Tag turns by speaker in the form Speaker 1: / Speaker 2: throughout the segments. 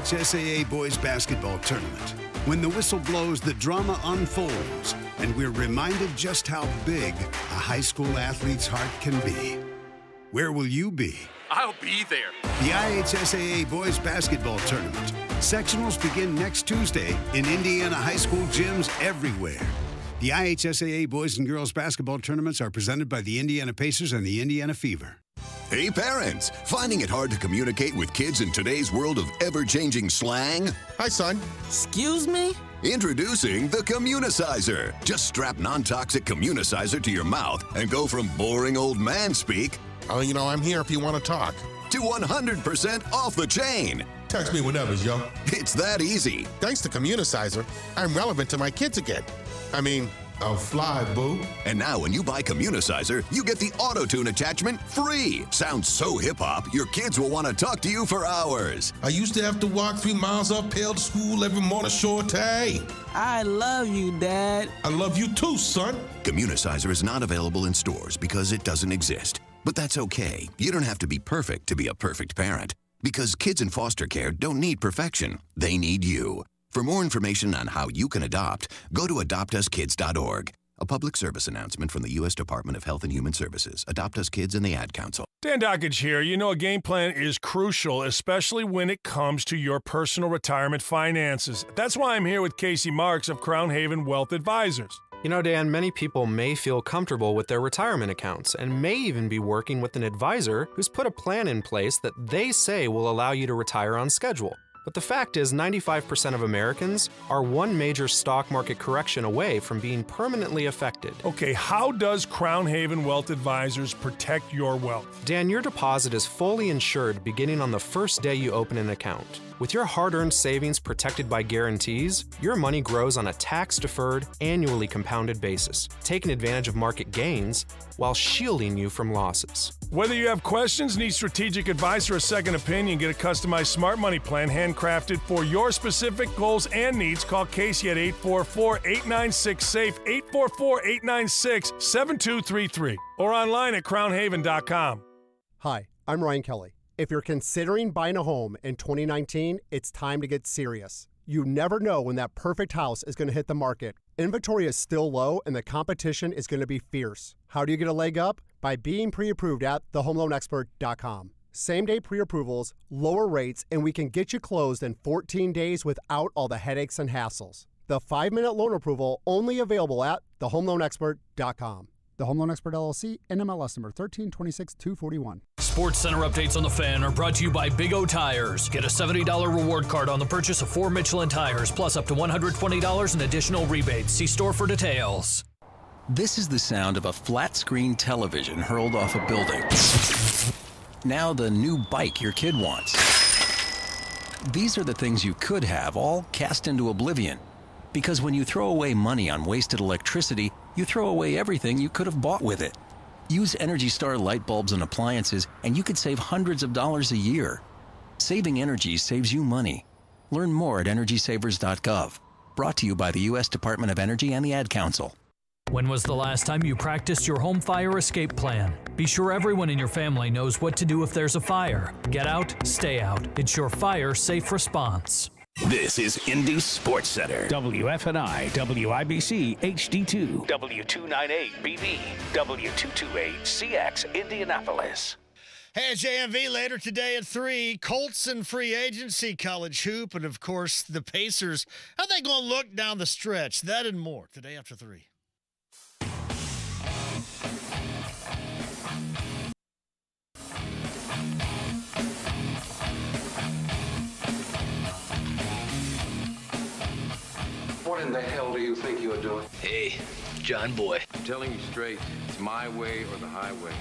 Speaker 1: IHSAA Boys Basketball Tournament. When the whistle blows, the drama unfolds, and we're reminded just how big a high school athlete's heart can be. Where will you be?
Speaker 2: I'll be there.
Speaker 1: The IHSAA Boys Basketball Tournament. Sectionals begin next Tuesday in Indiana high school gyms everywhere. The IHSAA Boys and Girls Basketball Tournaments are presented by the Indiana Pacers and the Indiana Fever.
Speaker 3: Hey parents, finding it hard to communicate with kids in today's world of ever-changing slang?
Speaker 4: Hi, son.
Speaker 5: Excuse me?
Speaker 3: Introducing the Communicizer. Just strap non-toxic Communicizer to your mouth and go from boring old man speak,
Speaker 4: I'm here if you want to talk,
Speaker 3: to 100% off the chain.
Speaker 4: Text me whenever, yo.
Speaker 3: It's that easy.
Speaker 4: Thanks to Communicizer, I'm relevant to my kids again. I'll fly, boo.
Speaker 3: And now when you buy Communicizer, you get the auto-tune attachment free. Sounds so hip-hop, your kids will want to talk to you for hours.
Speaker 4: I used to have to walk 3 miles uphill to school every morning, shorty.
Speaker 5: I love you, Dad.
Speaker 4: I love you too, son.
Speaker 3: Communicizer is not available in stores because it doesn't exist. But that's okay. You don't have to be perfect to be a perfect parent. Because kids in foster care don't need perfection. They need you. For more information on how you can adopt, go to adoptuskids.org. A public service announcement from the U.S. Department of Health and Human Services. Adopt Us Kids and the Ad Council.
Speaker 6: Dan Dockage here. You know, a game plan is crucial, especially when it comes to your personal retirement finances. That's why I'm here with Casey Marks of Crown Haven Wealth Advisors.
Speaker 7: You know, Dan, many people may feel comfortable with their retirement accounts and may even be working with an advisor who's put a plan in place that they say will allow you to retire on schedule. But the fact is, 95% of Americans are one major stock market correction away from being permanently affected.
Speaker 6: Okay, how does Crown Haven Wealth Advisors protect your wealth?
Speaker 7: Dan, your deposit is fully insured beginning on the first day you open an account. With your hard-earned savings protected by guarantees, your money grows on a tax-deferred, annually compounded basis, taking advantage of market gains while shielding you from losses.
Speaker 6: Whether you have questions, need strategic advice, or a second opinion, get a customized smart money plan handcrafted for your specific goals and needs. Call Casey at 844-896-SAFE, 844-896-7233, or online at crownhaven.com.
Speaker 8: Hi, I'm Ryan Kelly. If you're considering buying a home in 2019, it's time to get serious. You never know when that perfect house is going to hit the market. Inventory is still low and the competition is going to be fierce. How do you get a leg up? By being pre-approved at thehomeloanexpert.com. Same-day pre-approvals, lower rates, and we can get you closed in 14 days without all the headaches and hassles. The 5-minute loan approval only available at thehomeloanexpert.com. The Home Loan Expert LLC, NMLS number 1326241.
Speaker 9: Sports Center updates on the Fan are brought to you by Big O Tires. Get a $70 reward card on the purchase of 4 Michelin tires, plus up to $120 in additional rebates. See store for details.
Speaker 10: This is the sound of a flat-screen television hurled off a building. Now the new bike your kid wants. These are the things you could have, all cast into oblivion. Because when you throw away money on wasted electricity, you throw away everything you could have bought with it. Use Energy Star light bulbs and appliances, and you could save hundreds of dollars a year. Saving energy saves you money. Learn more at EnergySavers.gov. Brought to you by the U.S. Department of Energy and the Ad Council.
Speaker 9: When was the last time you practiced your home fire escape plan? Be sure everyone in your family knows what to do if there's a fire. Get out, stay out. It's your fire safe response.
Speaker 11: This is Indy Sports Center. WFNI, WIBC, HD2, W298BV, W228CX, Indianapolis.
Speaker 12: Hey, JMV later today at 3. Colts and free agency, college hoop, and of course the Pacers. How they going to look down the stretch? That and more today after 3.
Speaker 13: What in the hell do you think you're doing?
Speaker 14: Hey, John Boy.
Speaker 13: I'm telling you straight, it's my way or the highway.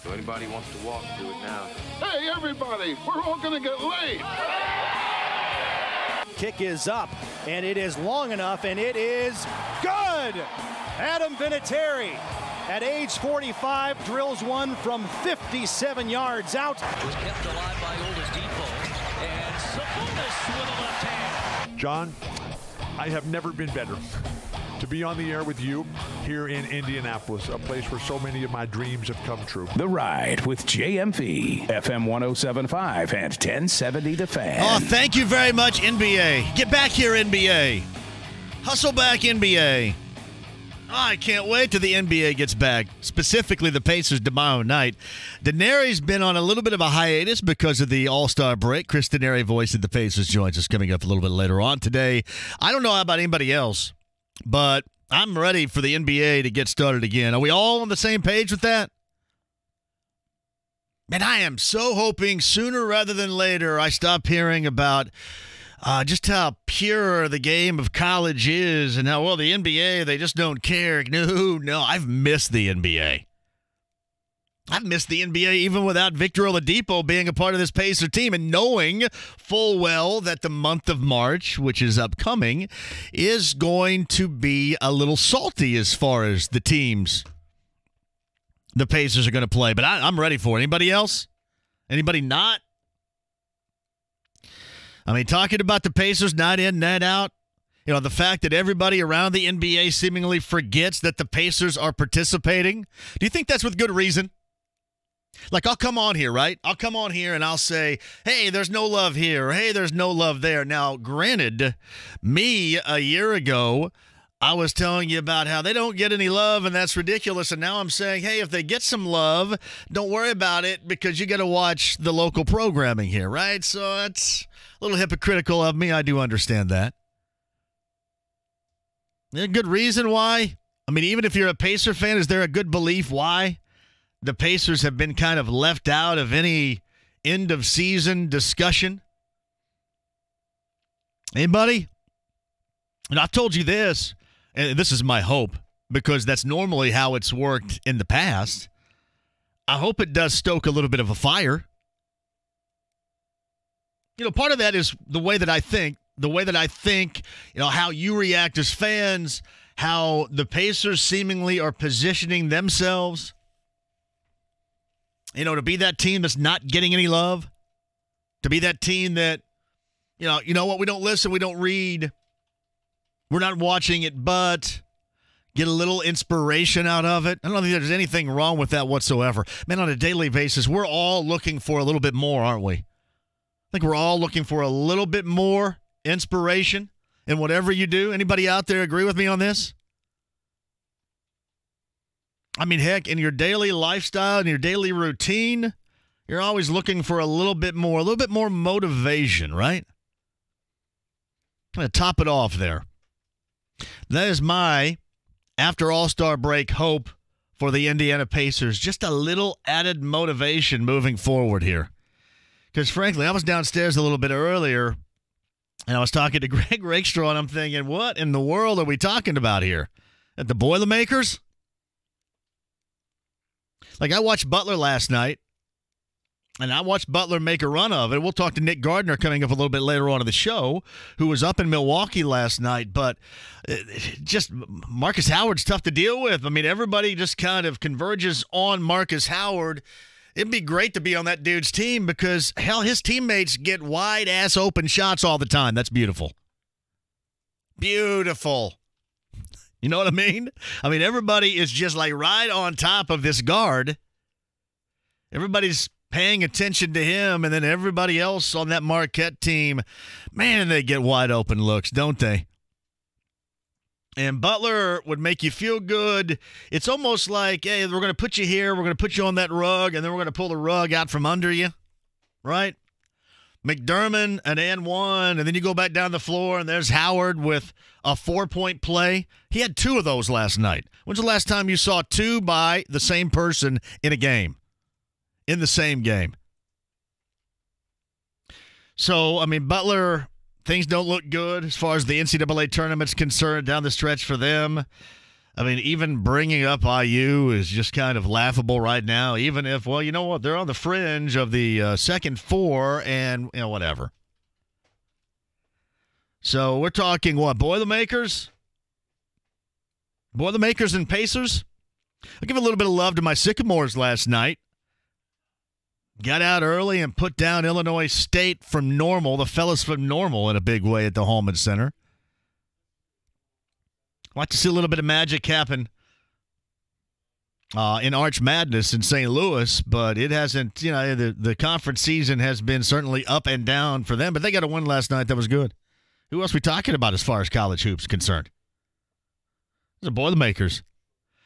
Speaker 13: So anybody wants to walk, do it now.
Speaker 15: Hey, everybody, we're all gonna get laid.
Speaker 16: Kick is up, and it is long enough, and it is good! Adam Vinatieri, at age 45, drills one from 57 yards out.
Speaker 14: Was kept alive by Oladipo, and Sabonis with a left hand.
Speaker 17: John, I have never been better to be on the air with you.
Speaker 2: here in Indianapolis, a place where so many of my dreams have come true.
Speaker 11: The Ride with JMV, FM 107.5 and 1070 The Fan.
Speaker 12: Oh, thank you very much, NBA. Get back here, NBA. Hustle back, NBA. Oh, I can't wait till the NBA gets back, specifically the Pacers tomorrow night. Denari's been on a little bit of a hiatus because of the All-Star break. Chris Denari, voice of the Pacers, joins us coming up a little bit later on today. I don't know about anybody else, but I'm ready for the NBA to get started again. Are we all on the same page with that? Man, I am so hoping sooner rather than later I stop hearing about just how pure the game of college is and how, well, the NBA, they just don't care. No, I've missed the NBA. I've missed the NBA even without Victor Oladipo being a part of this Pacer team and knowing full well that the month of March, which is upcoming, is going to be a little salty as far as the teams the Pacers are going to play. But I'm ready for it. Anybody else? Anybody not? I mean, talking about the Pacers night in, night out, you know, the fact that everybody around the NBA seemingly forgets that the Pacers are participating. Do you think that's with good reason? Like, I'll come on here, right? I'll come on here and I'll say, hey, there's no love here, or hey, there's no love there. Now, granted, me a year ago, I was telling you about how they don't get any love and that's ridiculous. And now I'm saying, hey, if they get some love, don't worry about it because you got to watch the local programming here, right? So that's a little hypocritical of me. I do understand that. Is there a good reason why? I mean, even if you're a Pacer fan, is there a good belief why the Pacers have been kind of left out of any end-of-season discussion? Anybody? And I've told you this, and this is my hope, because that's normally how it's worked in the past. I hope it does stoke a little bit of a fire. You know, part of that is the way that I think, you know, how you react as fans, how the Pacers seemingly are positioning themselves, you know, to be that team that's not getting any love, to be that team that, you know what, we don't listen, we don't read, we're not watching it, but get a little inspiration out of it. I don't think there's anything wrong with that whatsoever. Man, on a daily basis, we're all looking for a little bit more, aren't we? I think we're all looking for a little bit more inspiration in whatever you do. Anybody out there agree with me on this? I mean, heck, in your daily lifestyle, in your daily routine, you're always looking for a little bit more motivation, right? I'm going to top it off there. That is my, after All-Star break, hope for the Indiana Pacers. Just a little added motivation moving forward here. Because, frankly, I was downstairs a little bit earlier, and I was talking to Greg Rakestraw, and I'm thinking, what in the world are we talking about here? At the Boilermakers? Like, I watched Butler last night, and I watched Butler make a run of it. We'll talk to Nick Gardner coming up a little bit later on in the show, who was up in Milwaukee last night. But just Marcus Howard's tough to deal with. I mean, everybody just kind of converges on Marcus Howard. It'd be great to be on that dude's team because, hell, his teammates get wide-ass open shots all the time. That's beautiful. Beautiful. You know what I mean? I mean, everybody is just like right on top of this guard. Everybody's paying attention to him, and then everybody else on that Marquette team, man, they get wide open looks, don't they? And Butler would make you feel good. It's almost like, hey, we're going to put you here, we're going to put you on that rug, and then we're going to pull the rug out from under you, right? McDermott, an and one, and then you go back down the floor, and there's Howard with a 4-point play. He had 2 of those last night. When's the last time you saw 2 by the same person in a game? In the same game. So, I mean, Butler, things don't look good as far as the NCAA tournament's concerned down the stretch for them. I mean, even bringing up IU is just kind of laughable right now, even if, well, you know what, they're on the fringe of the second 4 and, you know, whatever. So we're talking, what, Boilermakers? Boilermakers and Pacers? I'll give a little bit of love to my Sycamores last night. Got out early and put down Illinois State from Normal, the fellas from Normal, in a big way at the Holman Center. Like to see a little bit of magic happen in Arch Madness in St. Louis, but it hasn't, the conference season has been certainly up and down for them, but they got a win last night that was good. Who else are we talking about as far as college hoops concerned? The Boilermakers.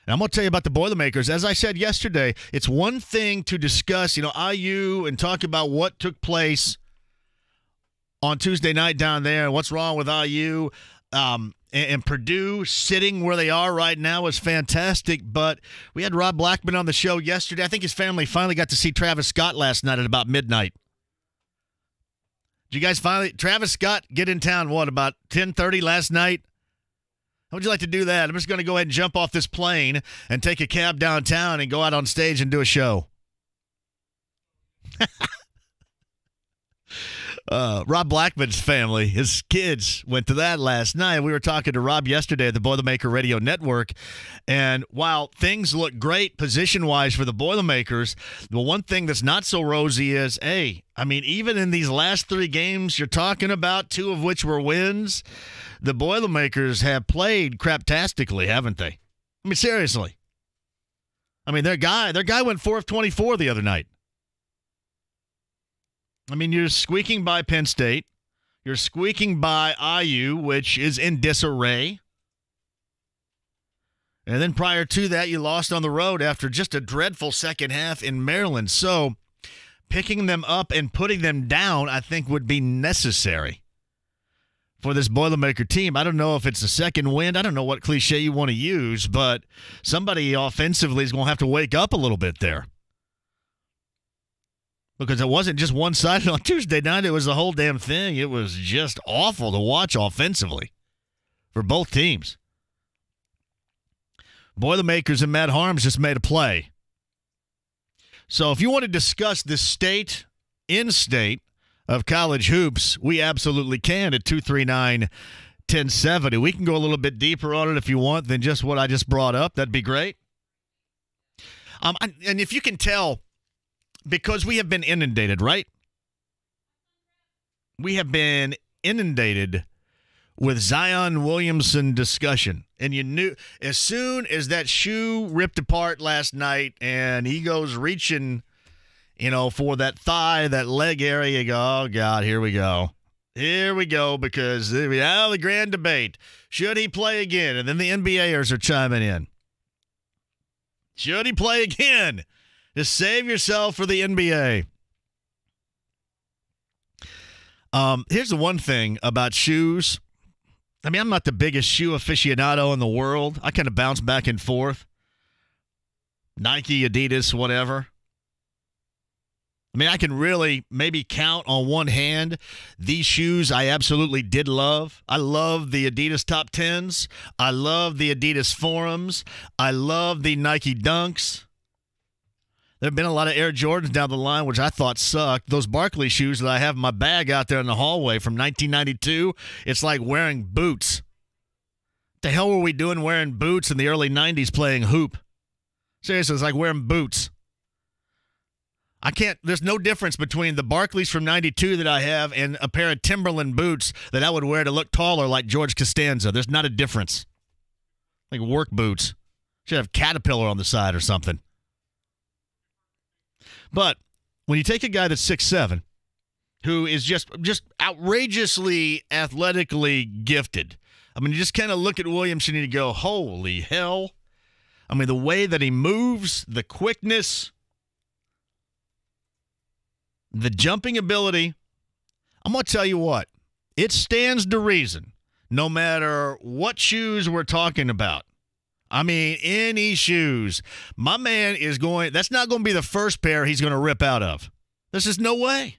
Speaker 12: And I'm going to tell you about the Boilermakers. As I said yesterday, it's one thing to discuss, IU and talk about what took place on Tuesday night down there and what's wrong with IU. And Purdue sitting where they are right now is fantastic. But we had Rob Blackman on the show yesterday. I think his family finally got to see Travis Scott last night at about midnight. Did you guys Travis Scott get in town, about 10:30 last night? How would you like to do that? I'm just going to go ahead and jump off this plane and take a cab downtown and go out on stage and do a show. Rob Blackman's family, his kids, went to that last night. We were talking to Rob yesterday at the Boilermaker Radio Network, and while things look great position-wise for the Boilermakers, the one thing that's not so rosy is, even in these last 3 games you're talking about, 2 of which were wins, the Boilermakers have played craptastically, haven't they? Seriously. Their guy went 4 of 24 the other night. You're squeaking by Penn State. You're squeaking by IU, which is in disarray. And then prior to that, you lost on the road after just a dreadful second half in Maryland. So picking them up and putting them down, I think, would be necessary for this Boilermaker team. I don't know if it's a second wind. I don't know what cliche you want to use, but somebody offensively is going to have to wake up a little bit there. Because it wasn't just one-sided on Tuesday night. It was the whole damn thing. It was just awful to watch offensively for both teams. Boilermakers and Matt Harms just made a play. So if you want to discuss the in-state of college hoops, we absolutely can at 239-1070. We can go a little bit deeper on it if you want than just what I just brought up. That'd be great. And if you can tell, because we have been inundated, right? We have been inundated with Zion Williamson discussion. And you knew as soon as that shoe ripped apart last night and he goes reaching, for that thigh, that leg area, you go, oh, God, here we go. Here we go, because now the grand debate. Should he play again? And then the NBAers are chiming in. Should he play again? Just save yourself for the NBA. Here's the one thing about shoes. I'm not the biggest shoe aficionado in the world. I kind of bounce back and forth. Nike, Adidas, whatever. I can really maybe count on one hand these shoes I absolutely did love. I love the Adidas Top 10s. I love the Adidas Forums. I love the Nike Dunks. There have been a lot of Air Jordans down the line, which I thought sucked. Those Barkley shoes that I have in my bag out there in the hallway from 1992, it's like wearing boots. What the hell were we doing wearing boots in the early 90s playing hoop? Seriously, it's like wearing boots. There's no difference between the Barkleys from 92 that I have and a pair of Timberland boots that I would wear to look taller like George Costanza. There's not a difference. Like work boots. Should have Caterpillar on the side or something. But when you take a guy that's 6'7", who is just outrageously athletically gifted, you just kind of look at Williamson and you go, holy hell. The way that he moves, the quickness, the jumping ability, I'm going to tell you what, it stands to reason, no matter what shoes we're talking about. Any shoes. My man is that's not going to be the first pair he's going to rip out of. There's just no way.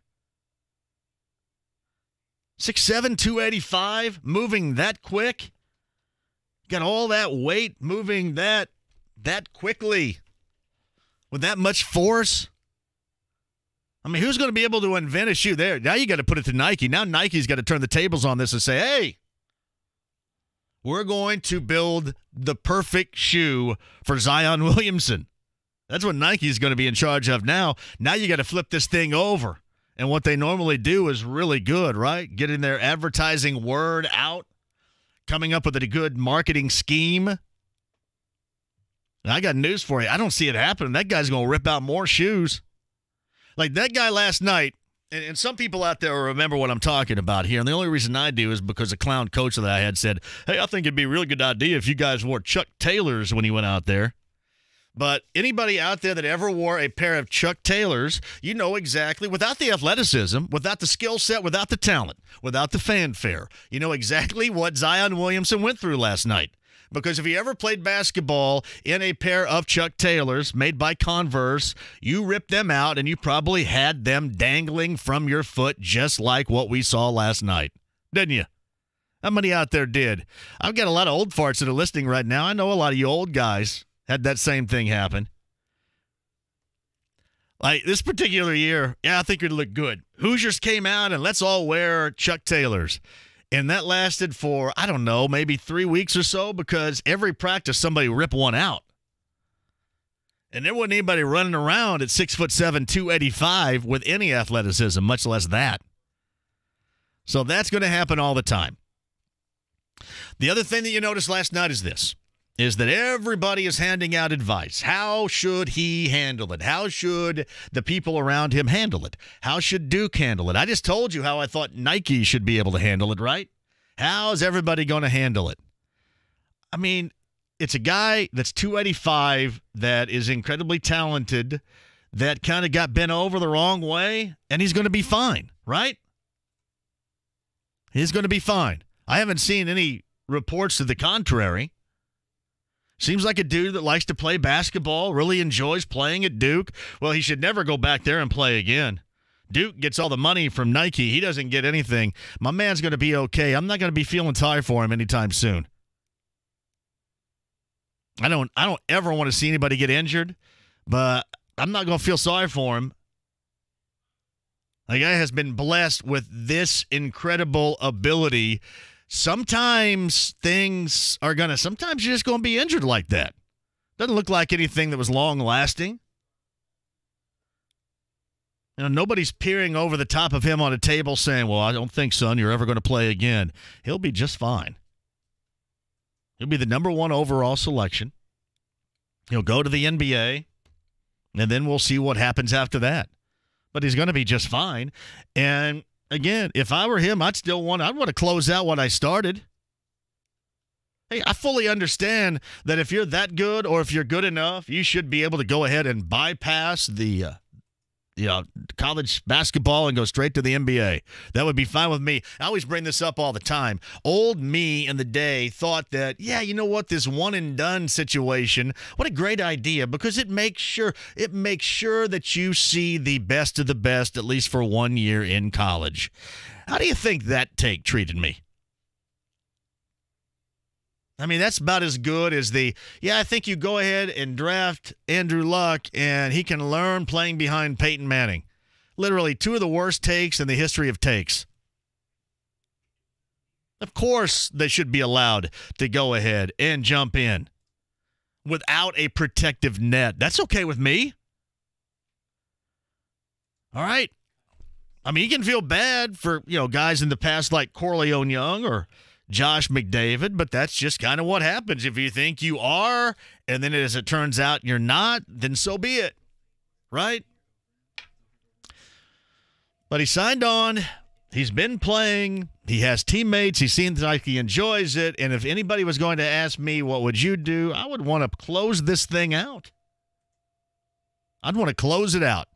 Speaker 12: 6'7", 285, moving that quick. Got all that weight, moving that quickly. With that much force. Who's going to be able to invent a shoe there? Now you got to put it to Nike. Now Nike's got to turn the tables on this and say, hey, we're going to build the perfect shoe for Zion Williamson. That's what Nike's going to be in charge of now. Now you got to flip this thing over. And what they normally do is really good, right? Getting their advertising word out, coming up with a good marketing scheme. And I got news for you. I don't see it happening. That guy's going to rip out more shoes. Like that guy last night, and some people out there will remember what I'm talking about here, and the only reason I do is because a clown coach that I had said, hey, I think it'd be a really good idea if you guys wore Chuck Taylors when he went out there. But anybody out there that ever wore a pair of Chuck Taylors, you know exactly, without the athleticism, without the skill set, without the talent, without the fanfare, you know exactly what Zion Williamson went through last night. Because if you ever played basketball in a pair of Chuck Taylors made by Converse, you ripped them out and you probably had them dangling from your foot just like what we saw last night. Didn't you? How many out there did? I've got a lot of old farts that are listening right now. I know a lot of you old guys had that same thing happen. Like this particular year, yeah, I think it'd look good. Hoosiers came out and let's all wear Chuck Taylors. And that lasted for, I don't know, maybe 3 weeks or so because every practice somebody ripped one out. And there wasn't anybody running around at 6'7", 285 with any athleticism, much less that. So that's going to happen all the time. The other thing that you noticed last night is this, is that everybody is handing out advice. How should he handle it? How should the people around him handle it? How should Duke handle it? I just told you how I thought Nike should be able to handle it, right? How's everybody going to handle it? I mean, it's a guy that's 285 that is incredibly talented that kind of got bent over the wrong way, and he's going to be fine, right? He's going to be fine. I haven't seen any reports to the contrary. Seems like a dude that likes to play basketball, really enjoys playing at Duke. Well, he should never go back there and play again. Duke gets all the money from Nike. He doesn't get anything. My man's going to be okay. I'm not going to be feeling sorry for him anytime soon. I don't ever want to see anybody get injured, but I'm not going to feel sorry for him. The guy has been blessed with this incredible ability. Sometimes sometimes you're just going to be injured like that. Doesn't look like anything that was long-lasting. You know, nobody's peering over the top of him on a table saying, well, I don't think, son, you're ever going to play again. He'll be just fine. He'll be the number 1 overall selection. He'll go to the NBA, and then we'll see what happens after that. But he's going to be just fine. And again, if I were him, I'd want to close out what I started. Hey, I fully understand that if you're that good or if you're good enough, you should be able to go ahead and bypass the college basketball and go straight to the NBA. That would be fine with me. I always bring this up all the time. Old me in the day thought that, yeah, you know what, this one and done situation, what a great idea, because it makes sure that you see the best of the best at least for 1 year in college. How do you think that take treated me? I mean, that's about as good as I think you go ahead and draft Andrew Luck and he can learn playing behind Peyton Manning. Literally 2 of the worst takes in the history of takes. Of course they should be allowed to go ahead and jump in without a protective net. That's okay with me. All right. I mean, you can feel bad for, guys in the past like Corleone Young or Josh McDavid, but that's just kind of what happens. If you think you are, and then as it turns out you're not, then so be it, right? But he signed on. He's been playing. He has teammates. He seems like he enjoys it. And if anybody was going to ask me, what would you do? I would want to close this thing out. I'd want to close it out.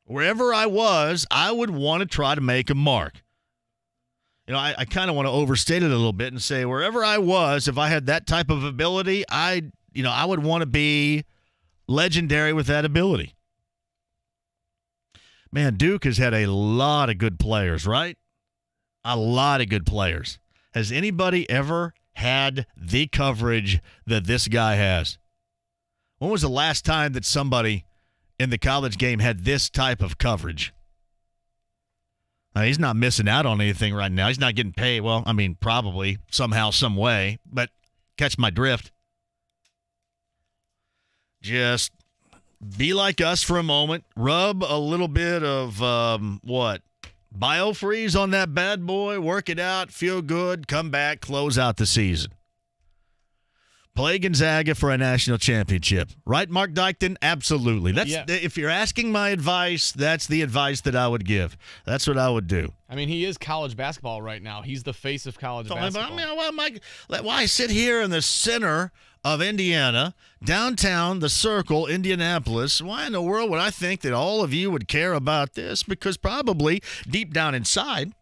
Speaker 12: Wherever I was, I would want to try to make a mark. I kind of want to overstate it a little bit and say wherever I was, if I had that type of ability, I would want to be legendary with that ability. Man, Duke has had a lot of good players, right? A lot of good players. Has anybody ever had the coverage that this guy has? When was the last time that somebody in the college game had this type of coverage? He's not missing out on anything right now. He's not getting paid. Well, I mean, probably somehow, some way, but catch my drift. Just be like us for a moment. Rub a little bit of, Biofreeze on that bad boy. Work it out. Feel good. Come back. Close out the season. Play Gonzaga for a national championship. Right, Mark Dykton? Absolutely. If you're asking my advice, that's the advice that I would give. That's what I would do.
Speaker 17: I mean, he is college basketball right now. He's the face of college basketball.
Speaker 12: Why sit here in the center of Indiana, downtown, the Circle, Indianapolis? Why in the world would I think that all of you would care about this? Because probably deep down inside,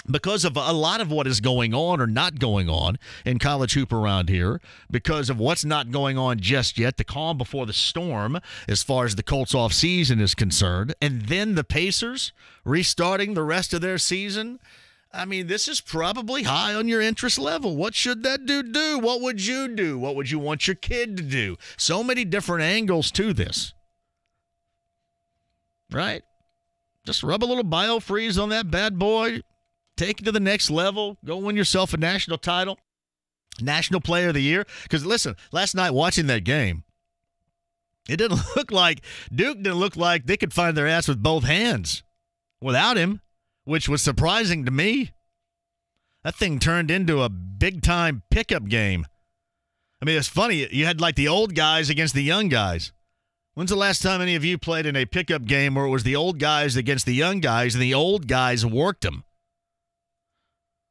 Speaker 12: because of a lot of what is going on or not going on in college hoop around here, because of what's not going on just yet, the calm before the storm as far as the Colts off season is concerned, and then the Pacers restarting the rest of their season. I mean, this is probably high on your interest level. What should that dude do? What would you do? What would you want your kid to do? So many different angles to this. Right? Just rub a little biofreeze on that bad boy. Take it to the next level. Go win yourself a national title. National Player of the Year. Because, listen, last night watching that game, it didn't look like Duke didn't look like they could find their ass with both hands without him, which was surprising to me. That thing turned into a big-time pickup game. I mean, it's funny. You had like the old guys against the young guys. When's the last time any of you played in a pickup game where it was the old guys against the young guys and the old guys worked them?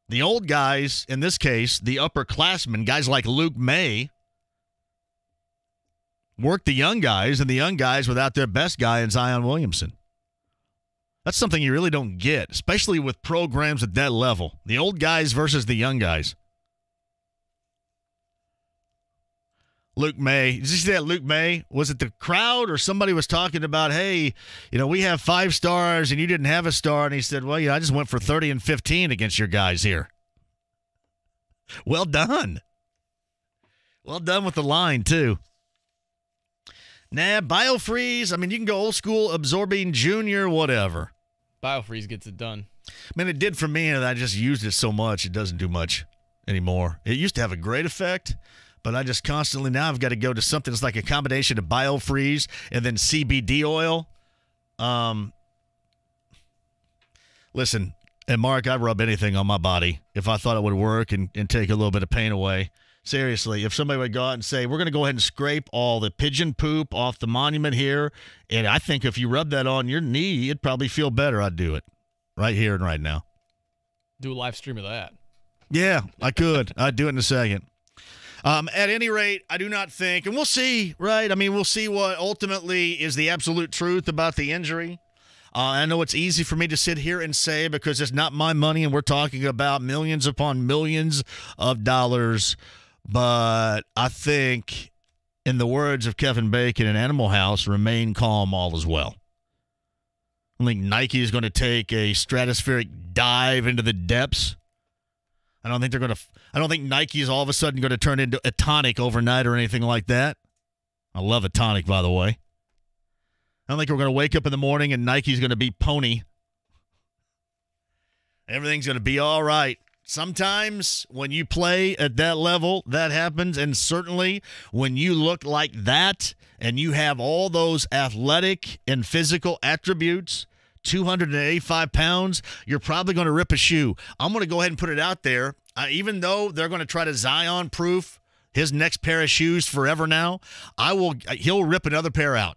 Speaker 12: The old guys, in this case, the upperclassmen, guys like Luke May, worked the young guys, and the young guys without their best guy in Zion Williamson. That's something you really don't get, especially with programs at that level. The old guys versus the young guys. Luke May. Did you see that Luke May? Was it the crowd or somebody was talking about, hey, we have 5 stars and you didn't have a star? And he said, well, I just went for 30 and 15 against your guys here. Well done. Well done with the line, too. Nah, biofreeze. I mean, you can go old school, absorbing junior, whatever.
Speaker 17: Biofreeze gets it done.
Speaker 12: I mean, it did for me, and I just used it so much, it doesn't do much anymore. It used to have a great effect. But I just constantly now I've got to go to something that's like a combination of biofreeze and then CBD oil. Listen, and Mark, I'd rub anything on my body if I thought it would work and take a little bit of pain away. Seriously, if somebody would go out and say, we're going to go ahead and scrape all the pigeon poop off the monument here, and I think if you rub that on your knee, it'd probably feel better. I'd do it right here and right now.
Speaker 17: Do a live stream of that.
Speaker 12: Yeah, I could. I'd do it in a second. At any rate, I do not think, and we'll see, right? I mean, we'll see what ultimately is the absolute truth about the injury. I know it's easy for me to sit here and say because it's not my money and we're talking about millions upon millions of dollars, but I think, in the words of Kevin Bacon in Animal House, remain calm, all is well. I think Nike is going to take a stratospheric dive into the depths. I don't think Nike is all of a sudden going to turn into a tonic overnight or anything like that. I love a tonic, by the way. I don't think we're going to wake up in the morning and Nike's going to be Pony. Everything's going to be all right. Sometimes when you play at that level, that happens. And certainly when you look like that and you have all those athletic and physical attributes, 285 pounds, you're probably going to rip a shoe. I'm going to go ahead and put it out there. Even though they're going to try to Zion-proof his next pair of shoes forever now, he'll rip another pair out.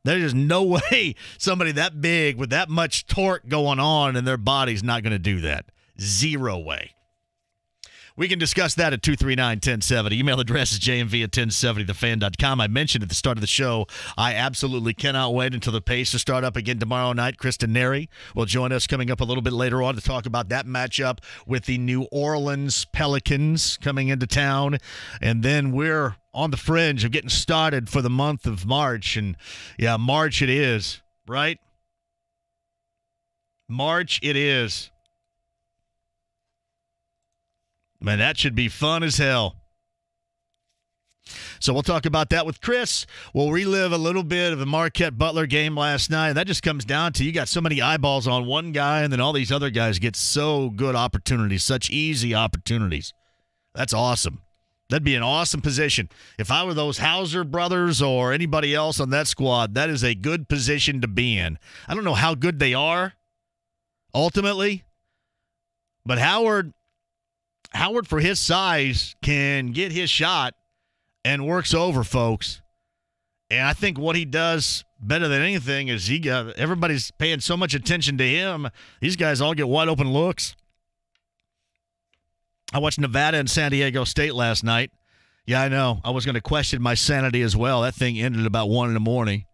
Speaker 12: There is no way somebody that big with that much torque going on in their body's not going to do that. Zero way. We can discuss that at 239-1070. Email address is jmv@1070thefan.com. I mentioned at the start of the show, I absolutely cannot wait until the Pacers start up again tomorrow night. Kristen Neri will join us coming up a little bit later on to talk about that matchup with the New Orleans Pelicans coming into town. And then we're on the fringe of getting started for the month of March. And, yeah, March it is, right? March it is. Man, that should be fun as hell. So we'll talk about that with Chris. We'll relive a little bit of the Marquette Butler game last night. That just comes down to you got so many eyeballs on one guy, and then all these other guys get so good opportunities, such easy opportunities. That's awesome. That'd be an awesome position. If I were those Hauser brothers or anybody else on that squad, that is a good position to be in. I don't know how good they are ultimately, but Howard, Howard, for his size, can get his shot and works over folks. And I think what he does better than anything is everybody's paying so much attention to him. These guys all get wide open looks. I watched Nevada and San Diego State last night. Yeah, I know. I was going to question my sanity as well. That thing ended about 1 in the morning.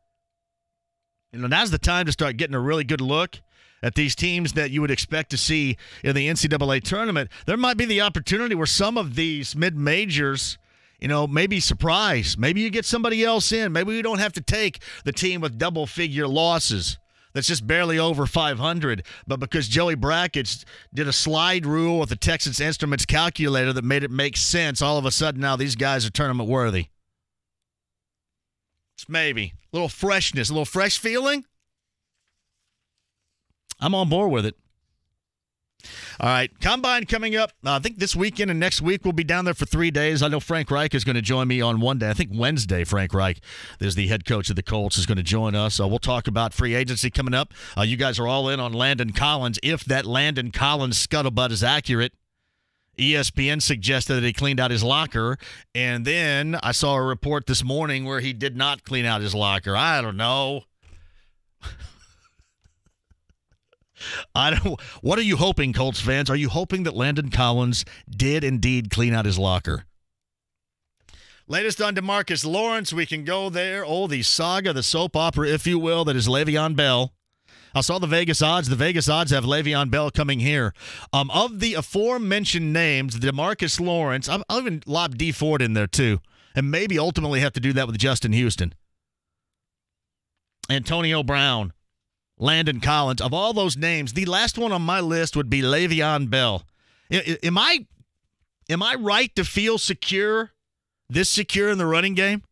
Speaker 12: Now's the time to start getting a really good look at these teams that you would expect to see in the NCAA tournament. There might be the opportunity where some of these mid-majors, maybe surprise. Maybe you get somebody else in. Maybe we don't have to take the team with double-figure losses that's just barely over 500. But because Joey Brackett did a slide rule with the Texas Instruments calculator that made it make sense, all of a sudden now these guys are tournament worthy. It's maybe a little freshness, a little fresh feeling. I'm on board with it. All right, Combine coming up. I think this weekend and next week we'll be down there for 3 days. I know Frank Reich is going to join me on one day. I think Wednesday, Frank Reich, there's the head coach of the Colts, is going to join us. We'll talk about free agency coming up. You guys are all in on Landon Collins. If that Landon Collins scuttlebutt is accurate, ESPN suggested that he cleaned out his locker, and then I saw a report this morning where he did not clean out his locker. I don't know. What are you hoping, Colts fans? Are you hoping that Landon Collins did indeed clean out his locker? Latest on DeMarcus Lawrence, we can go there. Oh, the saga, the soap opera, if you will, that is Le'Veon Bell. I saw the Vegas odds. The Vegas odds have Le'Veon Bell coming here. Of the aforementioned names, DeMarcus Lawrence, I'll even lob D Ford in there too, and maybe ultimately have to do that with Justin Houston. Antonio Brown. Landon Collins. Of all those names, the last one on my list would be Le'Veon Bell. Am I right to feel secure, this secure in the running game?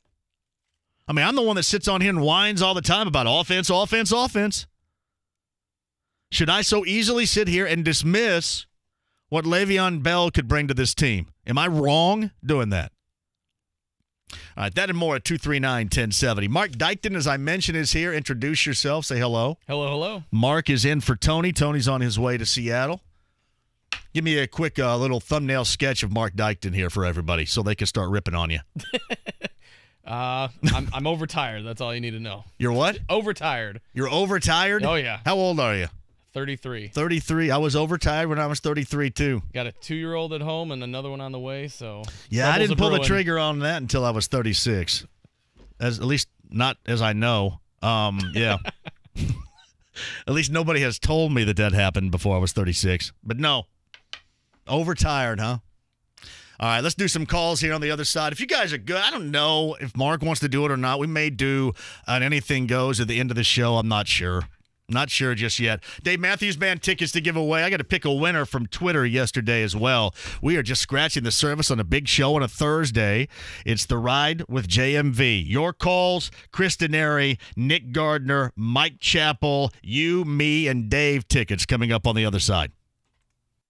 Speaker 12: I mean, I'm the one that sits on here and whines all the time about offense, offense, offense. Should I so easily sit here and dismiss what Le'Veon Bell could bring to this team? Am I wrong doing that? All right, that and more at 239-1070. Mark Dykton, as I mentioned, is here. Introduce yourself. Say hello.
Speaker 17: Hello, hello.
Speaker 12: Mark is in for Tony. Tony's on his way to Seattle. Give me a quick little thumbnail sketch of Mark Dykton here for everybody so they can start ripping on you.
Speaker 17: I'm overtired. That's all you need to know.
Speaker 12: You're what?
Speaker 17: Overtired.
Speaker 12: You're overtired?
Speaker 17: Oh, yeah.
Speaker 12: How old are you?
Speaker 17: 33.
Speaker 12: 33. I was overtired when I was 33, too.
Speaker 17: Got a 2-year-old at home and another one on the way, so.
Speaker 12: Yeah, I didn't pull the trigger on that until I was 36. At least not as I know. Yeah. At least nobody has told me that happened before I was 36. But no. Overtired, huh? All right, let's do some calls here on the other side. If you guys are good, I don't know if Mark wants to do it or not. We may do an Anything Goes at the end of the show. I'm not sure. Not sure just yet. Dave Matthews Band tickets to give away. I got to pick a winner from Twitter yesterday as well. We are just scratching the surface on a big show on a Thursday. It's the Ride with JMV. Your calls, Chris Denary, Nick Gardner, Mike Chappell, you, me, and Dave tickets coming up on the other side.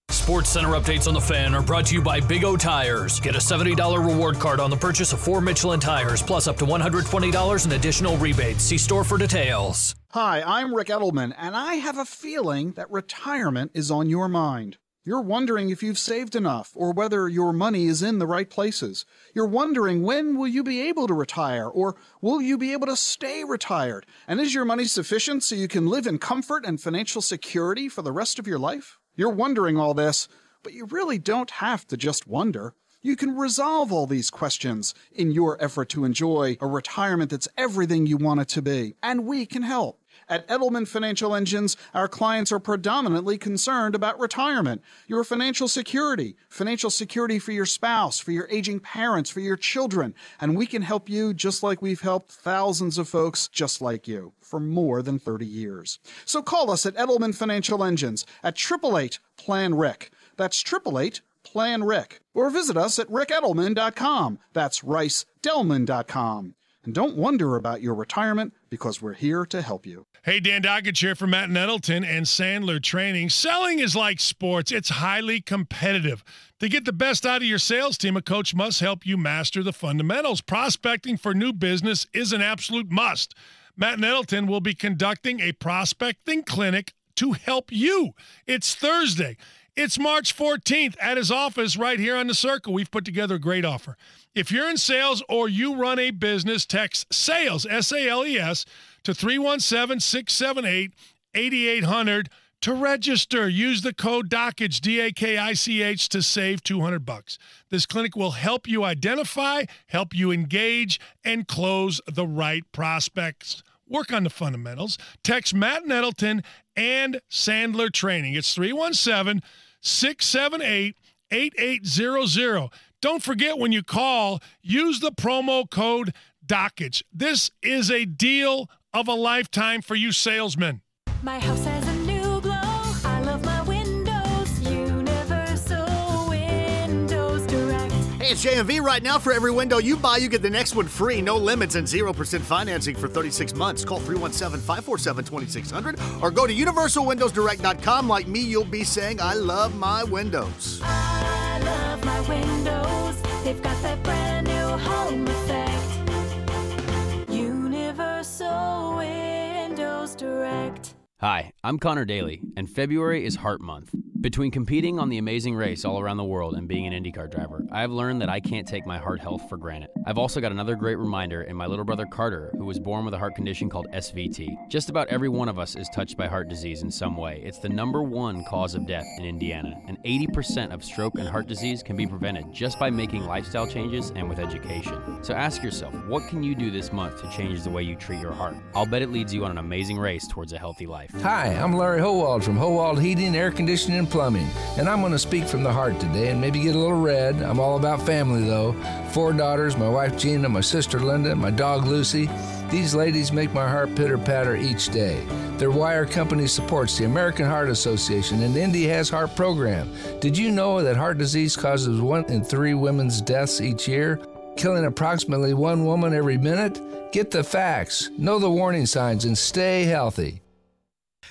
Speaker 9: Sports Center updates on the Fan are brought to you by Big O Tires. Get a $70 reward card on the purchase of 4 Michelin tires, plus up to $120 in additional rebates. See store for details.
Speaker 18: Hi, I'm Rick Edelman, and I have a feeling that retirement is on your mind. You're wondering if you've saved enough or whether your money is in the right places. You're wondering when will you be able to retire or will you be able to stay retired? And is your money sufficient so you can live in comfort and financial security for the rest of your life? You're wondering all this, but you really don't have to just wonder. You can resolve all these questions in your effort to enjoy a retirement that's everything you want it to be. And we can help. At Edelman Financial Engines, our clients are predominantly concerned about retirement, your financial security for your spouse, for your aging parents, for your children. And we can help you just like we've helped thousands of folks just like you for more than 30 years. So call us at Edelman Financial Engines at 888-PLAN-RIC. That's 888-PLAN-RIC. Or visit us at rickedelman.com. That's ricedelman.com. And don't wonder about your retirement because we're here to help you.
Speaker 6: Hey, Dan Dockich here from Matt Nettleton and Sandler Training. Selling is like sports. It's highly competitive. To get the best out of your sales team, a coach must help you master the fundamentals. Prospecting for new business is an absolute must. Matt Nettleton will be conducting a prospecting clinic to help you. It's Thursday. It's March 14th at his office right here on the Circle. We've put together a great offer. If you're in sales or you run a business, text SALES, S-A-L-E-S, to 317-678-8800 to register. Use the code DAKICH, D-A-K-I-C-H, to save $200. This clinic will help you identify, help you engage, and close the right prospects. Work on the fundamentals. Text Matt Nettleton and Sandler Training. It's 317-678-8800. Don't forget, when you call, use the promo code DAKICH. This is a deal of a lifetime for you salesmen.
Speaker 19: My house has a new glow. I love my windows. Universal Windows Direct.
Speaker 12: Hey, it's JMV right now. For every window you buy, you get the next one free. No limits and 0% financing for 36 months. Call 317-547-2600 or go to universalwindowsdirect.com. Like me, you'll be saying, I love my windows.
Speaker 19: I love my windows. They've got that brand new home effect. Universal Windows Direct.
Speaker 20: Hi, I'm Connor Daly, and February is Heart Month. Between competing on the amazing race all around the world and being an IndyCar driver, I've learned that I can't take my heart health for granted. I've also got another great reminder in my little brother Carter, who was born with a heart condition called SVT. Just about every one of us is touched by heart disease in some way. It's the #1 cause of death in Indiana, and 80% of stroke and heart disease can be prevented just by making lifestyle changes and with education. So ask yourself, what can you do this month to change the way you treat your heart? I'll bet it leads you on an amazing race towards a healthy life.
Speaker 21: Hi, I'm Larry Howald from Howald Heating, Air Conditioning, and Plumbing, and I'm going to speak from the heart today and maybe get a little red. I'm all about family, though. 4 daughters, my wife Gina, my sister Linda, my dog Lucy. These ladies make my heart pitter-patter each day. Their wire company supports the American Heart Association, and Indy has heart program. Did you know that heart disease causes 1 in 3 women's deaths each year, killing approximately 1 woman every minute? Get the facts, know the warning signs, and stay healthy.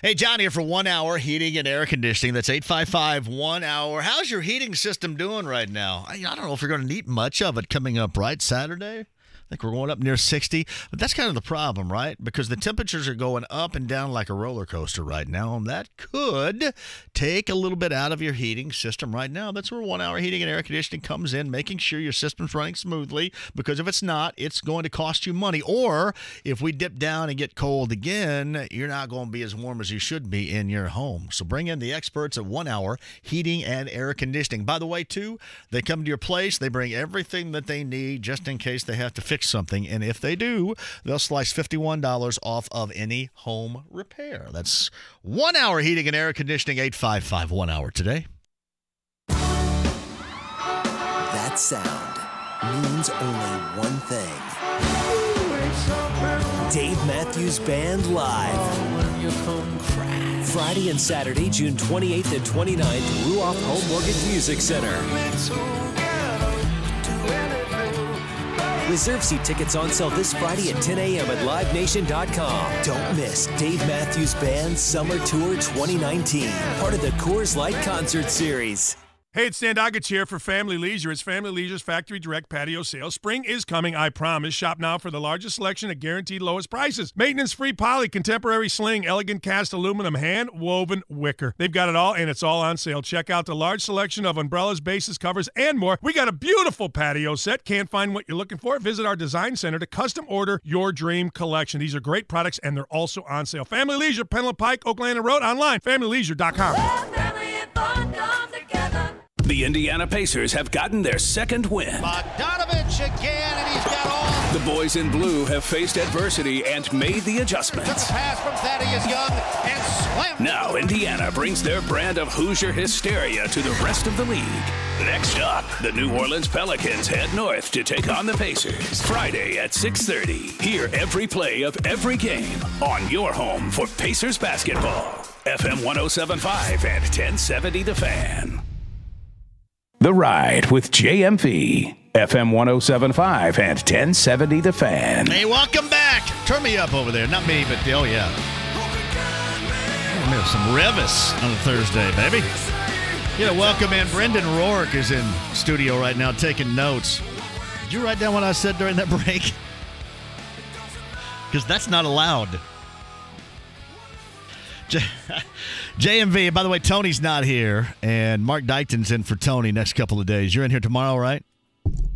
Speaker 12: Hey, John here for 1 Hour Heating and Air Conditioning. That's 855-1-HOUR. How's your heating system doing right now? I don't know if you're going to need much of it coming up, right? Saturday? I think we're going up near 60. But that's kind of the problem, right? Because the temperatures are going up and down like a roller coaster right now. And that could take a little bit out of your heating system right now. That's where 1 Hour Heating and Air Conditioning comes in, making sure your system's running smoothly. Because if it's not, it's going to cost you money. Or if we dip down and get cold again, you're not going to be as warm as you should be in your home. So bring in the experts at 1 Hour Heating and Air Conditioning. By the way, too, they come to your place. They bring everything that they need just in case they have to fix something, and if they do, they'll slice $51 off of any home repair. That's 1 Hour Heating and Air Conditioning, 855-1-HOUR today.
Speaker 22: That sound means only one thing. Dave Matthews Band Live. Friday and Saturday, June 28th and 29th, Ruoff Home Mortgage Music Center. Reserve seat tickets on sale this Friday at 10 a.m. at livenation.com. Don't miss Dave Matthews Band Summer Tour 2019, part of the Coors Light Concert Series.
Speaker 6: Hey, it's Stan Doggett here for Family Leisure. It's Family Leisure's Factory Direct Patio Sale. Spring is coming, I promise. Shop now for the largest selection at guaranteed lowest prices. Maintenance-free poly, contemporary sling, elegant cast aluminum, hand-woven wicker. They've got it all, and it's all on sale. Check out the large selection of umbrellas, bases, covers, and more. We got a beautiful patio set. Can't find what you're looking for? Visit our design center to custom order your dream collection. These are great products, and they're also on sale. Family Leisure, Penland Pike, Oaklander Road, online, familyleisure.com.
Speaker 11: The Indiana Pacers have gotten their second win.
Speaker 16: Bogdanovich again, and he's got all.
Speaker 11: The boys in blue have faced adversity and made the adjustments.
Speaker 16: Took a pass from Thaddeus Young and slammed.
Speaker 11: Now Indiana brings their brand of Hoosier hysteria to the rest of the league. Next up, the New Orleans Pelicans head north to take on the Pacers. Friday at 6:30. Hear every play of every game on your home for Pacers basketball. FM 107.5 and 1070 The Fan. The Ride with JMV. FM 107.5 and 1070 The Fan.
Speaker 12: Hey, welcome back. Turn me up over there. Not me, but oh, yeah. There's some Revis on a Thursday, baby. You know, welcome in. Brendan Rourke is in studio right now taking notes. Did you write down what I said during that break? Because that's not allowed. JMV, by the way, Tony's not here, and Mark Dykton's in for Tony next couple of days. You're in here tomorrow, right?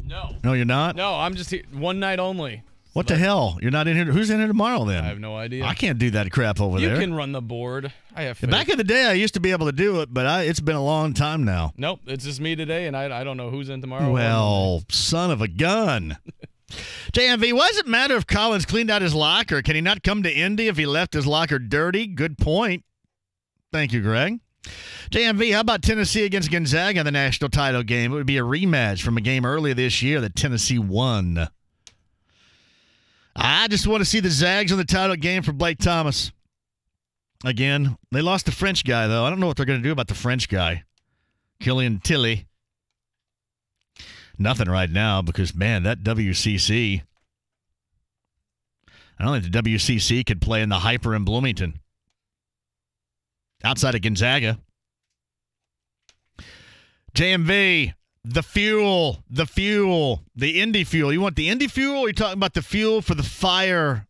Speaker 17: No.
Speaker 12: No, you're not?
Speaker 17: No, I'm just here one night only.
Speaker 12: What the hell? You're not in here? Who's in here tomorrow then?
Speaker 17: I have no idea.
Speaker 12: I can't do that crap over
Speaker 17: You
Speaker 12: there.
Speaker 17: can run the board. I have faith.
Speaker 12: Back in the day, I used to be able to do it, but it's been a long time now.
Speaker 17: Nope, it's just me today, and I don't know who's in tomorrow.
Speaker 12: Well, son of a gun. JMV, why does it matter if Collins cleaned out his locker? Can he not come to Indy if he left his locker dirty? Good point. Thank you, Greg. JMV, how about Tennessee against Gonzaga in the national title game? It would be a rematch from a game earlier this year that Tennessee won. I just want to see the Zags in the title game for Blake Thomas. Again, they lost the French guy, though. I don't know what they're going to do about the French guy. Killian Tilly. Nothing right now because, man, that WCC. I don't think the WCC could play in the Hyper in Bloomington. Outside of Gonzaga. JMV, the fuel, the Indy fuel. You want the Indy fuel or are you talking about the fuel for the fire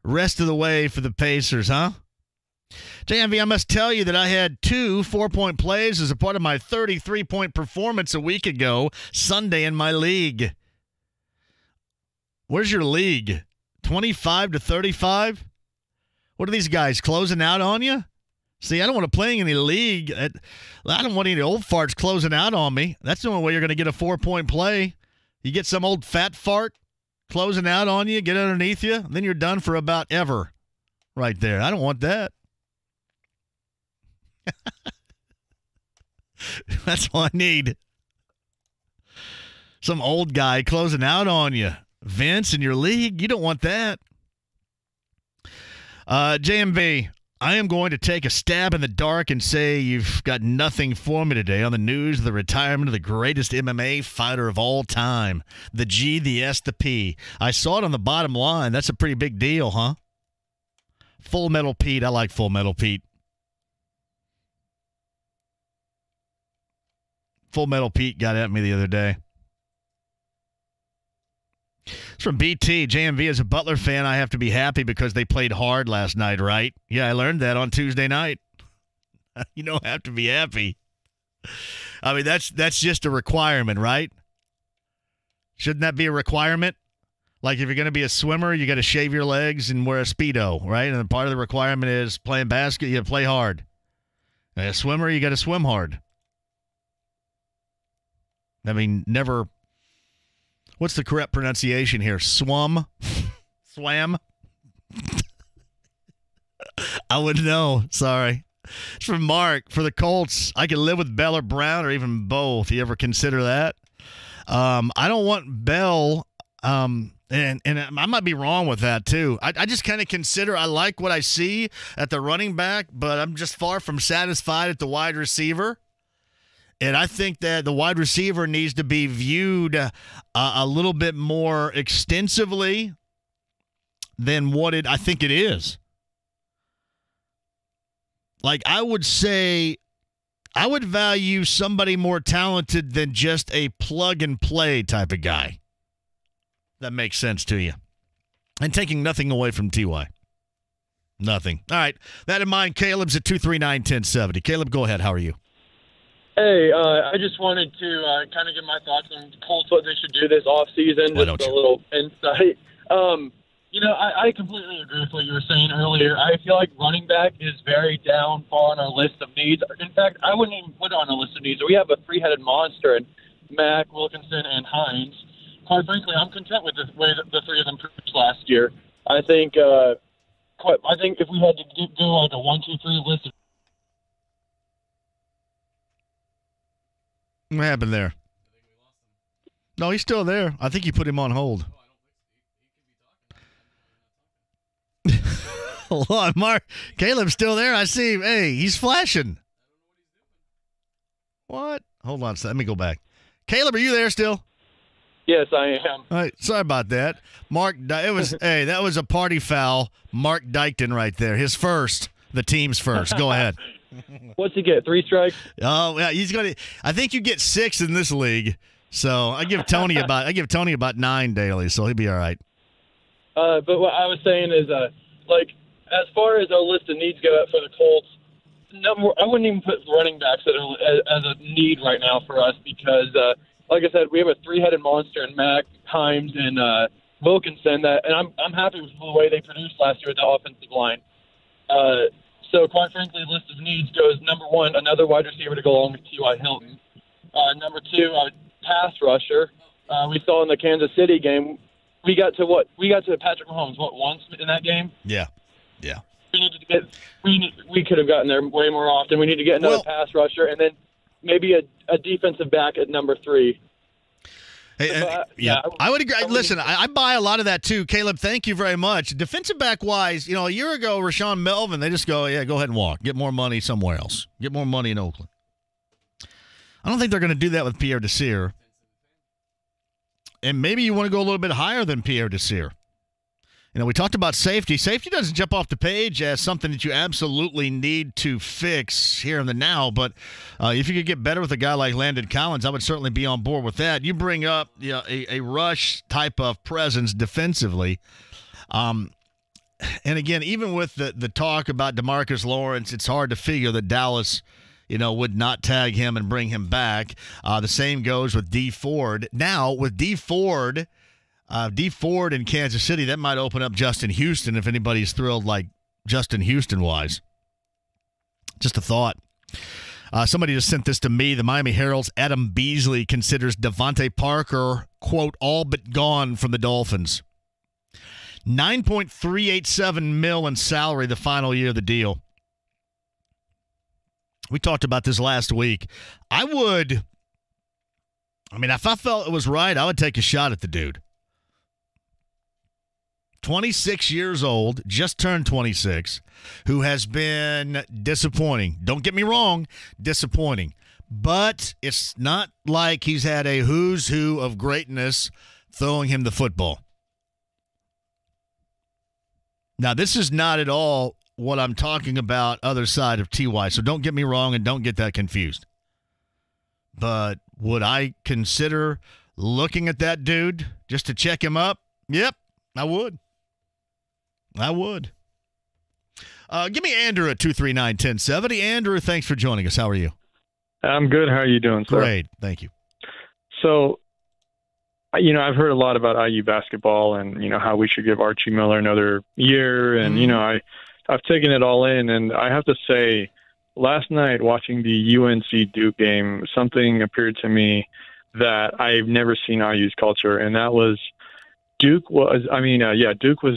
Speaker 12: rest of the way for the Pacers, huh? JMV, I must tell you that I had 2 4-point plays as a part of my 33-point performance a week ago, Sunday in my league. Where's your league? 25 to 35? What are these guys, closing out on you? See, I don't want to play in any league. I don't want any old farts closing out on me. That's the only way you're going to get a 4-point play. You get some old fat fart closing out on you, get underneath you, then you're done for about ever right there. I don't want that. That's all I need. Some old guy closing out on you. Vince in your league, you don't want that. JMV, I am going to take a stab in the dark and say you've got nothing for me today on the news of the retirement of the greatest MMA fighter of all time. The G, the S, the P. I saw it on the bottom line. That's a pretty big deal, huh? Full Metal Pete. I like Full Metal Pete. Full Metal Pete got at me the other day. It's from BT. JMV, as a Butler fan, I have to be happy because they played hard last night, right? Yeah, I learned that on Tuesday night. You don't have to be happy. I mean, that's just a requirement, right? Shouldn't that be a requirement? Like if you're going to be a swimmer, you got to shave your legs and wear a Speedo, right? And part of the requirement is playing basket, you got to play hard. And a swimmer, you got to swim hard. I mean, never. What's the correct pronunciation here? Swam? Swam? I wouldn't know. Sorry. It's from Mark. For the Colts, I could live with Bell or Brown or even both. You ever consider that? I don't want Bell, and I might be wrong with that too. I just kind of consider I like what I see at the running back, but I'm just far from satisfied at the wide receiver. And I think that the wide receiver needs to be viewed a little bit more extensively than what I think it is. Like, I would say I would value somebody more talented than just a plug-and-play type of guy. That makes sense to you. And taking nothing away from T.Y. Nothing. All right. That in mind, Caleb's at 239-1070. Caleb, go ahead. How are you?
Speaker 1: Hey, I just wanted to kind of give my thoughts on Colts, what they should do this offseason, just a little insight. I completely agree with what you were saying earlier. I feel like running back is very down far on our list of needs. In fact, I wouldn't even put it on a list of needs. We have a three-headed monster in Mack, Wilkinson, and Hines. Quite frankly, I'm content with the way that the three of them produced last year. I think if we had to go like a 1, 2, 3 list of
Speaker 12: what happened there? No, he's still there. I think you put him on hold. Hold on, Mark. Caleb's still there. I see him. Hey, he's flashing. What? Hold on. Let me go back. Caleb, are you there still?
Speaker 1: Yes, I am.
Speaker 12: All right. Sorry about that. Mark, that was a party foul. Mark Dykton right there. His first. The team's first. Go ahead.
Speaker 1: What's he get? 3 strikes?
Speaker 12: Oh, yeah. He's going to. I think you get 6 in this league. So I give Tony about 9 daily. So he'll be all right.
Speaker 1: But what I was saying is, as far as our list of needs go for the Colts, I wouldn't even put running backs as a need right now for us because, like I said, we have a three-headed monster in Mack, Himes, and Wilkinson. And I'm happy with the way they produced last year with the offensive line. So, quite frankly, list of needs goes, number one, another wide receiver to go along with T.Y. Hilton. Number two, pass rusher. We saw in the Kansas City game, we got to Patrick Mahomes, once in that game?
Speaker 12: Yeah.
Speaker 1: We could have gotten there way more often. We need to get another pass rusher and then maybe a defensive back at number 3.
Speaker 12: I would agree. Listen, I buy a lot of that too. Caleb, thank you very much. Defensive back wise, a year ago, Rashawn Melvin, they just go, go ahead and walk. Get more money somewhere else. Get more money in Oakland. I don't think they're going to do that with Pierre Desir. And maybe you want to go a little bit higher than Pierre Desir. We talked about safety. Safety doesn't jump off the page as something that you absolutely need to fix here in the now. But if you could get better with a guy like Landon Collins, I would certainly be on board with that. You bring up a rush type of presence defensively. And again, even with the talk about DeMarcus Lawrence, it's hard to figure that Dallas would not tag him and bring him back. The same goes with Dee Ford. Now, with Dee Ford in Kansas City, that might open up Justin Houston if anybody's thrilled like Justin Houston-wise. Just a thought. Somebody just sent this to me. The Miami Herald's Adam Beasley considers Devontae Parker, quote, all but gone from the Dolphins. $9.387 million in salary the final year of the deal. We talked about this last week. If I felt it was right, I would take a shot at the dude. 26 years old, just turned 26, who has been disappointing. Don't get me wrong, disappointing. But it's not like he's had a who's who of greatness throwing him the football. Now, this is not at all what I'm talking about other side of TY, so don't get me wrong and don't get that confused. But would I consider looking at that dude just to check him up? Yep, I would. Give me Andrew at 239-1070. Andrew, thanks for joining us. How are you?
Speaker 4: I'm good. How are you doing, sir?
Speaker 12: Great. Thank you.
Speaker 4: So, I've heard a lot about IU basketball and, how we should give Archie Miller another year. And, I've taken it all in. And I have to say, last night watching the UNC Duke game, something appeared to me that I've never seen IU's culture. And that was Duke was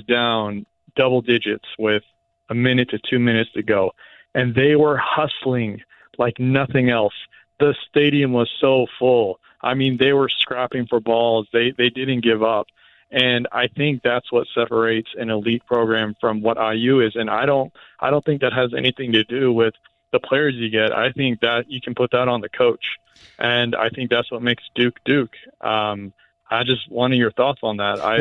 Speaker 4: down double digits with a minute to 2 minutes to go. And they were hustling like nothing else. The stadium was so full. They were scrapping for balls. They didn't give up. And I think that's what separates an elite program from what IU is. And I don't think that has anything to do with the players you get. I think that you can put that on the coach. And I think that's what makes Duke Duke. I just wanted your thoughts on that. I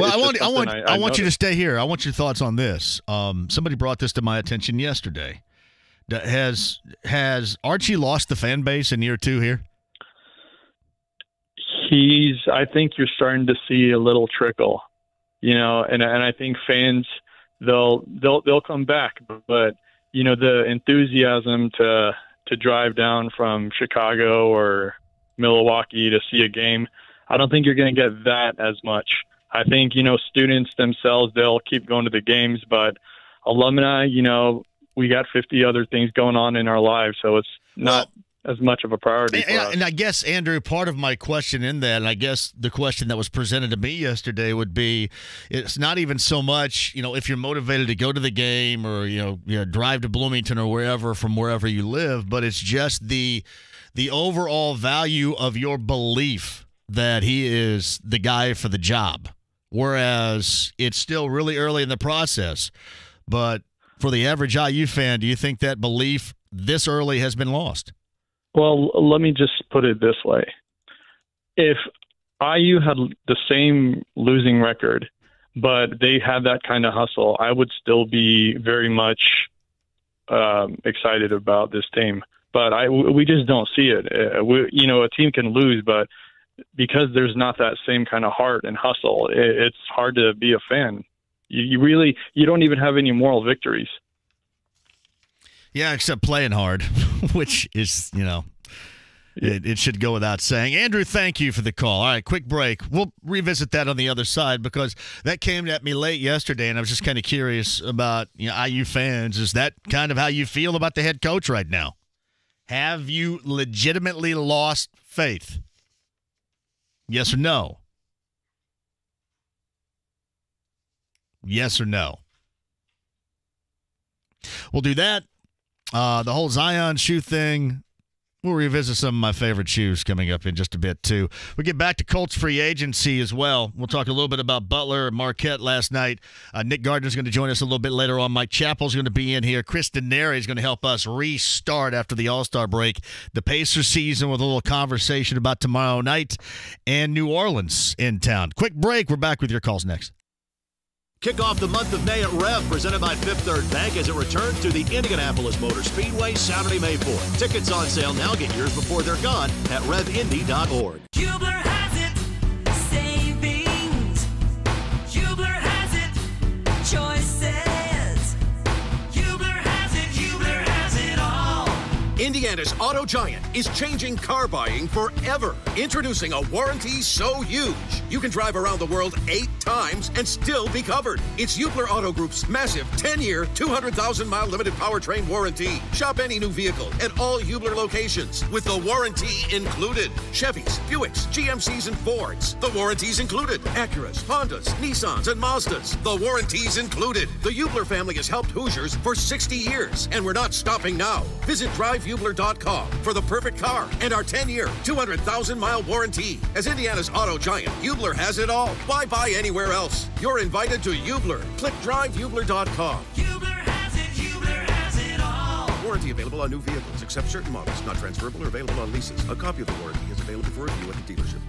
Speaker 12: want you to stay here. I want your thoughts on this. Somebody brought this to my attention yesterday. Has Archie lost the fan base in year 2 here?
Speaker 4: I think you're starting to see a little trickle, and I think fans they'll come back, but the enthusiasm to drive down from Chicago or Milwaukee to see a game, I don't think you're going to get that as much. I think, students themselves, they'll keep going to the games, but alumni, we got 50 other things going on in our lives, so it's not as much of a priority for us.
Speaker 12: And I guess, Andrew, part of my question in that, and I guess the question that was presented to me yesterday would be, it's not even so much, if you're motivated to go to the game or, drive to Bloomington or wherever from wherever you live, but it's just the overall value of your belief that he is the guy for the job, whereas it's still really early in the process. But for the average IU fan, do you think that belief this early has been lost?
Speaker 4: Well, let me just put it this way. If IU had the same losing record, but they had that kind of hustle, I would still be very much excited about this team. But we just don't see it. A team can lose, but because there's not that same kind of heart and hustle, it's hard to be a fan. You don't even have any moral victories.
Speaker 12: Yeah, except playing hard, which is, it should go without saying. Andrew, thank you for the call. All right, quick break. We'll revisit that on the other side because that came at me late yesterday, and I was just kind of curious about IU fans. Is that kind of how you feel about the head coach right now? Have you legitimately lost faith? Yes or no? Yes or no? We'll do that. The whole Zion shoe thing, we'll revisit some of my favorite shoes coming up in just a bit, too. We'll get back to Colts free agency as well. We'll talk a little bit about Butler and Marquette last night. Nick Gardner's going to join us a little bit later on. Mike Chappell's going to be in here. Chris Denari is going to help us restart after the All-Star break the Pacers season with a little conversation about tomorrow night and New Orleans in town. Quick break. We're back with your calls next.
Speaker 3: Kick off the month of May at Rev, presented by Fifth Third Bank as it returns to the Indianapolis Motor Speedway Saturday, May 4th. Tickets on sale now. Get yours before they're gone at revindy.org.
Speaker 19: Hubler has it. Savings. Hubler has it. Choices. Hubler has it. Hubler has it all.
Speaker 3: Indiana's auto giant is changing car buying forever. Introducing a warranty so huge, you can drive around the world 8 times and still be covered. It's Hubler Auto Group's massive 10-year, 200,000-mile limited powertrain warranty. Shop any new vehicle at all Hubler locations with the warranty included. Chevys, Buicks, GMCs, and Fords. The warranty's included. Acuras, Hondas, Nissans, and Mazdas. The warranty's included. The Hubler family has helped Hoosiers for 60 years, and we're not stopping now. Visit drivehubler.com for the perfect car and our 10-year, 200,000-mile warranty. As Indiana's auto giant, Hubler has it all. Why buy anywhere else? You're invited to Hubler. Click drivehubler.com.
Speaker 19: Hubler has it. Hubler has it all.
Speaker 3: Warranty available on new vehicles, except certain models. Not transferable or available on leases. A copy of the warranty is available for review at the dealership.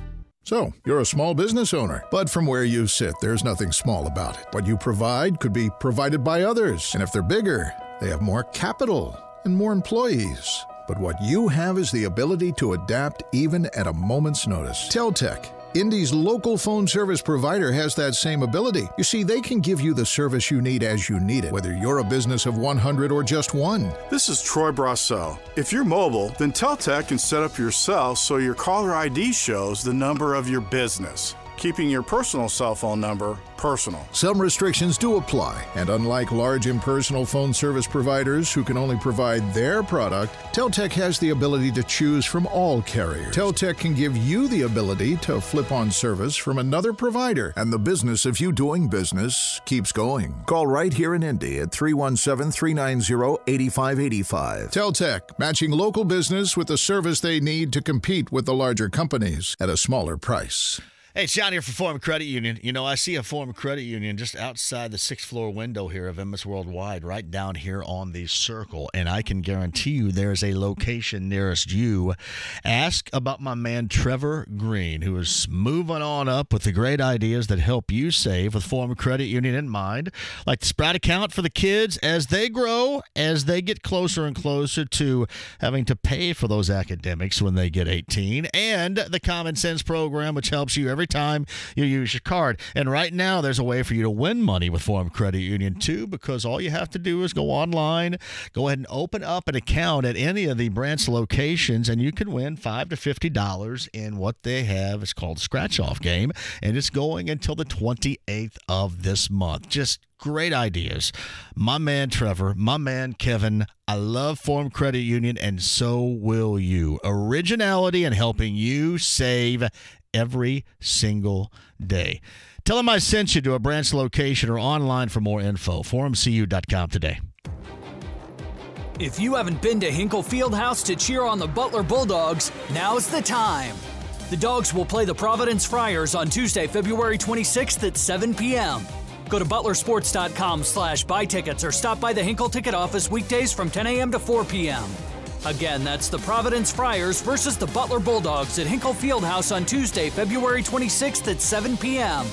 Speaker 5: So, you're a small business owner, but from where you sit, there's nothing small about it. What you provide could be provided by others, and if they're bigger, they have more capital and more employees. But what you have is the ability to adapt even at a moment's notice. Teltec, Indy's local phone service provider, has that same ability. You see, they can give you the service you need as you need it, whether you're a business of 100 or just one.
Speaker 23: This is Troy Brassell. If you're mobile, then Teltec can set up your cell so your caller ID shows the number of your business, keeping your personal cell phone number personal.
Speaker 5: Some restrictions do apply, and unlike large impersonal phone service providers who can only provide their product, Teltec has the ability to choose from all carriers. Teltec can give you the ability to flip on service from another provider, and the business of you doing business keeps going. Call right here in Indy at 317-390-8585. Teltec, matching local business with the service they need to compete with the larger companies at a smaller price.
Speaker 12: Hey, it's John here for Forum Credit Union. You know, I see a Forum Credit Union just outside the 6th floor window here of MS Worldwide, right down here on the circle, and I can guarantee you there's a location nearest you. Ask about my man Trevor Green, who is moving on up with the great ideas that help you save with Forum Credit Union in mind, like the Sprout account for the kids as they grow, as they get closer and closer to having to pay for those academics when they get 18, and the Common Sense program, which helps you every time you use your card. And right now, there's a way for you to win money with Forum Credit Union, too, because all you have to do is go online, go ahead and open up an account at any of the branch locations, and you can win $5 to $50 in what they have. It's called Scratch-Off Game, and it's going until the 28th of this month. Just great ideas. My man Trevor, my man Kevin, I love Forum Credit Union, and so will you. Originality and helping you save every single day. Tell them I sent you to a branch location or online for more info. forumcu.com today.
Speaker 24: If you haven't been to Hinkle Fieldhouse to cheer on the Butler Bulldogs, now's the time. The Dogs will play the Providence Friars on Tuesday, February 26th at 7 p.m. Go to butlersports.com/buy tickets or stop by the Hinkle ticket office weekdays from 10 a.m. to 4 p.m. Again, that's the Providence Friars versus the Butler Bulldogs at Hinkle Fieldhouse on Tuesday, February 26th at 7 p.m.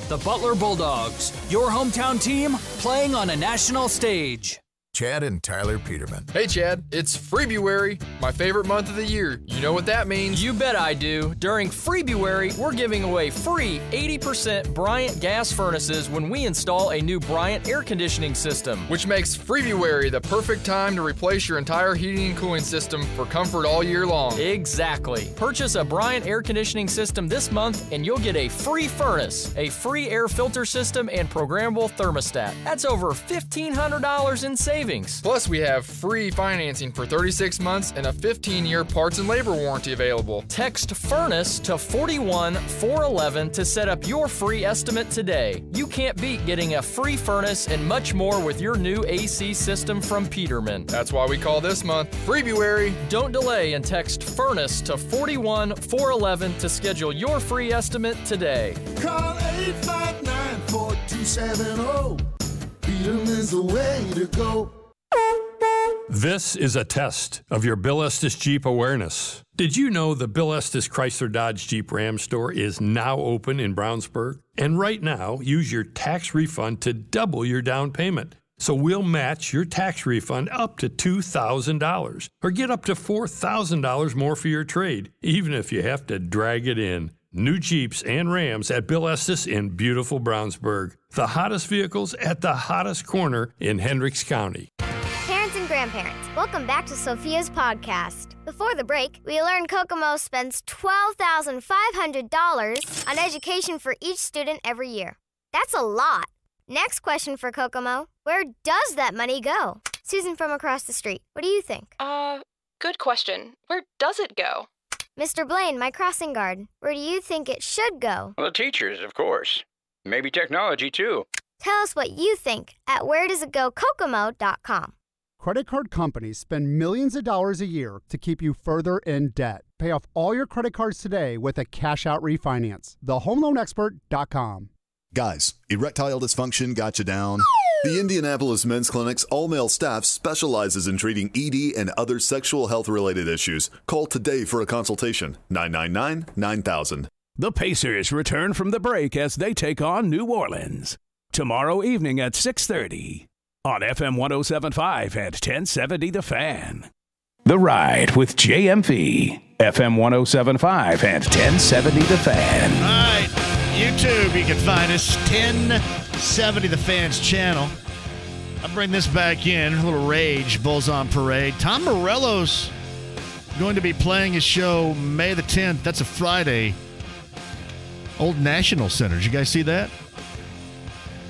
Speaker 24: The Butler Bulldogs, your hometown team playing on a national stage.
Speaker 5: Chad and Tyler Peterman.
Speaker 7: Hey, Chad, it's February, my favorite month of the year. You know what that means?
Speaker 24: You bet I do. During February, we're giving away free 80% Bryant gas furnaces when we install a new Bryant air conditioning system.
Speaker 7: Which makes February the perfect time to replace your entire heating and cooling system for comfort all year long.
Speaker 24: Exactly. Purchase a Bryant air conditioning system this month and you'll get a free furnace, a free air filter system, and programmable thermostat. That's over $1,500 in savings.
Speaker 7: Plus, we have free financing for 36 months and a 15-year parts and labor warranty available.
Speaker 24: Text FURNACE to 41411 to set up your free estimate today. You can't beat getting a free furnace and much more with your new AC system from Peterman.
Speaker 7: That's why we call this month February.
Speaker 24: Don't delay and text FURNACE to 41411 to schedule your free estimate today.
Speaker 8: Call 859-4270. Peterman's the way to go.
Speaker 10: This is a test of your Bill Estes Jeep awareness. Did you know the Bill Estes Chrysler Dodge Jeep Ram store is now open in Brownsburg? And right now, use your tax refund to double your down payment. So we'll match your tax refund up to $2,000 or get up to $4,000 more for your trade, even if you have to drag it in. New Jeeps and Rams at Bill Estes in beautiful Brownsburg. The hottest vehicles at the hottest corner in Hendricks County.
Speaker 13: Parents and grandparents, welcome back to Sophia's podcast. Before the break, we learned Kokomo spends $12,500 on education for each student every year. That's a lot. Next question for Kokomo, where does that money go? Susan from across the street, what do you think?
Speaker 25: Good question. Where does it go?
Speaker 13: Mr. Blaine, my crossing guard, where do you think it should go?
Speaker 26: Well, the teachers, of course. Maybe technology, too.
Speaker 13: Tell us what you think at wheredoesitgokokomo.com.
Speaker 27: Credit card companies spend millions of dollars a year to keep you further in debt. Pay off all your credit cards today with a cash-out refinance. TheHomeLoanExpert.com.
Speaker 28: Guys, erectile dysfunction got you down? The Indianapolis Men's Clinic's all-male staff specializes in treating ED and other sexual health-related issues. Call today for a consultation. 999-9000.
Speaker 11: The Pacers return from the break as they take on New Orleans. Tomorrow evening at 6:30 on FM 107.5 and 1070 The Fan. The Ride with JMV. FM 107.5 and 1070 The Fan.
Speaker 12: All right. YouTube, you can find us, 1070 The Fans channel. I'll bring this back in, a little Rage, Bulls on Parade. Tom Morello's going to be playing his show May the 10th. That's a Friday. Old National Center. Did you guys see that?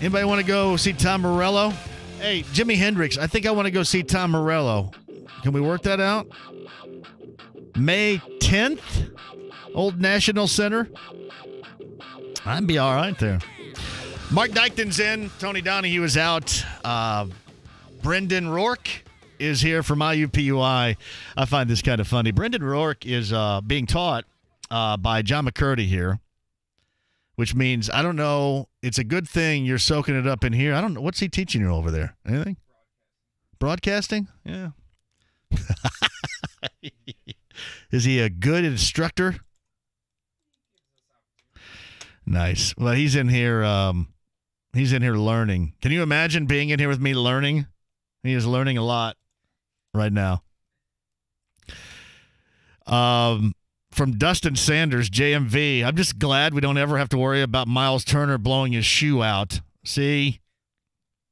Speaker 12: Anybody want to go see Tom Morello? Hey, Jimi Hendrix, I think I want to go see Tom Morello. Can we work that out? May 10th? Old National Center? I'd be all right there. Mark Dykton's in. Tony Donahue is out. Brendan Rourke is here from IUPUI. I find this kind of funny. Brendan Rourke is being taught by John McCurdy here, which means, I don't know, it's a good thing you're soaking it up in here. I don't know. What's he teaching you over there? Anything? Broadcasting? Yeah. Is he a good instructor? Nice. Well, he's in here. He's in here learning. Can you imagine being in here with me learning? He is learning a lot right now. From Dustin Sanders, JMV. I'm just glad we don't ever have to worry about Miles Turner blowing his shoe out. See,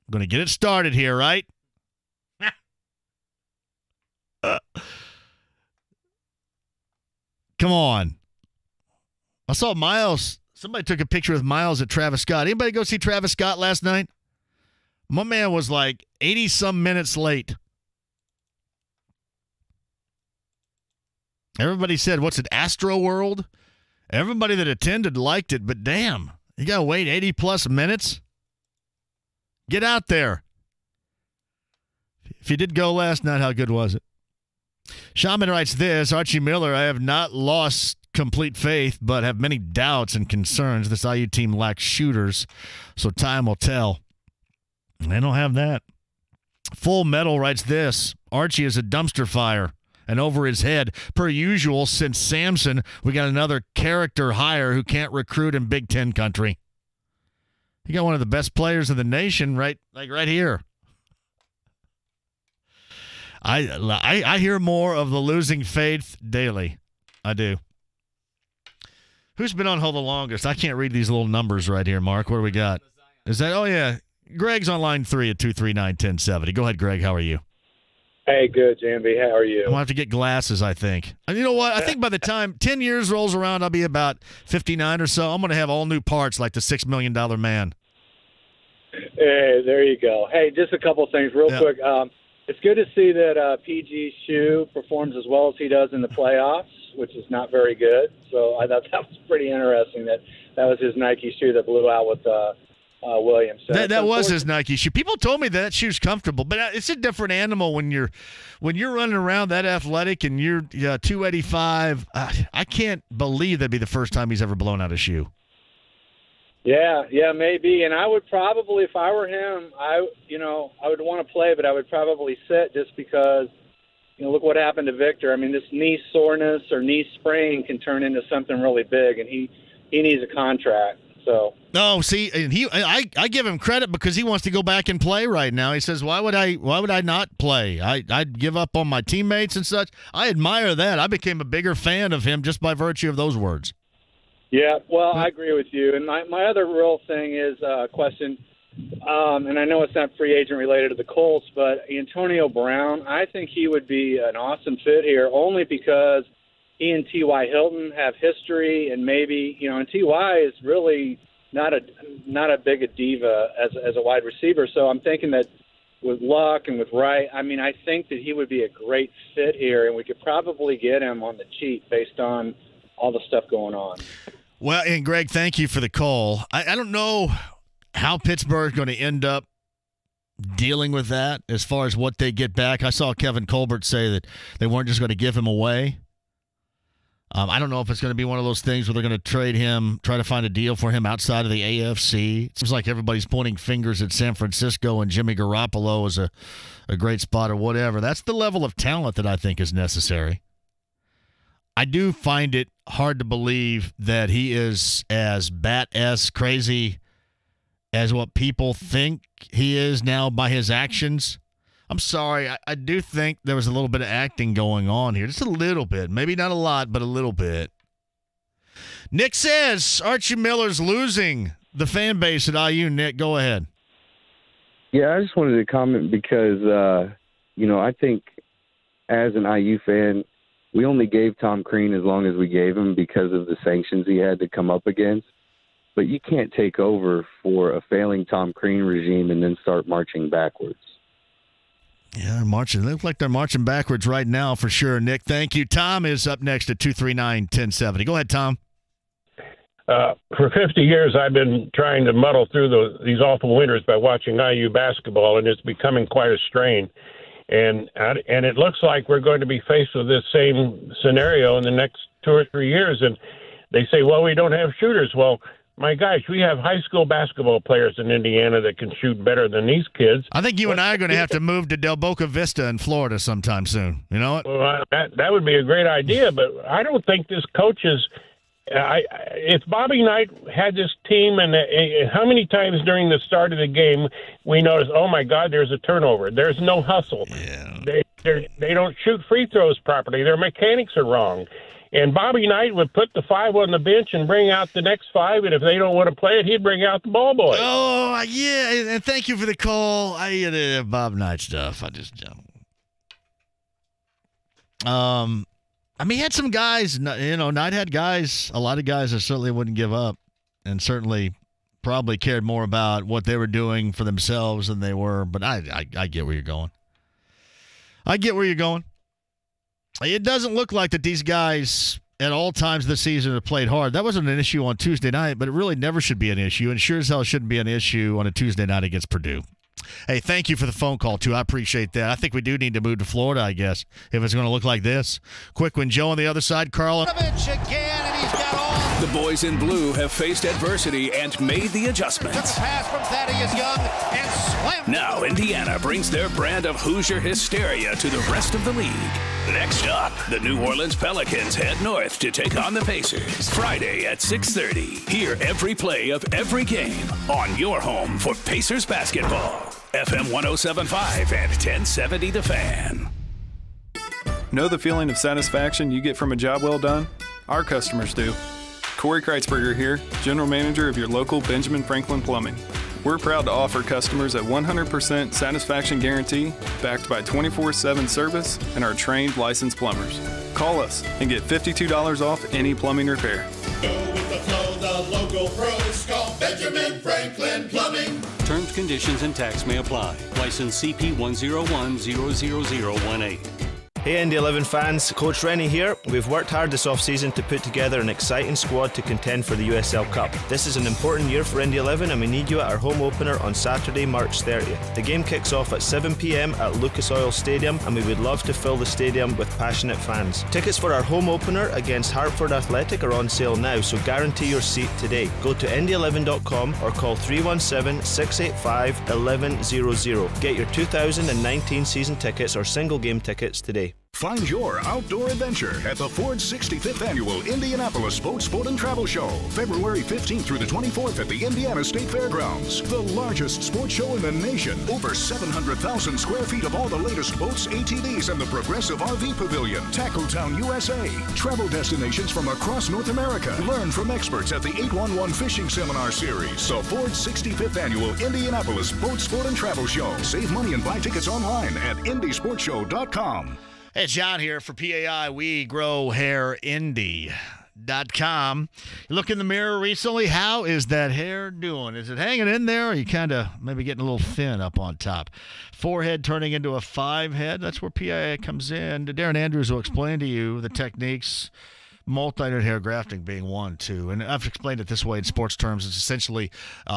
Speaker 12: I'm going to get it started here, right? Come on. I saw Miles. Somebody took a picture with Miles at Travis Scott. Anybody go see Travis Scott last night? My man was like 80-some minutes late. Everybody said, what's it, Astro World? Everybody that attended liked it, but damn, you got to wait 80-plus minutes? Get out there. If you did go last night, how good was it? Shaman writes this, Archie Miller, I have not lost complete faith, but have many doubts and concerns. This IU team lacks shooters, so time will tell. They don't have that. Full Metal writes this, Archie is a dumpster fire. And over his head, per usual, since Samson, we got another character hire who can't recruit in Big Ten country. You got one of the best players in the nation right here. I hear more of the losing faith daily. I do. Who's been on hold the longest? I can't read these little numbers right here, Mark. What do we got? Is that? Oh, yeah. Greg's on line 3 at 239-1070. Go ahead, Greg. How are you?
Speaker 2: Hey, good, JMV. How are you?
Speaker 12: I'm going to have to get glasses, I think. And you know what? I think by the time 10 years rolls around, I'll be about 59 or so. I'm going to have all new parts like the $6 Million Man.
Speaker 2: Hey, there you go. Hey, just a couple things real quick. It's good to see that PG's shoe performs as well as he does in the playoffs, which is not very good. So I thought that was pretty interesting that was his Nike shoe that blew out with Williams.
Speaker 12: That was his Nike shoe. People told me that shoe's comfortable, but it's a different animal when you're running around that athletic and you're 285. I can't believe that'd be the first time he's ever blown out a shoe.
Speaker 2: Yeah, maybe. And I would probably, if I were him, I would want to play, but I would probably sit just because, look what happened to Victor. I mean, this knee soreness or knee sprain can turn into something really big, and he needs a contract. So.
Speaker 12: No, see, and I give him credit because he wants to go back and play right now. He says, "Why would I not play? I'd give up on my teammates and such." I admire that. I became a bigger fan of him just by virtue of those words.
Speaker 2: Yeah, well, I agree with you. And my other real thing is a question, and I know it's not free agent related to the Colts, but Antonio Brown, I think he would be an awesome fit here only because he and T.Y. Hilton have history, and maybe, and T.Y. is really not a big a diva as a wide receiver. So I'm thinking that with Luck and with Wright, I mean, I think that he would be a great fit here, and we could probably get him on the cheap based on all the stuff going on.
Speaker 12: Well, and Greg, thank you for the call. I don't know how Pittsburgh's going to end up dealing with that as far as what they get back. I saw Kevin Colbert say that they weren't just going to give him away. I don't know if it's going to be one of those things where they're going to trade him, try to find a deal for him outside of the AFC. It seems like everybody's pointing fingers at San Francisco and Jimmy Garoppolo as a great spot or whatever. That's the level of talent that I think is necessary. I do find it hard to believe that he is as bat-ass crazy as what people think he is now by his actions. I'm sorry. I do think there was a little bit of acting going on here. Just a little bit. Maybe not a lot, but a little bit. Nick says Archie Miller's losing the fan base at IU. Nick, go ahead.
Speaker 9: Yeah, I just wanted to comment because, I think as an IU fan, we only gave Tom Crean as long as we gave him because of the sanctions he had to come up against. But you can't take over for a failing Tom Crean regime and then start marching backwards.
Speaker 12: Yeah, they're marching. They look like they're marching backwards right now for sure. Nick, thank you. Tom is up next at 239-1070. Go ahead, Tom.
Speaker 14: For 50 years, I've been trying to muddle through these awful winters by watching IU basketball, and it's becoming quite a strain. And it looks like we're going to be faced with this same scenario in the next 2 or 3 years. And they say, well, we don't have shooters. Well, my gosh, we have high school basketball players in Indiana that can shoot better than these kids.
Speaker 12: I think you and I are going to have to move to Del Boca Vista in Florida sometime soon. You know what?
Speaker 14: Well, that would be a great idea, but I don't think this coach is if Bobby Knight had this team, and how many times during the start of the game we noticed, oh, my God, there's a turnover. There's no hustle.
Speaker 12: Yeah.
Speaker 14: They don't shoot free throws properly. Their mechanics are wrong. And Bobby Knight would put the 5 on the bench and bring out the next 5, and if they don't want to play it, he'd bring out the ball boy.
Speaker 12: Oh, yeah, and thank you for the call. Bob Knight stuff, I just don't. I mean, he had some guys, Knight had guys, a lot of guys that certainly wouldn't give up and certainly probably cared more about what they were doing for themselves than they were. But I get where you're going. I get where you're going. It doesn't look like that these guys at all times this season have played hard. That wasn't an issue on Tuesday night, but it really never should be an issue, and sure as hell shouldn't be an issue on a Tuesday night against Purdue. Hey, thank you for the phone call, too. I appreciate that. I think we do need to move to Florida, I guess, if it's going to look like this. Quick one, Joe on the other side, Carl.
Speaker 11: The boys in blue have faced adversity and made the adjustments.
Speaker 16: Pass from Thaddeus Young and slammed.
Speaker 11: Now Indiana brings their brand of Hoosier hysteria to the rest of the league. Next up, the New Orleans Pelicans head north to take on the Pacers. Friday at 6:30. Hear every play of every game on your home for Pacers basketball. FM 107.5 and 1070 The Fan.
Speaker 1: Know the feeling of satisfaction you get from a job well done? Our customers do. Corey Kreitzberger here, General Manager of your local Benjamin Franklin Plumbing. We're proud to offer customers a 100% satisfaction guarantee backed by 24/7 service and our trained licensed plumbers. Call us and get $52 off any plumbing repair.
Speaker 8: Go with the flow, the local pros call Benjamin Franklin Plumbing.
Speaker 6: Terms, conditions, and tax may apply. License CP 101-00018.
Speaker 15: Hey Indy 11 fans, Coach Rennie here. We've worked hard this off-season to put together an exciting squad to contend for the USL Cup. This is an important year for Indy 11 and we need you at our home opener on Saturday, March 30th. The game kicks off at 7 p.m. at Lucas Oil Stadium and we would love to fill the stadium with passionate fans. Tickets for our home opener against Hartford Athletic are on sale now, so guarantee your seat today. Go to indy11.com or call 317-685-1100. Get your 2019 season tickets or single game tickets today.
Speaker 17: Find your outdoor adventure at the Ford 65th Annual Indianapolis Boat, Sport, and Travel Show, February 15th through the 24th at the Indiana State Fairgrounds. The largest sports show in the nation. Over 700,000 square feet of all the latest boats, ATVs, and the Progressive RV Pavilion. Tackletown, USA. Travel destinations from across North America. Learn from experts at the 811 Fishing Seminar Series. The Ford 65th Annual Indianapolis Boat, Sport, and Travel Show. Save money and buy tickets online at IndySportsShow.com.
Speaker 12: Hey, it's John here for PAI. We grow hair Indy.com. You look in the mirror recently. How is that hair doing? Is it hanging in there? Or are you kind of maybe getting a little thin up on top? Forehead turning into a 5-head. That's where PAI comes in. Darren Andrews will explain to you the techniques. Multi-unit hair grafting being one, too. And I've explained it this way in sports terms. It's essentially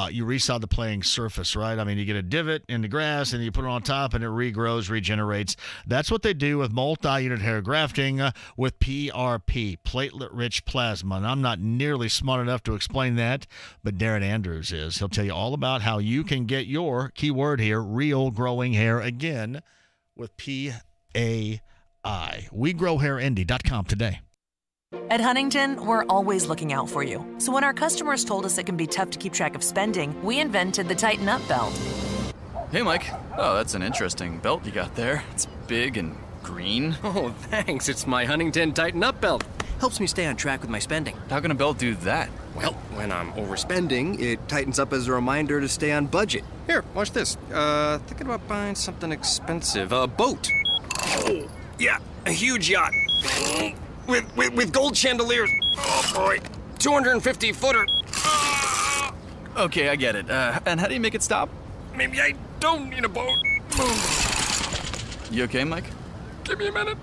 Speaker 12: you resod the playing surface, right? I mean, you get a divot in the grass and you put it on top and it regrows, regenerates. That's what they do with multi-unit hair grafting with PRP, platelet-rich plasma. And I'm not nearly smart enough to explain that, but Darren Andrews is. He'll tell you all about how you can get your, key word here, real growing hair again with PAI. WeGrowHairIndy.com today.
Speaker 18: At Huntington, we're always looking out for you. So when our customers told us it can be tough to keep track of spending, we invented the Tighten Up belt.
Speaker 20: Hey, Mike. Oh, that's an interesting belt you got there. It's big and green.
Speaker 21: Oh, thanks. It's my Huntington Tighten Up belt. Helps me stay on track with my spending.
Speaker 20: How can a belt do that?
Speaker 21: Well, when I'm overspending, it tightens up as a reminder to stay on budget. Here, watch this. Thinking about buying something expensive. A boat. Oh, yeah, a huge yacht. With gold chandeliers. Oh, boy. 250-footer.
Speaker 20: Okay, I get it. And how do you make it stop?
Speaker 21: Maybe I don't need a boat.
Speaker 20: You okay, Mike?
Speaker 21: Give me a minute.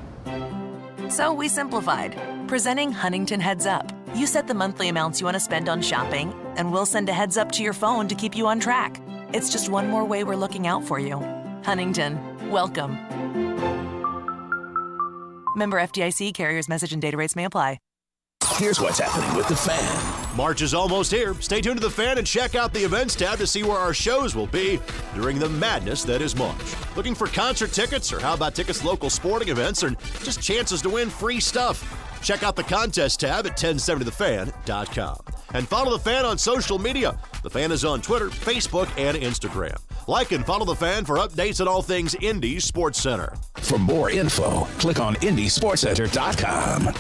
Speaker 18: So we simplified. Presenting Huntington Heads Up. You set the monthly amounts you want to spend on shopping, and we'll send a heads up to your phone to keep you on track. It's just one more way we're looking out for you. Huntington, welcome. Member FDIC, carriers message and data rates may apply.
Speaker 11: Here's what's happening with The Fan.
Speaker 22: March is almost here. Stay tuned to The Fan and check out the events tab to see where our shows will be during the madness that is March. Looking for concert tickets, or how about tickets to local sporting events, or just chances to win free stuff? Check out the contest tab at 1070thefan.com. And follow The Fan on social media. The Fan is on Twitter, Facebook, and Instagram. Like and follow The Fan for updates on all things Indy Sports Center.
Speaker 11: For more info, click on IndySportsCenter.com.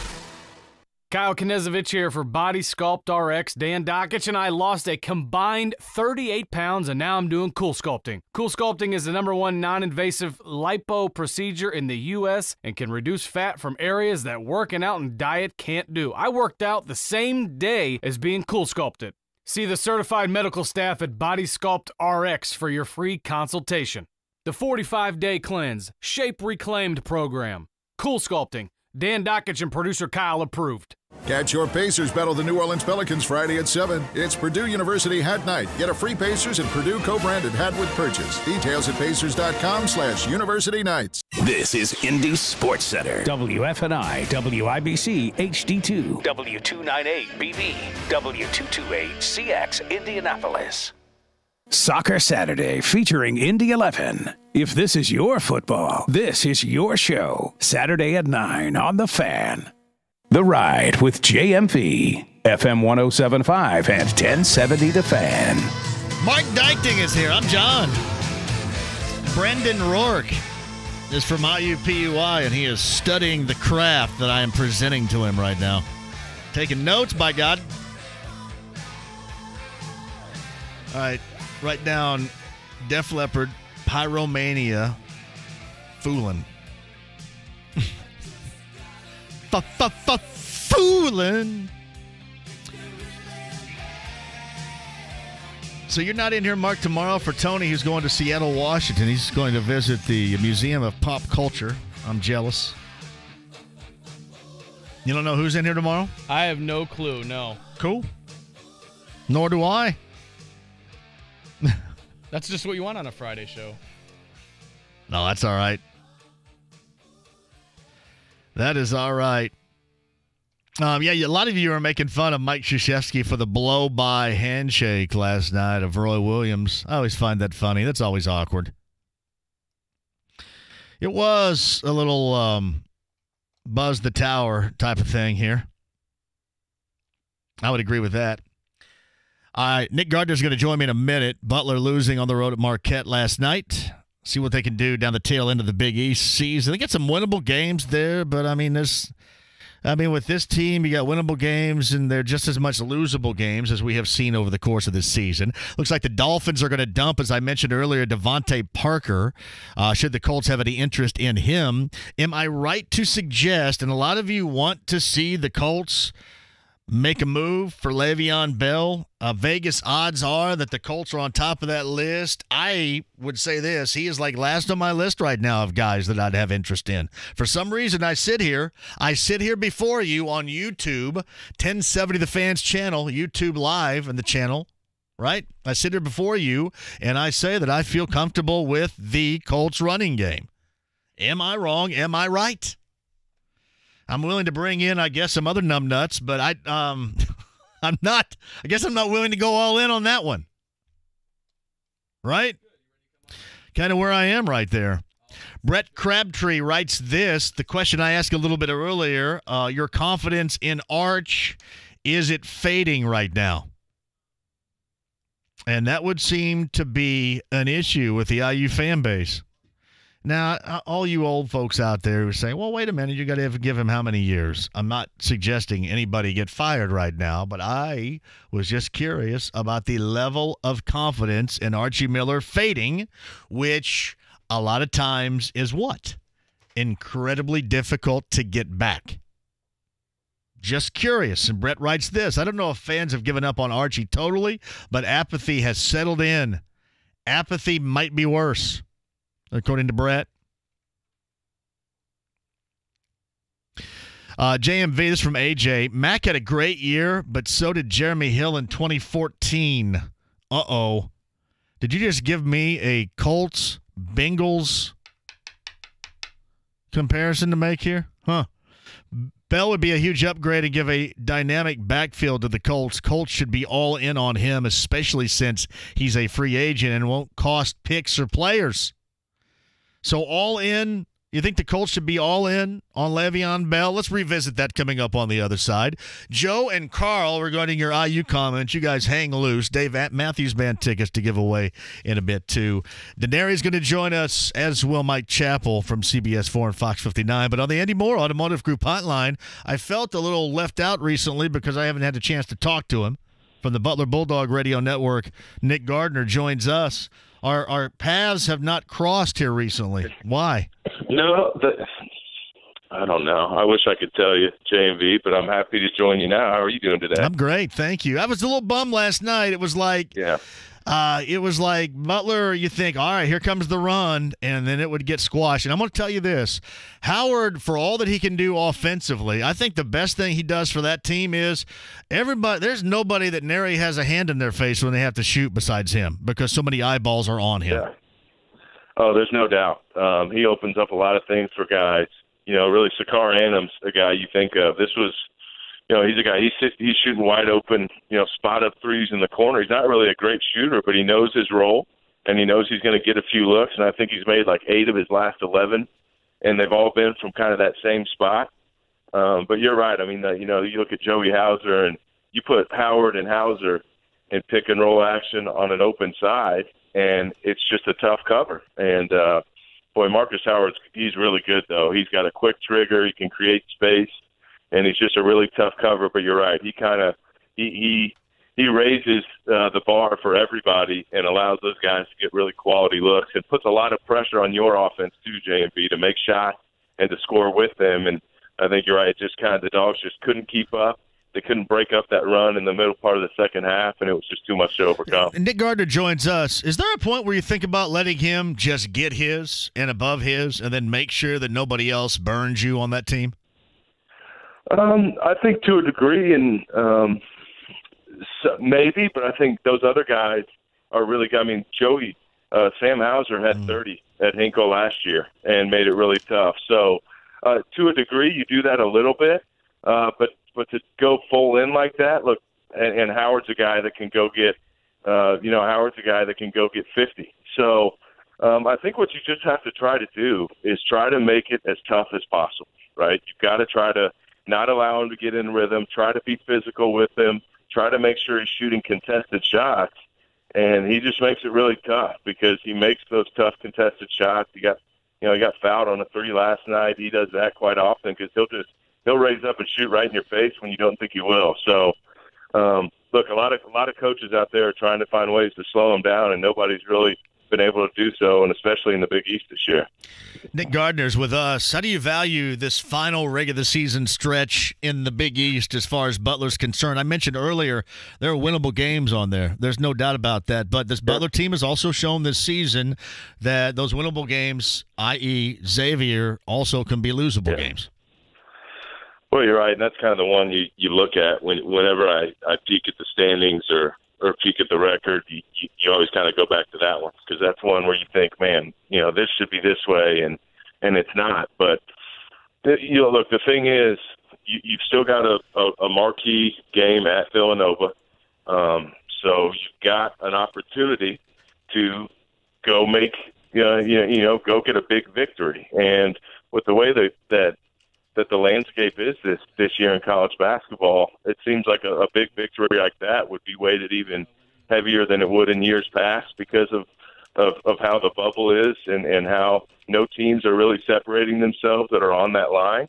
Speaker 29: Kyle Knezovich here for Body Sculpt RX. Dan Dockich and I lost a combined 38 pounds, and now I'm doing Cool Sculpting. Cool Sculpting is the #1 non-invasive lipo procedure in the U.S. and can reduce fat from areas that working out and diet can't do. I worked out the same day as being Cool Sculpted. See the certified medical staff at Body Sculpt RX for your free consultation. The 45-day cleanse, shape reclaimed program. Cool Sculpting. Dan Dockich and producer Kyle approved.
Speaker 5: Catch your Pacers battle the New Orleans Pelicans Friday at 7. It's Purdue University Hat Night. Get a free Pacers and Purdue co-branded hat with purchase. Details at pacers.com/University Nights.
Speaker 11: This is Indy Sports Center. WFNI, WIBC, HD2, W298BB, W228CX, Indianapolis. Soccer Saturday featuring Indy 11. If this is your football, this is your show. Saturday at 9 on The Fan. The Ride with JMV, FM 107.5 and 1070 The Fan.
Speaker 12: Mark Dykting is here. I'm John. Brendan Rourke is from IUPUI, and he is studying the craft that I am presenting to him right now. Taking notes, by God. All right, write down Def Leppard, Pyromania, Foolin'. Foolin'. So you're not in here, Mark, tomorrow for Tony, who's going to Seattle, Washington. He's going to visit the Museum of Pop Culture. I'm jealous. You don't know who's in here tomorrow?
Speaker 29: I have no clue, no.
Speaker 12: Cool. Nor do I.
Speaker 29: That's just what you want on a Friday show.
Speaker 12: No, that's all right. That is all right. Yeah, a lot of you are making fun of Mike Krzyzewski for the blow-by handshake last night of Roy Williams. I always find that funny. That's always awkward. It was a little Buzz the Tower type of thing here. I would agree with that. Nick Gardner's going to join me in a minute. Butler losing on the road at Marquette last night. See what they can do down the tail end of the Big East season. They got some winnable games there, but with this team, you got winnable games, and they're just as much losable games as we have seen over the course of this season. Looks like the Dolphins are going to dump, as I mentioned earlier, Devontae Parker, should the Colts have any interest in him. Am I right to suggest, and a lot of you want to see the Colts make a move for Le'Veon Bell? Vegas odds are that the Colts are on top of that list. I would say this. He is like last on my list right now of guys that I'd have interest in. For some reason, I sit here before you on YouTube, 1070 The Fans channel, YouTube Live and the channel, right? I sit here before you, and I say that I feel comfortable with the Colts running game. Am I wrong? Am I right? I'm willing to bring in, I guess, some other numbnuts, but I'm not. I guess I'm not willing to go all in on that one. Right? Kind of where I am right there. Brett Crabtree writes this, the question I asked a little bit earlier, your confidence in Arch, is it fading right now? And that would seem to be an issue with the IU fan base. Now, all you old folks out there who say, well, wait a minute, you got to give him how many years? I'm not suggesting anybody get fired right now, but I was just curious about the level of confidence in Archie Miller fading, which a lot of times is what? Incredibly difficult to get back. Just curious. And Brett writes this, I don't know if fans have given up on Archie totally, but apathy has settled in. Apathy might be worse, according to Brett. JMV, this is from AJ. Mac had a great year, but so did Jeremy Hill in 2014. Uh-oh. Did you just give me a Colts-Bengals comparison to make here? Huh. Bell would be a huge upgrade and give a dynamic backfield to the Colts. Colts should be all in on him, especially since he's a free agent and won't cost picks or players. So all in, you think the Colts should be all in on Le'Veon Bell? Let's revisit that coming up on the other side. Joe and Carl, regarding your IU comments, you guys hang loose. Dave Matthews Band tickets to give away in a bit, too. Denari's going to join us, as will Mike Chappell from CBS 4 and Fox 59. But on the Andy Moore Automotive Group hotline, I felt a little left out recently because I haven't had a chance to talk to him. From the Butler Bulldog Radio Network, Nick Gardner joins us. Our paths have not crossed here recently. Why?
Speaker 3: No, I don't know. I wish I could tell you, JMV, but I'm happy to join you now. How are you doing today?
Speaker 12: I'm great, thank you. I was a little bummed last night. It was like, Butler, you think, all right, here comes the run, and then it would get squashed. And I'm going to tell you this. Howard, for all that he can do offensively, I think the best thing he does for that team is there's nobody that nary has a hand in their face when they have to shoot besides him because so many eyeballs are on him. Yeah.
Speaker 3: Oh, there's no doubt. He opens up a lot of things for guys. You know, really, Sakar Adams, a guy you think of. This was, he's a guy, he's shooting wide open, spot up threes in the corner. He's not really a great shooter, but he knows his role, and he knows he's going to get a few looks, and I think he's made like 8 of his last 11, and they've all been from kind of that same spot. But you're right. I mean, you look at Joey Hauser, and you put Howard and Hauser in pick-and-roll action on an open side, and it's just a tough cover. And, boy, Marcus Howard, he's really good, though. He's got a quick trigger. He can create space, and he's just a really tough cover. But you're right. He kind of he raises the bar for everybody and allows those guys to get really quality looks and puts a lot of pressure on your offense, too, JMV, to make shots and to score with them. And I think you're right. Just kind of the Dogs just couldn't keep up. They couldn't break up that run in the middle part of the second half, and it was just too much to overcome.
Speaker 12: Nick Gardner joins us. Is there a point where you think about letting him just get his and above his and then make sure that nobody else burns you on that team?
Speaker 3: I think to a degree, and so maybe, but I think those other guys are really good. I mean, Sam Hauser had 30 at Hinkle last year and made it really tough. So to a degree, you do that a little bit, but to go full in like that, look, and Howard's a guy that can go get, Howard's a guy that can go get 50. So I think what you just have to try to do is try to make it as tough as possible, right? You've got to try to not allow him to get in rhythm, try to be physical with him, try to make sure he's shooting contested shots, and he just makes it really tough because he makes those tough contested shots. He got fouled on a 3 last night. He does that quite often because he'll raise up and shoot right in your face when you don't think he will. So, look, a lot of coaches out there are trying to find ways to slow him down, and nobody's really been able to do so, and especially in the Big East this year.
Speaker 12: Nick Gardner's with us. How do you value this final regular season stretch in the Big East as far as Butler's concerned? I mentioned earlier there are winnable games on there. There's no doubt about that. But this Butler team has also shown this season that those winnable games, i.e. Xavier, also can be losable games.
Speaker 3: Well, you're right, and that's kind of the one you look at whenever I peek at the standings or peek at the record. You always kind of go back to that one because that's one where you think, man, this should be this way, and it's not. But look, the thing is, you've still got a marquee game at Villanova, so you've got an opportunity to go make go get a big victory. And with the way that the landscape is this year in college basketball, it seems like a big victory like that would be weighted even heavier than it would in years past because of how the bubble is and how no teams are really separating themselves that are on that line.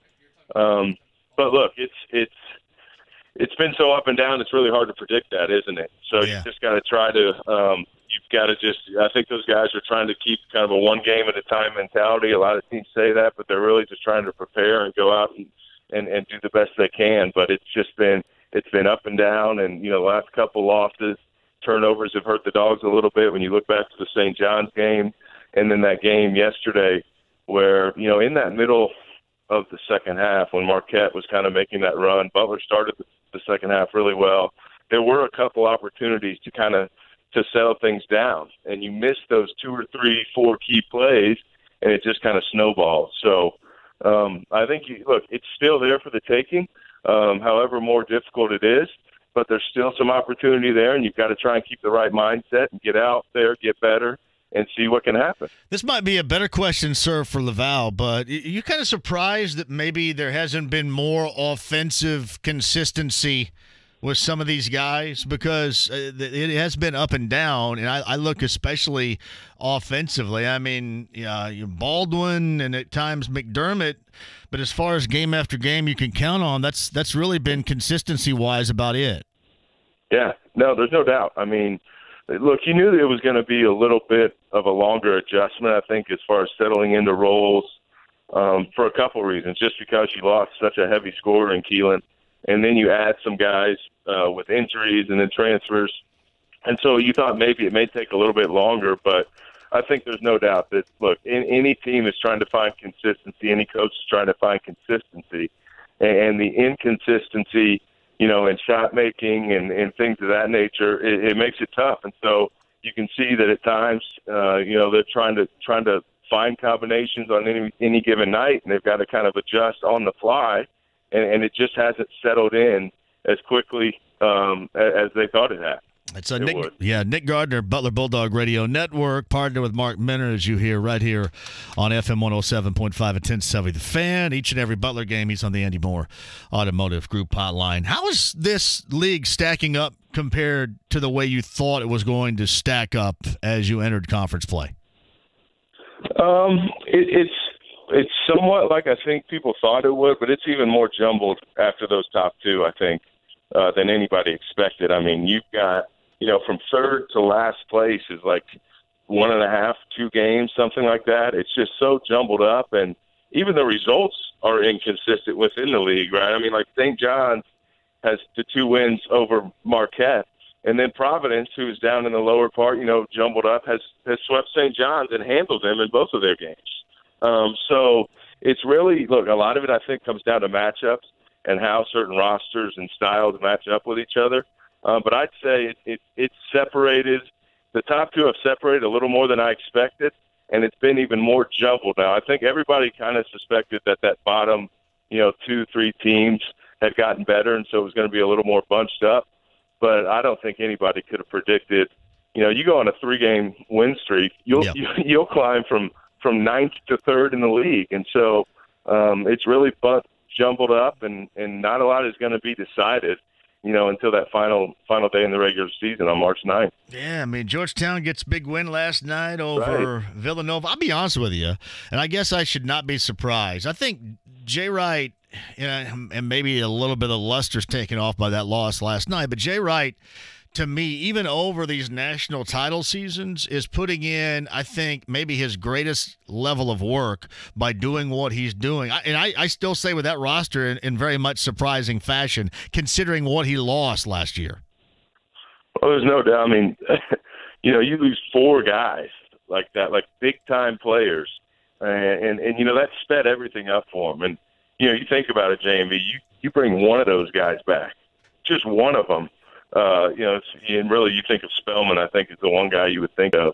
Speaker 3: But look, it's been so up and down, it's really hard to predict that, isn't it? So you just got to try to I think those guys are trying to keep kind of a one game at a time mentality. A lot of teams say that, but they're really just trying to prepare and go out and do the best they can. But it's been up and down, and the last couple losses, turnovers have hurt the Dogs a little bit when you look back to the St. John's game and then that game yesterday where, in that middle of the second half when Marquette was kind of making that run, Butler started the second half really well. There were a couple opportunities to settle things down, and you miss those 2 or 3, 4 key plays, and it just kind of snowballs. So I think, it's still there for the taking, however more difficult it is, but there's still some opportunity there, and you've got to try and keep the right mindset and get out there, get better, and see what can happen.
Speaker 12: This might be a better question, sir, for Laval, but you kind of surprised that maybe there hasn't been more offensive consistency with some of these guys because it has been up and down, and I look especially offensively. I mean, Baldwin and at times McDermott, but as far as game after game you can count on, that's really been consistency-wise about it.
Speaker 3: Yeah, no, there's no doubt. I mean, look, you knew it was going to be a little bit of a longer adjustment, I think, as far as settling into roles for a couple reasons. Just because you lost such a heavy scorer in Keelan, and then you add some guys with injuries and then transfers. And so you thought maybe it may take a little bit longer, but I think there's no doubt that, look, any team is trying to find consistency. Any coach is trying to find consistency. And the inconsistency, in shot making and things of that nature, it makes it tough. And so you can see that at times, they're trying to find combinations on any given night, and they've got to kind of adjust on the fly. And it just hasn't settled in as quickly as they thought it had.
Speaker 12: It's Nick Gardner, Butler Bulldog Radio Network, partner with Mark Minner, as you hear right here on FM 107.5 at 1070 The Fan. Each and every Butler game, he's on the Andy Moore Automotive Group hotline. How is this league stacking up compared to the way you thought it was going to stack up as you entered conference play?
Speaker 3: It's somewhat like I think people thought it would, but it's even more jumbled after those top two, I think, than anybody expected. I mean, you've got, from third to last place is like 1.5, 2 games, something like that. It's just so jumbled up, and even the results are inconsistent within the league, right? I mean, like St. John's has the 2 wins over Marquette, and then Providence, who is down in the lower part, jumbled up, has swept St. John's and handled them in both of their games. So it's really, look, a lot of it I think comes down to matchups and how certain rosters and styles match up with each other. But I'd say it's separated. The top two have separated a little more than I expected, and it's been even more jumbled now. I think everybody kind of suspected that bottom, 2-3 teams had gotten better, and so it was going to be a little more bunched up. But I don't think anybody could have predicted. You go on a 3-game win streak, you'll climb from 9th to 3rd in the league, and so it's really jumbled up, and not a lot is going to be decided, until that final day in the regular season on March 9th.
Speaker 12: Yeah, I mean, Georgetown gets a big win last night over Villanova. I'll be honest with you, and I guess I should not be surprised. I think Jay Wright, and maybe a little bit of luster's taken off by that loss last night, but Jay Wright, to me, even over these national title seasons, is putting in, I think, maybe his greatest level of work by doing what he's doing. I still say with that roster in very much surprising fashion, considering what he lost last year.
Speaker 3: Well, there's no doubt. I mean, you lose 4 guys like that, like big-time players, and that sped everything up for him. And, you think about it, JMV, you bring one of those guys back, just one of them. And really you think of Spellman, I think is the one guy you would think of,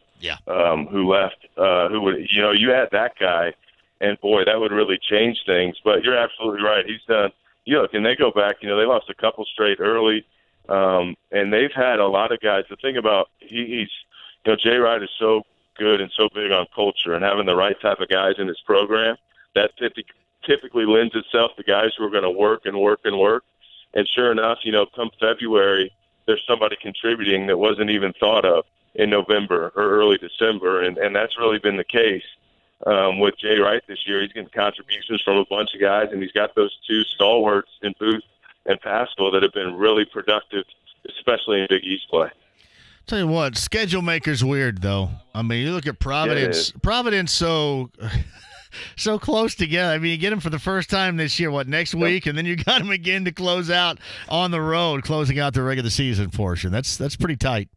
Speaker 3: who left, who would, you add that guy, and boy, that would really change things. But you're absolutely right. He's done, look, and they go back, they lost a couple straight early, and they've had a lot of guys. The thing about, he's Jay Wright is so good and so big on culture and having the right type of guys in his program that typically lends itself to guys who are going to work and work and work. And sure enough, come February, there's somebody contributing that wasn't even thought of in November or early December, and that's really been the case with Jay Wright this year. He's getting contributions from a bunch of guys, and he's got those 2 stalwarts in Booth and Pascal that have been really productive, especially in Big East play.
Speaker 12: Tell you what, schedule maker's weird, though. I mean, you look at Providence.
Speaker 3: Yeah,
Speaker 12: Providence so close together. I mean, you get them for the first time this year, next week, and then you got them again to close out on the road, closing out the regular season portion. That's pretty tight.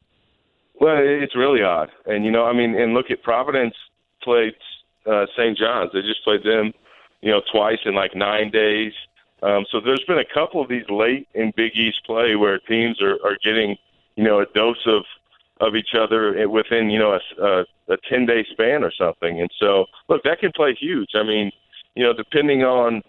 Speaker 3: Well, it's really odd. And, and look at Providence played St. John's. They just played them, twice in like 9 days. So there's been a couple of these late in Big East play where teams are getting, a dose of each other within, a 10-day span or something. And so, look, that can play huge. I mean, depending on,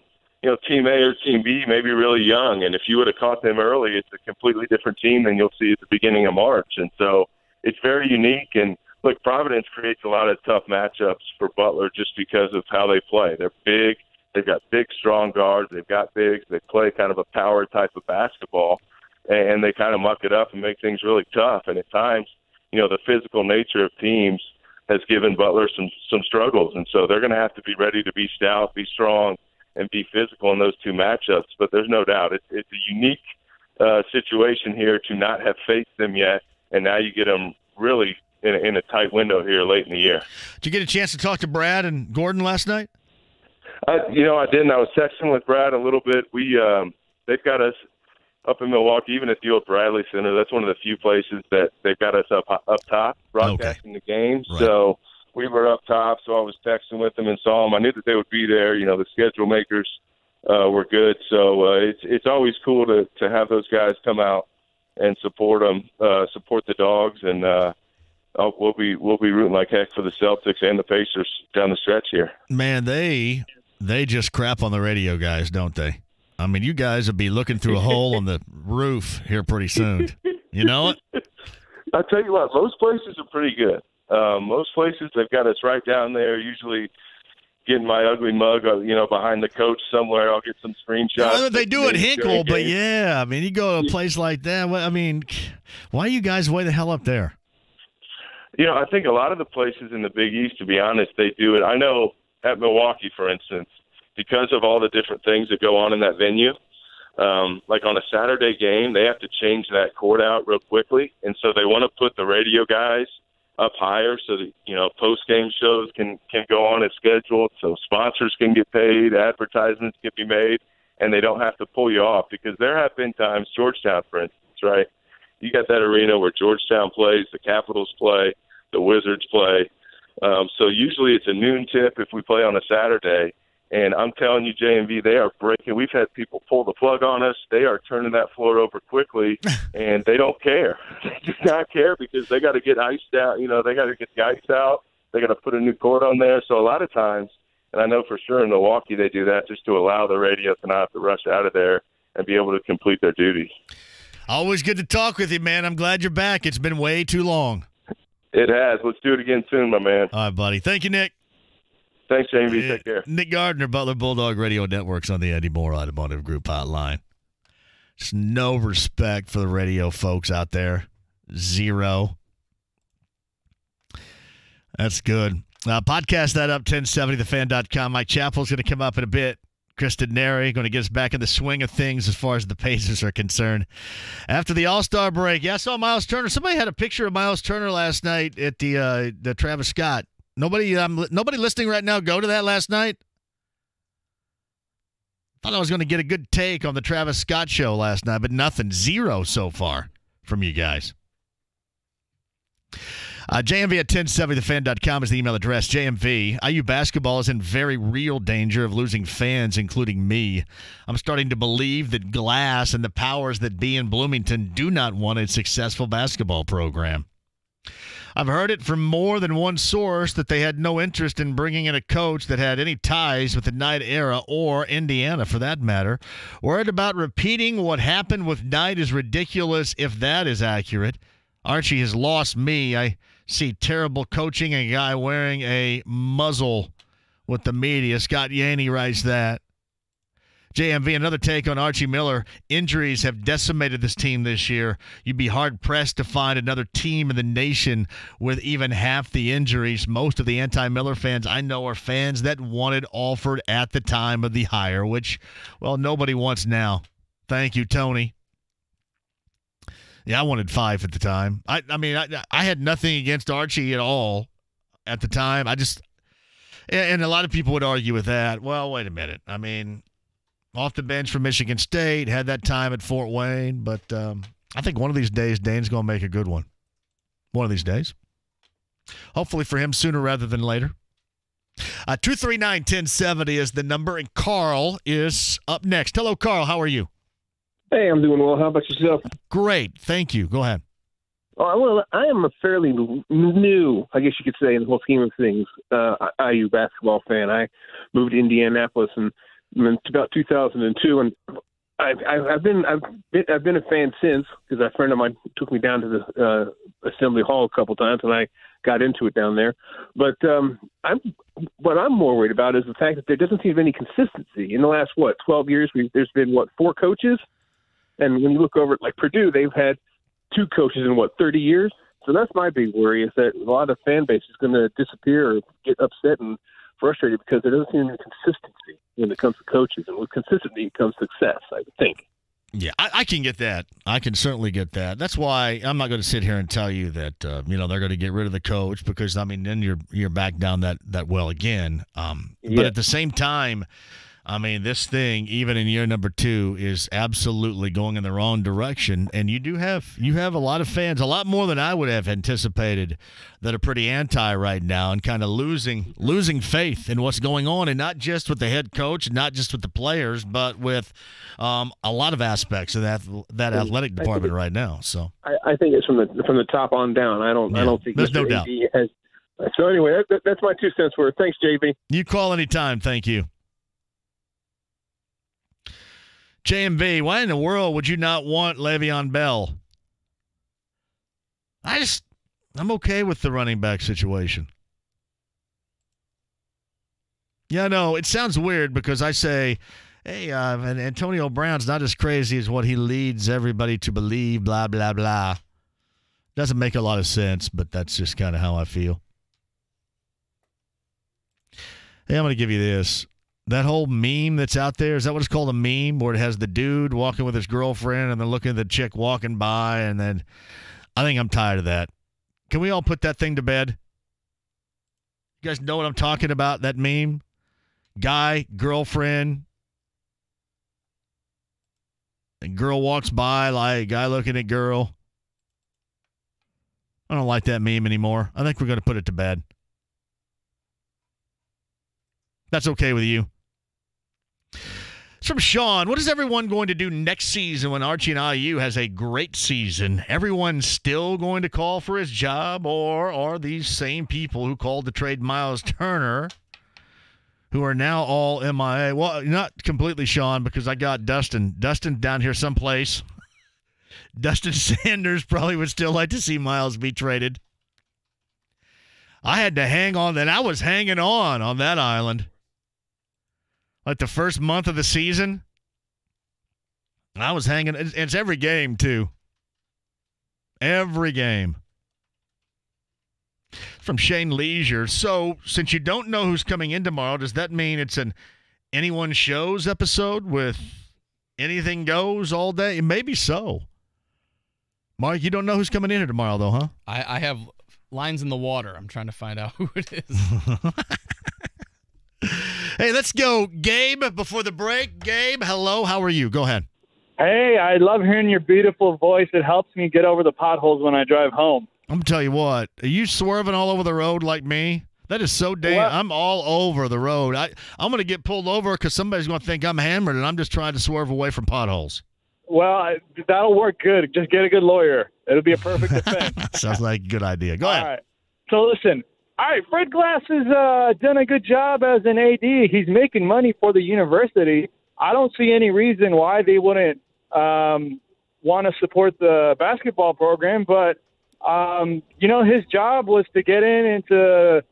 Speaker 3: Team A or Team B may be really young, and if you would have caught them early, it's a completely different team than you'll see at the beginning of March. And so it's very unique. And, look, Providence creates a lot of tough matchups for Butler just because of how they play. They're big. They've got big, strong guards. They've got bigs. They play kind of a power type of basketball, and they kind of muck it up and make things really tough. And at times, the physical nature of teams has given Butler some struggles. And so they're going to have to be ready to be stout, be strong, and be physical in those 2 matchups. But there's no doubt it's a unique situation here to not have faced them yet, and now you get them really in a tight window here late in the year.
Speaker 12: Did you get a chance to talk to Brad and Gordon last night?
Speaker 3: I didn't. I was texting with Brad a little bit. They've got us up in Milwaukee, even at the old Bradley Center. That's one of the few places that they've got us up top broadcasting the game. Right. So we were up top, so I was texting with them and saw them. I knew that they would be there. The schedule makers were good. So it's always cool to have those guys come out and support them, support the Dogs, and we'll be rooting like heck for the Celtics and the Pacers down the stretch here.
Speaker 12: Man, they just crap on the radio guys, don't they? I mean, you guys will be looking through a hole on the roof here pretty soon. You know it?
Speaker 3: I'll tell you what, most places are pretty good. Most places, they've got us right down there, usually getting my ugly mug, behind the coach somewhere. I'll get some screenshots.
Speaker 12: They do at Hinkle, but yeah, I mean, you go to a place like that. I mean, why are you guys way the hell up there?
Speaker 3: I think a lot of the places in the Big East, to be honest, they do it. I know at Milwaukee, for instance, because of all the different things that go on in that venue, like on a Saturday game, they have to change that court out real quickly. And so they want to put the radio guys up higher so that, post-game shows can go on as scheduled, so sponsors can get paid, advertisements can be made, and they don't have to pull you off. Because there have been times, Georgetown, for instance, right? You got that arena where Georgetown plays, the Capitals play, the Wizards play. So usually it's a noon tip if we play on a Saturday. And I'm telling you, JMV, they are breaking. We've had people pull the plug on us. They are turning that floor over quickly, and they don't care. They do not care because they got to get iced out. They got to get the ice out. They got to put a new court on there. So a lot of times, and I know for sure in Milwaukee they do that just to allow the radio to not have to rush out of there and be able to complete their duties.
Speaker 12: Always good to talk with you, man. I'm glad you're back. It's been way too long.
Speaker 3: It has. Let's do it again soon, my man.
Speaker 12: All right, buddy. Thank you, Nick.
Speaker 3: Thanks, JMV. Take care.
Speaker 12: Nick Gardner, Butler Bulldog Radio Networks on the Andy Moore Automotive Group hotline. Just no respect for the radio folks out there. Zero. That's good. Podcast that up, 1070thefan.com. Mike Chappell's going to come up in a bit. Kristen Neri going to get us back in the swing of things as far as the Pacers are concerned. After the All-Star break, I saw Miles Turner. Somebody had a picture of Miles Turner last night at the Travis Scott. Nobody listening right now go to that last night? Thought I was going to get a good take on the Travis Scott show last night, but nothing. Zero so far from you guys. JMV at 1070thefan.com is the email address. JMV, IU basketball is in very real danger of losing fans, including me. I'm starting to believe that Glass and the powers that be in Bloomington do not want a successful basketball program. I've heard it from more than one source that they had no interest in bringing in a coach that had any ties with the Knight era or Indiana, for that matter. Worried about repeating what happened with Knight is ridiculous if that is accurate. Archie has lost me. I see terrible coaching and a guy wearing a muzzle with the media. Scott Yaney writes that. JMV, another take on Archie Miller. Injuries have decimated this team this year. You'd be hard-pressed to find another team in the nation with even half the injuries. Most of the anti-Miller fans I know are fans that wanted Alford at the time of the hire, which, well, nobody wants now. Thank you, Tony. Yeah, I wanted 5 at the time. I had nothing against Archie at all at the time. And a lot of people would argue with that. Well, wait a minute. I mean, off the bench from Michigan State, had that time at Fort Wayne, but I think one of these days Dane's going to make a good one. One of these days. Hopefully for him sooner rather than later. 239-1070 is the number, and Carl is up next. Hello, Carl. How are you?
Speaker 4: Hey, I'm doing well. How about yourself?
Speaker 12: Great. Thank you. Go ahead.
Speaker 4: Well, I am a fairly new, I guess you could say, in the whole scheme of things, IU basketball fan. I moved to Indianapolis in about 2002, and I've been a fan since, because a friend of mine took me down to the Assembly Hall a couple times, and I got into it down there. But what I'm more worried about is the fact that there doesn't seem to be any consistency. In the last 12 years, there's been 4 coaches, and when you look over at like Purdue, they've had 2 coaches in 30 years. So that's my big worry, is that a lot of fan base is going to disappear or get upset and frustrated because there doesn't seem to be consistency when it comes to coaches, and with consistency comes success, I would think.
Speaker 12: Yeah, I can get that. I can certainly get that. That's why I'm not going to sit here and tell you that they're going to get rid of the coach, because then you're back down that well again. But at the same time, this thing, even in year number 2, is absolutely going in the wrong direction. And you have a lot of fans, a lot more than I would have anticipated, that are pretty anti right now and kind of losing faith in what's going on, and not just with the head coach, not just with the players, but with a lot of aspects of that athletic department right now. So
Speaker 4: I think it's from the top on down. I don't think
Speaker 12: there's no doubt.
Speaker 4: So anyway, that's my 2 cents worth. Thanks, JB.
Speaker 12: You call anytime. Thank you. JMV, why in the world would you not want Le'Veon Bell? I'm okay with the running back situation. Yeah, no, it sounds weird because I say, hey, and Antonio Brown's not as crazy as what he leads everybody to believe, blah, blah, blah. Doesn't make a lot of sense, but that's just kind of how I feel. Hey, I'm going to give you this. That whole meme that's out there, is that what it's called, a meme, where it has the dude walking with his girlfriend and then looking at the chick walking by, and then I think I'm tired of that. Can we all put that thing to bed? You guys know what I'm talking about, that meme? Guy, girlfriend, and girl walks by, like guy looking at girl. I don't like that meme anymore. I think we're going to put it to bed. That's okay with you. It's from Sean. What is everyone going to do next season when Archie and IU has a great season? Everyone's still going to call for his job, or are these same people who called to trade Miles Turner, who are now all MIA? Well, not completely, Sean, because I got Dustin. Dustin down here someplace. Dustin Sanders probably would still like to see Miles be traded. I had to hang on, and I was hanging on that island. Like the first month of the season, I was hanging. It's every game, too. Every game. From Shane Leisure. So, since you don't know who's coming in tomorrow, does that mean it's an anyone shows episode with anything goes all day? Maybe so. Mark, you don't know who's coming in here tomorrow, though, huh?
Speaker 7: I have lines in the water. I'm trying to find out who it is.
Speaker 12: Hey, let's go. Gabe, before the break. Gabe, hello. How are you? Go ahead.
Speaker 10: Hey, I love hearing your beautiful voice. It helps me get over the potholes when I drive home.
Speaker 12: I'm going to tell you what. Are you swerving all over the road like me? That is so I'm all over the road. I'm going to get pulled over because somebody's going to think I'm hammered, and I'm just trying to swerve away from potholes.
Speaker 10: Well, that'll work good. Just get a good lawyer. It'll be a perfect defense.
Speaker 12: Sounds like a good idea. Go ahead.
Speaker 10: All right. So, listen. All right, Fred Glass has done a good job as an AD. He's making money for the university. I don't see any reason why they wouldn't want to support the basketball program. But, his job was to get in and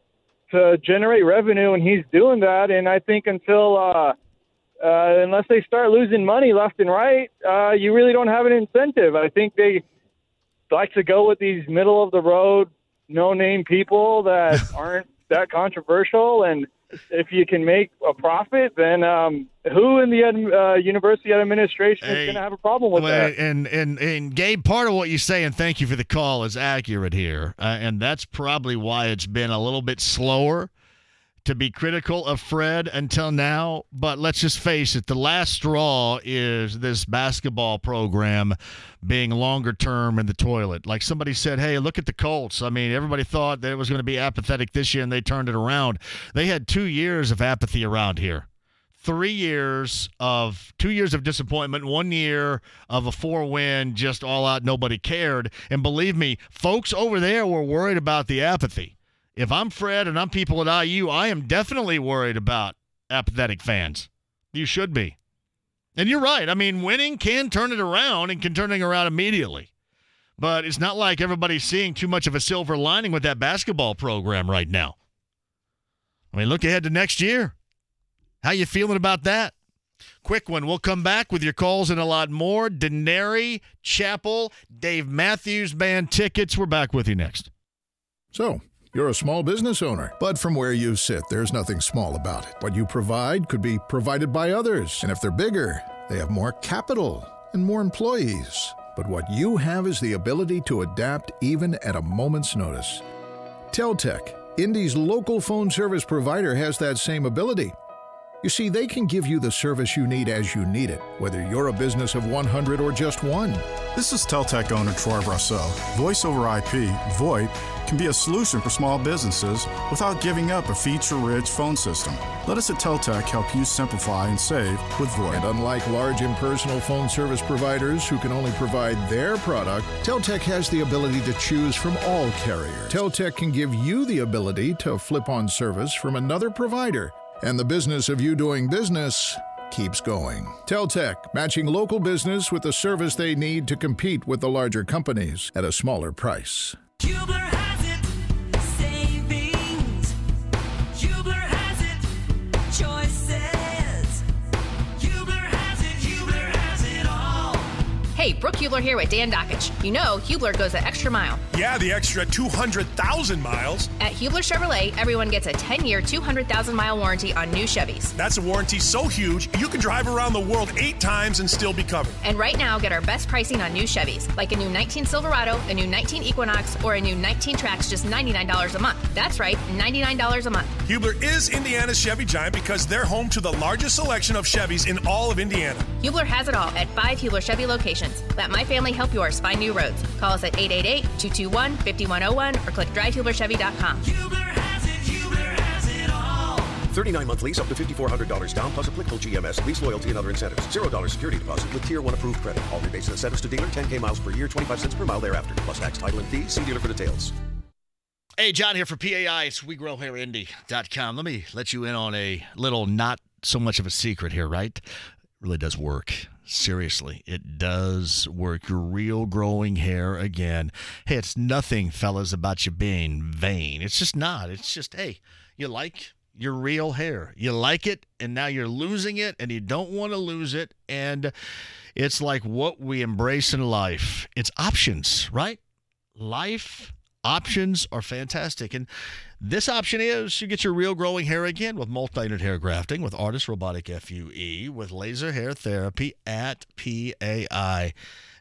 Speaker 10: to generate revenue, and he's doing that. And I think until unless they start losing money left and right, you really don't have an incentive. I think they like to go with these middle-of-the-road, no-name people that aren't that controversial, and if you can make a profit, then who in the university administration is going to have a problem with that?
Speaker 12: And Gabe, part of what you say, and thank you for the call, is accurate here, and that's probably why it's been a little bit slower to be critical of Fred until now. But let's just face it, the last straw is this basketball program being longer term in the toilet. Like somebody said, hey, look at the Colts. I mean, everybody thought that it was going to be apathetic this year, and they turned it around. They had 2 years of apathy around here. 2 years of disappointment, 1 year of a 4-win, just all out, nobody cared. And believe me, folks over there were worried about the apathy. If I'm Fred and I'm people at IU, I am definitely worried about apathetic fans. You should be. And you're right. I mean, winning can turn it around and can turn it around immediately. But it's not like everybody's seeing too much of a silver lining with that basketball program right now. I mean, look ahead to next year. How you feeling about that? Quick one. We'll come back with your calls and a lot more. Denary, Chapel, Dave Matthews Band tickets. We're back with you next.
Speaker 5: So, you're a small business owner, but from where you sit, there's nothing small about it. What you provide could be provided by others, and if they're bigger, they have more capital and more employees. But what you have is the ability to adapt even at a moment's notice. Teltec, Indy's local phone service provider, has that same ability. You see, they can give you the service you need as you need it, whether you're a business of 100 or just one.
Speaker 13: This is Teltec owner Troy Brassell. Voice over IP, VoIP, can be a solution for small businesses without giving up a feature-rich phone system. Let us at Teltec help you simplify and save with VoIP.
Speaker 5: And unlike large impersonal phone service providers who can only provide their product, Teltec has the ability to choose from all carriers. Teltec can give you the ability to flip on service from another provider, and the business of you doing business keeps going. Teltec, matching local business with the service they need to compete with the larger companies at a smaller price.
Speaker 19: Hubler has it, savings. Hubler has it, choices. Hubler has it all.
Speaker 2: Hey, Brooke Hubler here with Dan Dockich. You know Hubler goes the extra mile.
Speaker 9: Yeah, the extra 200,000 miles.
Speaker 2: At Hubler Chevrolet, everyone gets a 10-year, 200,000-mile warranty on new Chevys.
Speaker 9: That's a warranty so huge, you can drive around the world 8 times and still be covered.
Speaker 2: And right now, get our best pricing on new Chevys, like a new 19 Silverado, a new 19 Equinox, or a new 19 Trax, just $99 a month. That's right, $99 a month.
Speaker 9: Hubler is Indiana's Chevy giant because they're home to the largest selection of Chevys in all of Indiana.
Speaker 2: Hubler has it all at 5 Hubler Chevy locations. Let my family help yours find new roads. Call us at 888-221-5101 or click drivehublerchevy.com.
Speaker 22: 39-month lease up to $5,400 down plus applicable GMS, lease loyalty and other incentives. $0 security deposit with Tier 1 approved credit. All rebates and incentives to dealer, 10K miles per year, 25 cents per mile thereafter. Plus tax, title, and fees. See dealer for details.
Speaker 12: Hey, John here for PAI. It's WeGrowHairIndy.com. Let me let you in on a little not so much of a secret here, right? It really does work. Seriously, it does work. Your real growing hair again. Hey, it's nothing, fellas, about you being vain. It's just not. It's just, hey, you like your real hair. You like it, and now you're losing it, and you don't want to lose it. And it's like what we embrace in life. It's options, right? Life options are fantastic. And this option is you get your real growing hair again with multi-unit hair grafting, with Artist Robotic FUE, with laser hair therapy at PAI.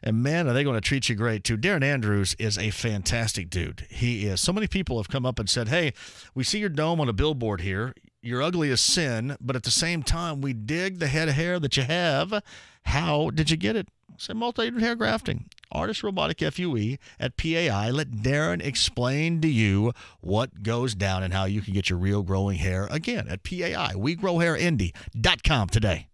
Speaker 12: And, man, are they going to treat you great, too. Darren Andrews is a fantastic dude. He is. So many people have come up and said, hey, we see your dome on a billboard here. You're ugly as sin, but at the same time, we dig the head of hair that you have. How did you get it? I said multi-unit hair grafting. Artist Robotic FUE at PAI. Let Darren explain to you what goes down and how you can get your real growing hair again at PAI. WeGrowHairIndy.com today.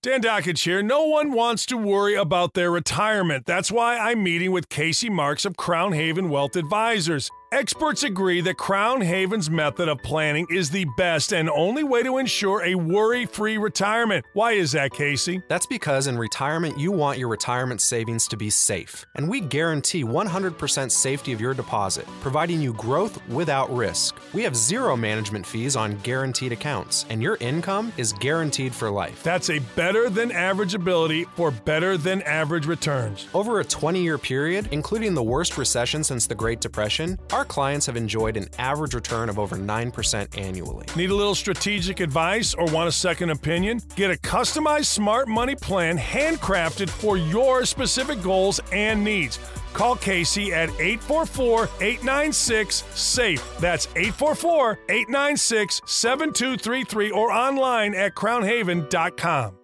Speaker 9: Dan Dockich here. No one wants to worry about their retirement. That's why I'm meeting with Casey Marks of Crown Haven Wealth Advisors. Experts agree that Crown Haven's method of planning is the best and only way to ensure a worry-free retirement. Why is that, Casey?
Speaker 14: That's because in retirement, you want your retirement savings to be safe. And we guarantee 100% safety of your deposit, providing you growth without risk. We have zero management fees on guaranteed accounts, and your income is guaranteed for life.
Speaker 9: That's a better-than-average ability for better-than-average returns.
Speaker 14: Over a 20-year period, including the worst recession since the Great Depression, our clients have enjoyed an average return of over 9% annually.
Speaker 9: Need a little strategic advice or want a second opinion? Get a customized smart money plan handcrafted for your specific goals and needs. Call Casey at 844-896-SAFE. That's 844-896-7233 or online at crownhaven.com.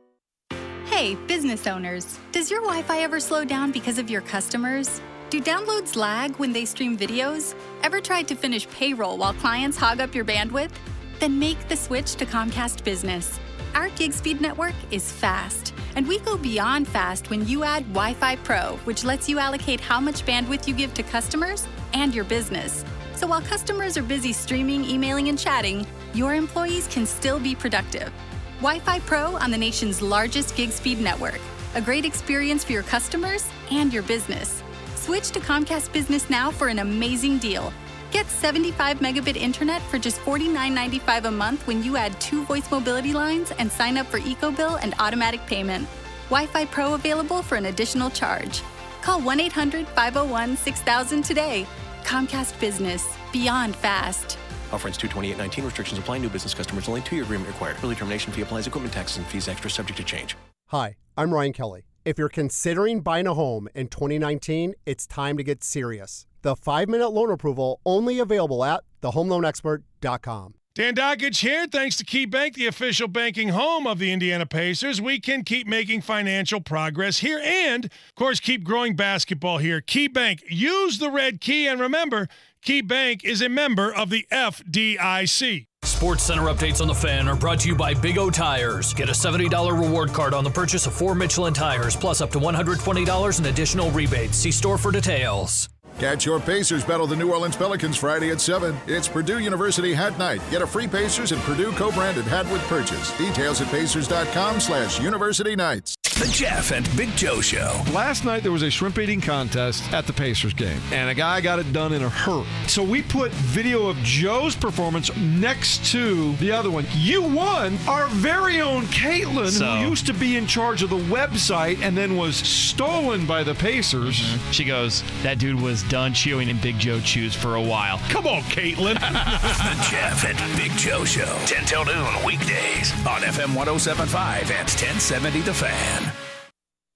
Speaker 23: Hey, business owners. Does your Wi-Fi ever slow down because of your customers? Do downloads lag when they stream videos? Ever tried to finish payroll while clients hog up your bandwidth? Then make the switch to Comcast Business. Our gig speed network is fast, and we go beyond fast when you add Wi-Fi Pro, which lets you allocate how much bandwidth you give to customers and your business. So while customers are busy streaming, emailing, and chatting, your employees can still be productive. Wi-Fi Pro on the nation's largest gig speed network. A great experience for your customers and your business. Switch to Comcast Business now for an amazing deal. Get 75 megabit internet for just $49.95 a month when you add 2 voice mobility lines and sign up for EcoBill and automatic payment. Wi-Fi Pro available for an additional charge. Call 1-800-501-6000 today. Comcast Business. Beyond fast.
Speaker 24: Offer ends 2/28/19. Restrictions apply. New business customers only. 2-year agreement required. Early termination fee applies. Equipment taxes and fees extra subject to change.
Speaker 25: Hi, I'm Ryan Kelly. If you're considering buying a home in 2019, it's time to get serious. The 5-minute loan approval only available at thehomeloanexpert.com.
Speaker 9: Dan Dockich here. Thanks to KeyBank, the official banking home of the Indiana Pacers, we can keep making financial progress here and, of course, keep growing basketball here. KeyBank, use the red key, and remember, KeyBank is a member of the FDIC.
Speaker 26: Sports Center updates on the Fan are brought to you by Big O Tires. Get a $70 reward card on the purchase of 4 Michelin tires, plus up to $120 in additional rebates. See store for details.
Speaker 17: Catch your Pacers battle the New Orleans Pelicans Friday at 7. It's Purdue University Hat Night. Get a free Pacers and Purdue co-branded hat with purchase. Details at pacers.com/University Nights.
Speaker 11: The Jeff and Big Joe Show.
Speaker 9: Last night there was a shrimp eating contest at the Pacers game, and a guy got it done in a hurry. So we put video of Joe's performance next to the other one. You won. Our very own Caitlin, who used to be in charge of the website and then was stolen by the Pacers.
Speaker 1: She goes, that dude was done chewing in Big Joe chews for a while.
Speaker 9: Come on, Caitlin.
Speaker 11: The Jeff and Big Joe Show. 10 till noon weekdays on FM 107.5 and 1070 The Fan.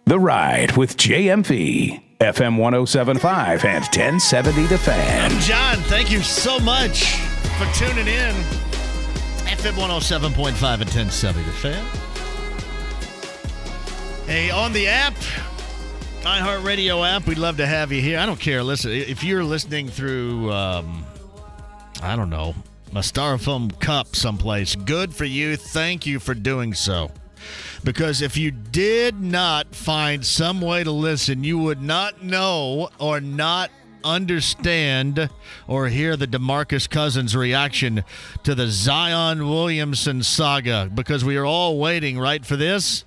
Speaker 11: The Ride with JMV. FM 107.5 and 1070 The Fan.
Speaker 12: I'm John. Thank you so much for tuning in. FM 107.5 and 1070 The Fan. Hey, on the app, iHeartRadio app, we'd love to have you here. I don't care. Listen, if you're listening through, I don't know, a styrofoam cup someplace, good for you. Thank you for doing so. Because if you did not find some way to listen, you would not know or not understand or hear the DeMarcus Cousins reaction to the Zion Williamson saga. Because we are all waiting, right, for this?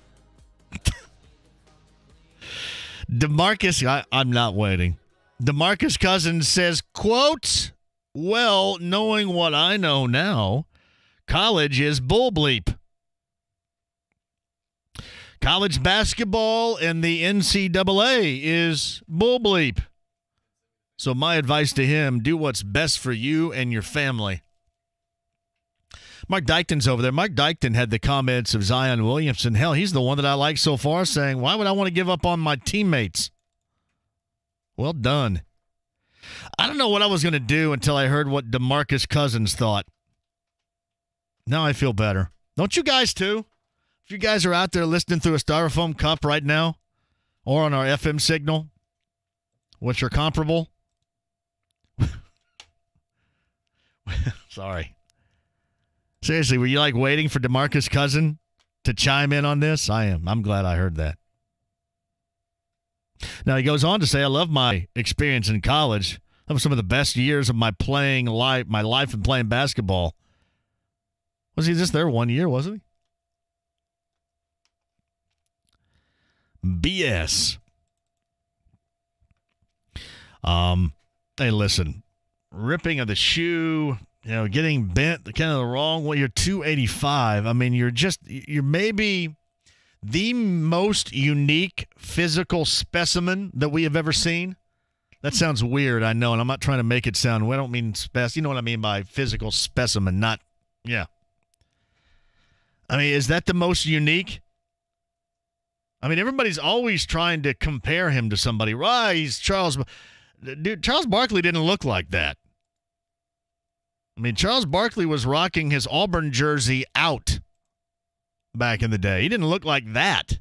Speaker 12: I'm not waiting. DeMarcus Cousins says, quote, well, knowing what I know now, college is bull bleep. College basketball and the NCAA is bull bleep. So my advice to him, do what's best for you and your family. Mark Dykton's over there. Mark Dykton had the comments of Zion Williamson. Hell, he's the one that I like so far, saying, why would I want to give up on my teammates? Well done. I don't know what I was going to do until I heard what DeMarcus Cousins thought. Now I feel better. Don't you guys too? If you guys are out there listening through a styrofoam cup right now or on our FM signal, which are comparable. Sorry. Seriously, were you like waiting for DeMarcus Cousins to chime in on this? I am. I'm glad I heard that. Now, he goes on to say, I love my experience in college. That was some of the best years of my life in playing basketball. Was he just there 1 year, wasn't he? BS. Hey, listen. Ripping of the shoe, getting bent kind of the wrong way. You're 285. I mean, you're maybe the most unique physical specimen that we have ever seen. That sounds weird, I know, and I'm not trying to make it sound, I don't mean you know what I mean by physical specimen, not, yeah. I mean, is that the most unique? I mean, everybody's always trying to compare him to somebody. Right, he's Charles. Dude, Charles Barkley didn't look like that. I mean, Charles Barkley was rocking his Auburn jersey out back in the day. He didn't look like that.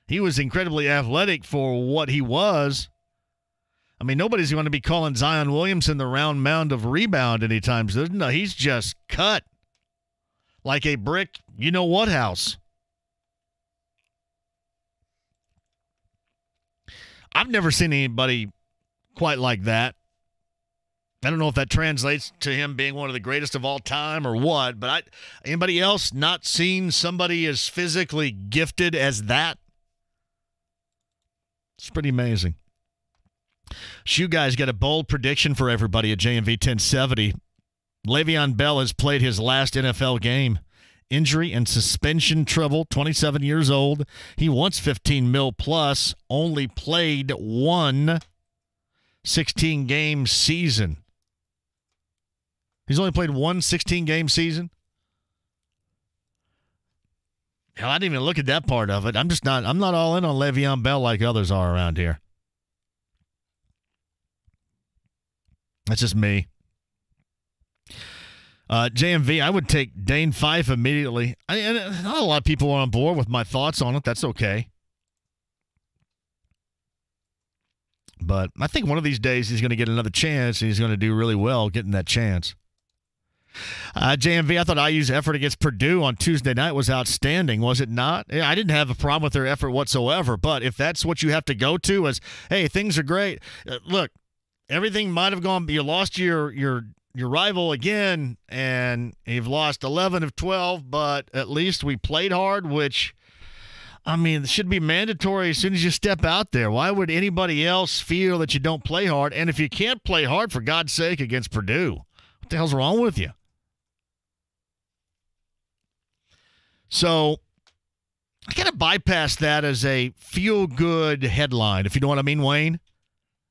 Speaker 12: He was incredibly athletic for what he was. I mean, nobody's going to be calling Zion Williamson the round mound of rebound anytime soon. No, he's just cut like a brick you-know-what house. I've never seen anybody quite like that. I don't know if that translates to him being one of the greatest of all time or what, but anybody else not seen somebody as physically gifted as that? It's pretty amazing. Shoe Guy's got a bold prediction for everybody at JMV 1070. Le'Veon Bell has played his last NFL game. Injury and suspension trouble, 27 years old. He wants $15 million plus, only played one 16-game season. He's only played one 16-game season? Hell, I didn't even look at that part of it. I'm not all in on Le'Veon Bell like others are around here. That's just me. JMV, I would take Dane Fife immediately. Not a lot of people are on board with my thoughts on it. That's okay. But I think one of these days he's going to get another chance, and he's going to do really well getting that chance. JMV, I thought IU's effort against Purdue on Tuesday night was outstanding, was it not? I didn't have a problem with their effort whatsoever, but if that's what you have to go to as, hey, things are great. Look, everything might have gone, you lost your rival again, and you've lost 11 of 12, but at least we played hard, which I mean, it should be mandatory as soon as you step out there. Why would anybody else feel that you don't play hard? And if you can't play hard, for God's sake, against Purdue, what the hell's wrong with you? So I got to bypass that as a feel-good headline, if you know what I mean, Wayne.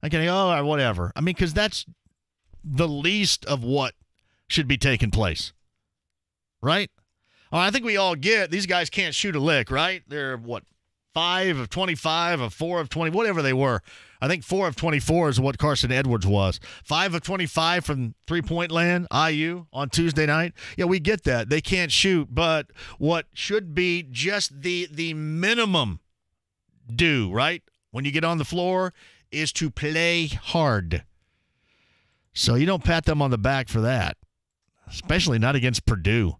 Speaker 12: I can go, all right, whatever. I mean, because that's the least of what should be taking place, right? I think we all get these guys can't shoot a lick, right? They're, 5 of 25, of 4 of 20, whatever they were. I think 4 of 24 is what Carson Edwards was. 5 of 25 from three-point land, IU, on Tuesday night. Yeah, we get that. They can't shoot, but what should be just the minimum do, right, when you get on the floor is to play hard. So you don't pat them on the back for that, especially not against Purdue.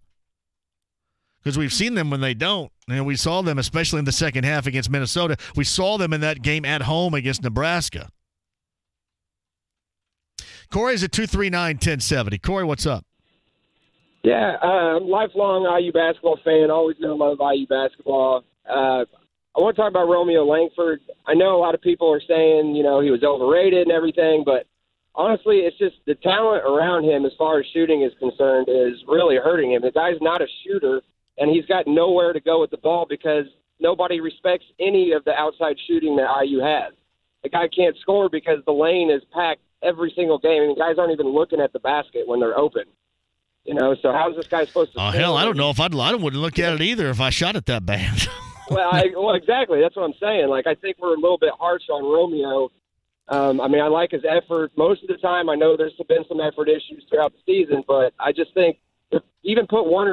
Speaker 12: Because we've seen them when they don't. And we saw them, especially in the second half against Minnesota. We saw them in that game at home against Nebraska. Corey's at 239-1070. Corey, what's up?
Speaker 6: Yeah, lifelong IU basketball fan. Always going to love IU basketball. I want to talk about Romeo Langford. I know a lot of people are saying, he was overrated and everything, but honestly, it's just the talent around him as far as shooting is concerned is really hurting him. The guy's not a shooter. And he's got nowhere to go with the ball because nobody respects any of the outside shooting that IU has. The guy can't score because the lane is packed every single game. I mean, guys aren't even looking at the basket when they're open. So how's this guy supposed to?
Speaker 12: Oh hell, I don't know if I wouldn't look at it either if I shot it that bad.
Speaker 6: well, exactly. That's what I'm saying. Like, I think we're a little bit harsh on Romeo. I mean, I like his effort most of the time. I know there's been some effort issues throughout the season, but I just think even put one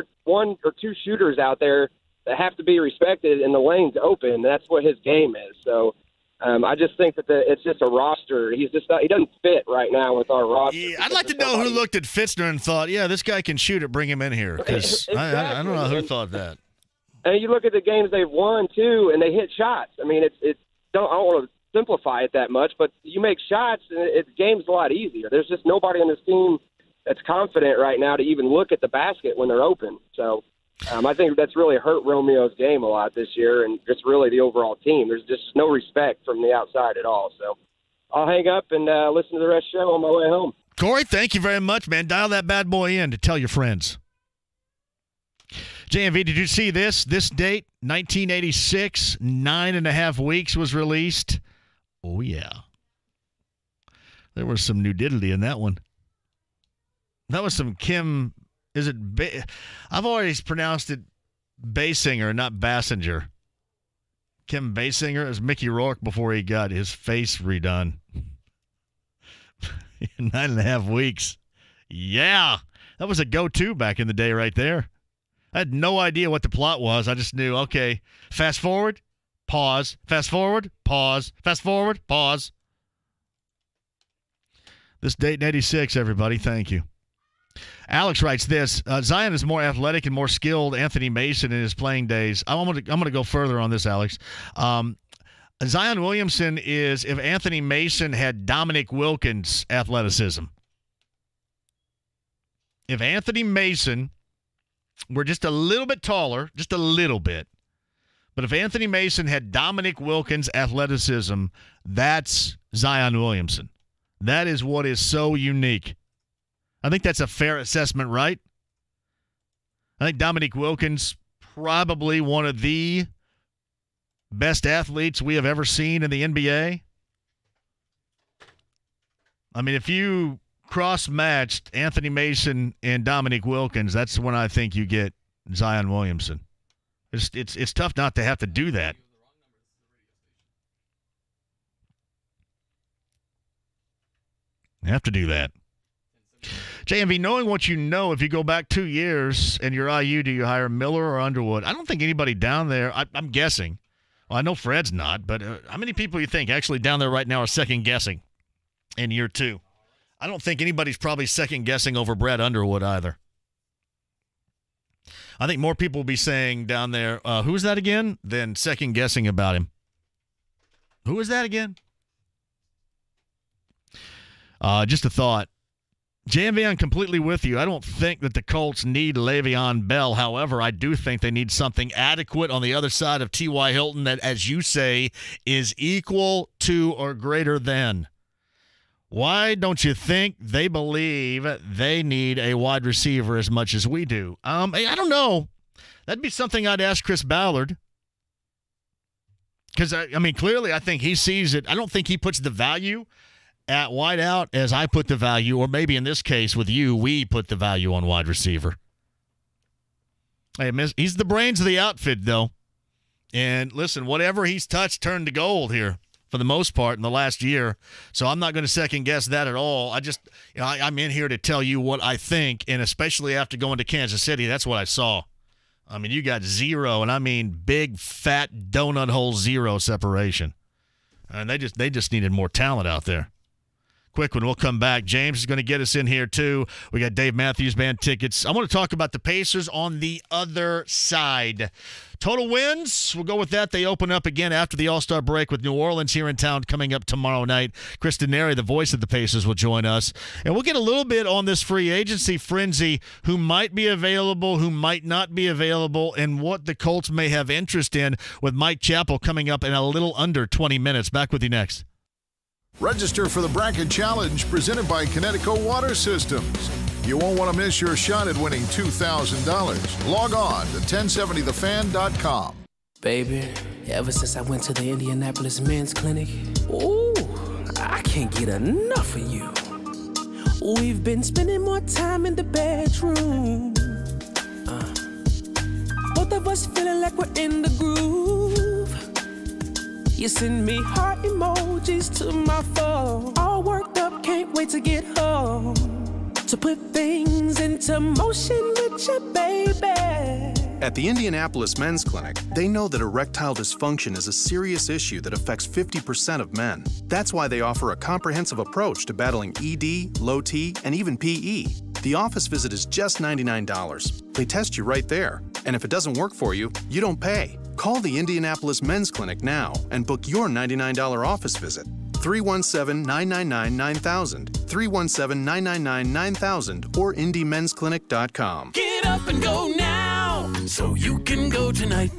Speaker 6: or two shooters out there that have to be respected and the lane's open. That's what his game is. So I just think that it's just a roster. He doesn't fit right now with our roster.
Speaker 12: Yeah, I'd like to know who looked at Fitzner and thought, yeah, this guy can shoot it, bring him in here. Because exactly. I don't know who thought that.
Speaker 6: And you look at the games they've won, too, and they hit shots. I mean, I don't want to simplify it that much, but you make shots, and the game's a lot easier. There's just nobody on this team that's confident right now to even look at the basket when they're open. So I think that's really hurt Romeo's game a lot this year and just really the overall team. There's just no respect from the outside at all. So I'll hang up and listen to the rest of the show on my way home.
Speaker 12: Corey, thank you very much, man. Dial that bad boy in to tell your friends. JMV, did you see this? This date, 1986, 9.5 weeks was released. Oh, yeah. There was some nudity in that one. That was some Kim, I've always pronounced it Basinger, not Bassinger. Kim Basinger is Mickey Rourke before he got his face redone. 9.5 weeks. Yeah. That was a go-to back in the day right there. I had no idea what the plot was. I just knew, okay, fast forward, pause, fast forward, pause, fast forward, pause. This date in 86, everybody. Thank you. Alex writes this. Zion is more athletic and more skilled Anthony Mason in his playing days. I'm going to go further on this, Alex. Zion Williamson is if Anthony Mason had Dominic Wilkins' athleticism. If Anthony Mason were just a little bit taller, just a little bit, but if Anthony Mason had Dominic Wilkins' athleticism, that's Zion Williamson. That is what is so unique. I think that's a fair assessment, right? I think Dominic Wilkins, probably one of the best athletes we have ever seen in the NBA. I mean, if you cross-matched Anthony Mason and Dominic Wilkins, that's when I think you get Zion Williamson. It's tough not to have to do that. You have to do that. JMV, knowing what you know, if you go back 2 years and you're IU, do you hire Miller or Underwood? I don't think anybody down there, I'm guessing. Well, I know Fred's not, but how many people you think actually down there right now are second-guessing in year 2? I don't think anybody's probably second-guessing over Brad Underwood either. I think more people will be saying down there, who is that again, than second-guessing about him. Who is that again? Just a thought. JMV, I'm completely with you. I don't think that the Colts need Le'Veon Bell. However, I do think they need something adequate on the other side of T.Y. Hilton that, as you say, is equal to or greater than. Why don't you think they believe they need a wide receiver as much as we do? I don't know. That'd be something I'd ask Chris Ballard. Because, I mean, clearly I think he sees it. I don't think he puts the value at wide out as I put the value, or maybe in this case with you, we put the value on wide receiver. Hey, he's the brains of the outfit, though. And listen, whatever he's touched turned to gold here for the most part in the last year. So I'm not going to second guess that at all. I just, I'm in here to tell you what I think, and especially after going to Kansas City, that's what I saw. I mean, you got zero, and I mean big, fat, donut hole zero separation. And they just needed more talent out there. Quick one, we'll come back. James is going to get us in here, too. We got Dave Matthews Band tickets. I want to talk about the Pacers on the other side. Total wins, we'll go with that. They open up again after the All-Star break with New Orleans here in town coming up tomorrow night. Chris Denari, the voice of the Pacers, will join us. And we'll get a little bit on this free agency frenzy, who might be available, who might not be available, and what the Colts may have interest in with Mike Chappell coming up in a little under 20 minutes. Back with you next.
Speaker 5: Register for the Bracket Challenge presented by Connecticut Water Systems. You won't want to miss your shot at winning $2,000. Log on to 1070thefan.com.
Speaker 8: Baby, ever since I went to the Indianapolis Men's Clinic, ooh, I can't get enough of you. We've been spending more time in the bedroom. Both of us feeling like we're in the groove. You send me heart emojis to my phone. All worked up, can't wait to get home. To put things into motion with your baby.
Speaker 14: At the Indianapolis Men's Clinic, they know that erectile dysfunction is a serious issue that affects 50% of men. That's why they offer a comprehensive approach to battling ED, low T, and even PE. The office visit is just $99. They test you right there. And if it doesn't work for you, you don't pay. Call the Indianapolis Men's Clinic now and book your $99 office visit. 317-999-9000, 317-999-9000, or IndyMen'sClinic.com.
Speaker 15: Get up and go now, so you can go tonight.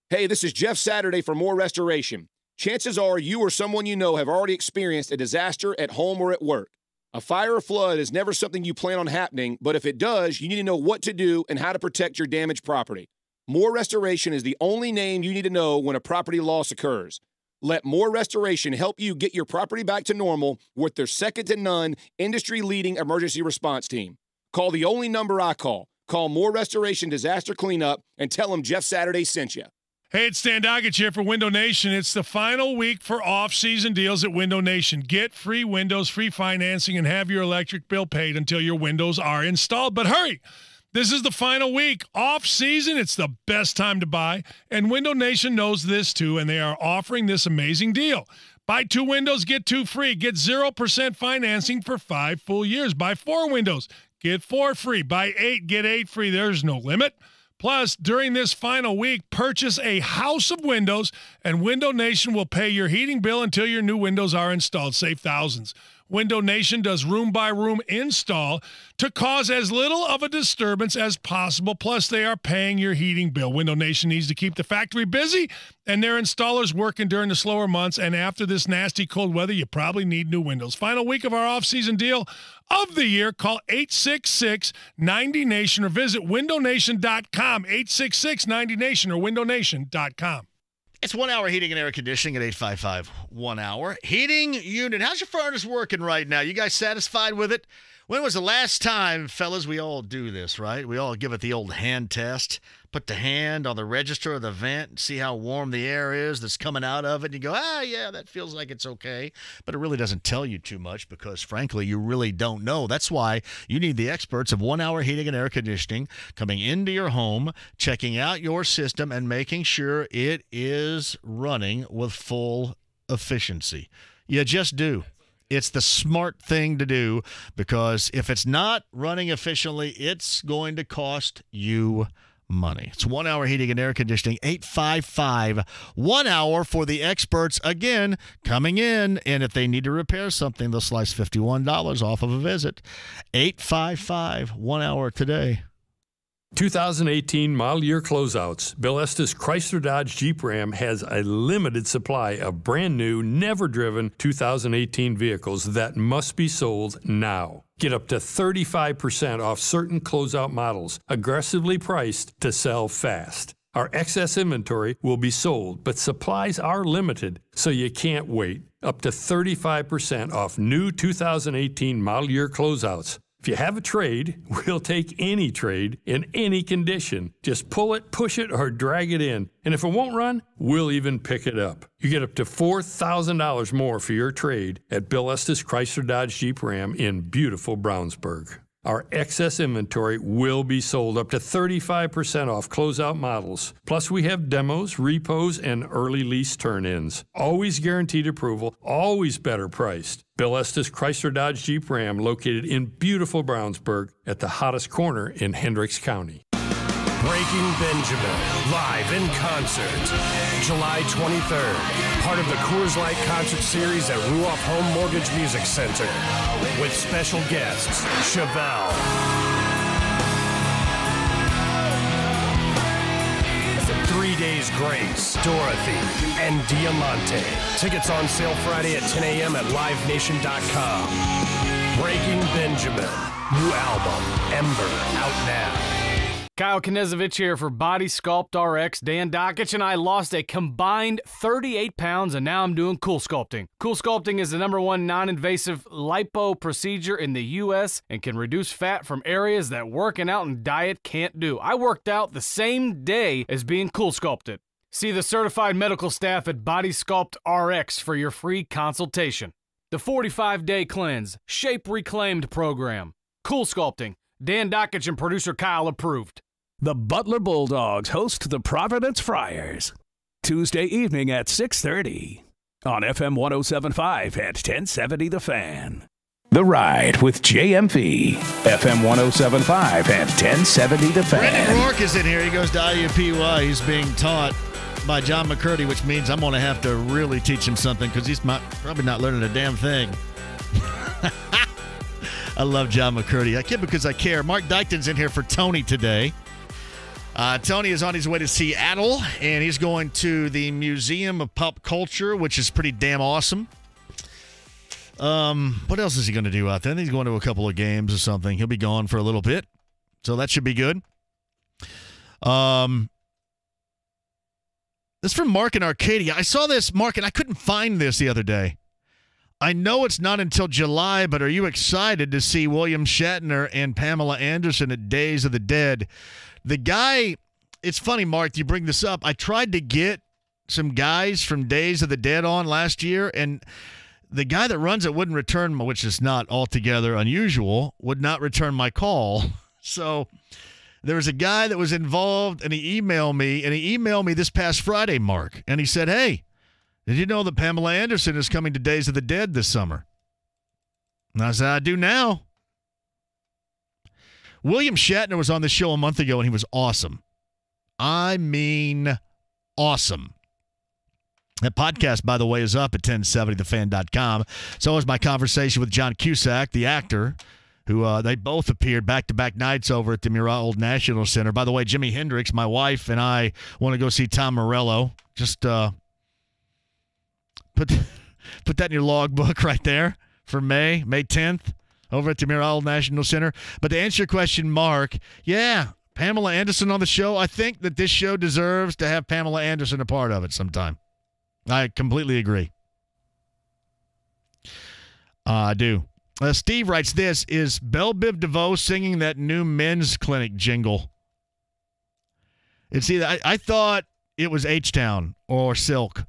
Speaker 16: Hey, this is Jeff Saturday for More Restoration. Chances are you or someone you know have already experienced a disaster at home or at work. A fire or flood is never something you plan on happening, but if it does, you need to know what to do and how to protect your damaged property. More Restoration is the only name you need to know when a property loss occurs. Let More Restoration help you get your property back to normal with their second-to-none, industry-leading emergency response team. Call the only number I call. Call More Restoration Disaster Cleanup and tell them Jeff Saturday sent you.
Speaker 9: Hey, it's Stan Doggett here for Window Nation. It's the final week for off-season deals at Window Nation. Get free windows, free financing, and have your electric bill paid until your windows are installed. But hurry! This is the final week. Off-season, it's the best time to buy. And Window Nation knows this, too, and they are offering this amazing deal. Buy 2 windows, get 2 free. Get 0% financing for 5 full years. Buy 4 windows, get 4 free. Buy 8, get 8 free. There's no limit. Plus, during this final week, purchase a house of windows, and Window Nation will pay your heating bill until your new windows are installed. Save thousands. Window Nation does room-by-room install to cause as little of a disturbance as possible. Plus, they are paying your heating bill. Window Nation needs to keep the factory busy and their installers working during the slower months. And after this nasty cold weather, you probably need new windows. Final week of our off-season deal of the year. Call 866-90-NATION or visit windownation.com. 866-90-NATION or windownation.com.
Speaker 12: It's 1 hour heating and air conditioning at 855 1 hour. Heating unit. How's your furnace working right now? You guys satisfied with it? When was the last time, fellas, we all do this, right? We all give it the old hand test. Put the hand on the register of the vent and see how warm the air is that's coming out of it. And you go, yeah, that feels like it's okay. But it really doesn't tell you too much because, frankly, you really don't know. That's why you need the experts of 1 hour heating and air conditioning coming into your home, checking out your system, and making sure it is running with full efficiency. You just do. It's the smart thing to do because if it's not running efficiently, it's going to cost you money. It's 1 hour heating and air conditioning, 855. 1 hour for the experts, again, coming in. And if they need to repair something, they'll slice $51 off of a visit. 855, 1 hour today.
Speaker 3: 2018 model year closeouts. Bill Estes Chrysler Dodge Jeep Ram has a limited supply of brand new, never driven 2018 vehicles that must be sold now. Get up to 35% off certain closeout models, aggressively priced to sell fast. Our excess inventory will be sold, but supplies are limited, so you can't wait. Up to 35% off new 2018 model year closeouts. If you have a trade, we'll take any trade in any condition. Just pull it, push it, or drag it in. And if it won't run, we'll even pick it up. You get up to $4,000 more for your trade at Bill Estes Chrysler Dodge Jeep Ram in beautiful Brownsburg. Our excess inventory will be sold up to 35% off closeout models. Plus, we have demos, repos, and early lease turn-ins. Always guaranteed approval, always better priced. Bill Estes Chrysler Dodge Jeep Ram, located in beautiful Brownsburg at the hottest corner in Hendricks County.
Speaker 4: Breaking Benjamin, live in concert, July 23rd. Part of the Coors Light concert series at Ruoff Home Mortgage Music Center. With special guests, Chevelle, 3 Days Grace, Dorothy, and Diamante. Tickets on sale Friday at 10 a.m. at livenation.com. Breaking Benjamin, new album, Ember, out now.
Speaker 7: Kyle Knezovich here for Body Sculpt RX. Dan Dockich and I lost a combined 38 pounds, and now I'm doing Cool Sculpting. Cool Sculpting is the #1 non-invasive lipo procedure in the U.S. and can reduce fat from areas that working out and diet can't do. I worked out the same day as being Cool Sculpted. See the certified medical staff at Body Sculpt RX for your free consultation. The 45-day cleanse, shape reclaimed program. Cool Sculpting. Dan Dockich and producer Kyle approved.
Speaker 18: The Butler Bulldogs host the Providence Friars. Tuesday evening at 6:30 on FM 107.5 at 1070 The Fan. The Ride with JMV. FM 107.5 at 1070 The Fan.
Speaker 12: Brandon Rourke is in here. He goes to IUPUI. He's being taught by John McCurdy, which means I'm going to have to really teach him something because he's probably not learning a damn thing. I love John McCurdy. I kid because I care. Mark Dykton's in here for Tony today. Tony is on his way to Seattle, and he's going to the Museum of Pop Culture, which is pretty damn awesome. What else is he going to do out there? I think he's going to a couple of games or something. He'll be gone for a little bit, so that should be good. This is from Mark in Arcadia. I saw this, Mark, and I couldn't find this the other day. I know it's not until July, but are you excited to see William Shatner and Pamela Anderson at Days of the Dead? The guy, it's funny, Mark, you bring this up. I tried to get some guys from Days of the Dead on last year, and the guy that runs it wouldn't return, which is not altogether unusual, would not return my call. So there was a guy that was involved, and he emailed me this past Friday, Mark, and he said, hey, did you know that Pamela Anderson is coming to Days of the Dead this summer? And I said, I do now. William Shatner was on the show a month ago, and he was awesome. I mean, awesome. That podcast, by the way, is up at 1070thefan.com. So is my conversation with John Cusack, the actor, who they both appeared back-to-back nights over at the Mural National Center. By the way, Jimi Hendrix, my wife, and I want to go see Tom Morello. Just put that in your logbook right there for May 10th over at the Mural National Center. But to answer your question, Mark, yeah, Pamela Anderson on the show. I think that this show deserves to have Pamela Anderson a part of it sometime. I completely agree. I do. Steve writes, this is Belle Biv DeVoe singing that new men's clinic jingle. It's either, I thought it was H-Town or Silk.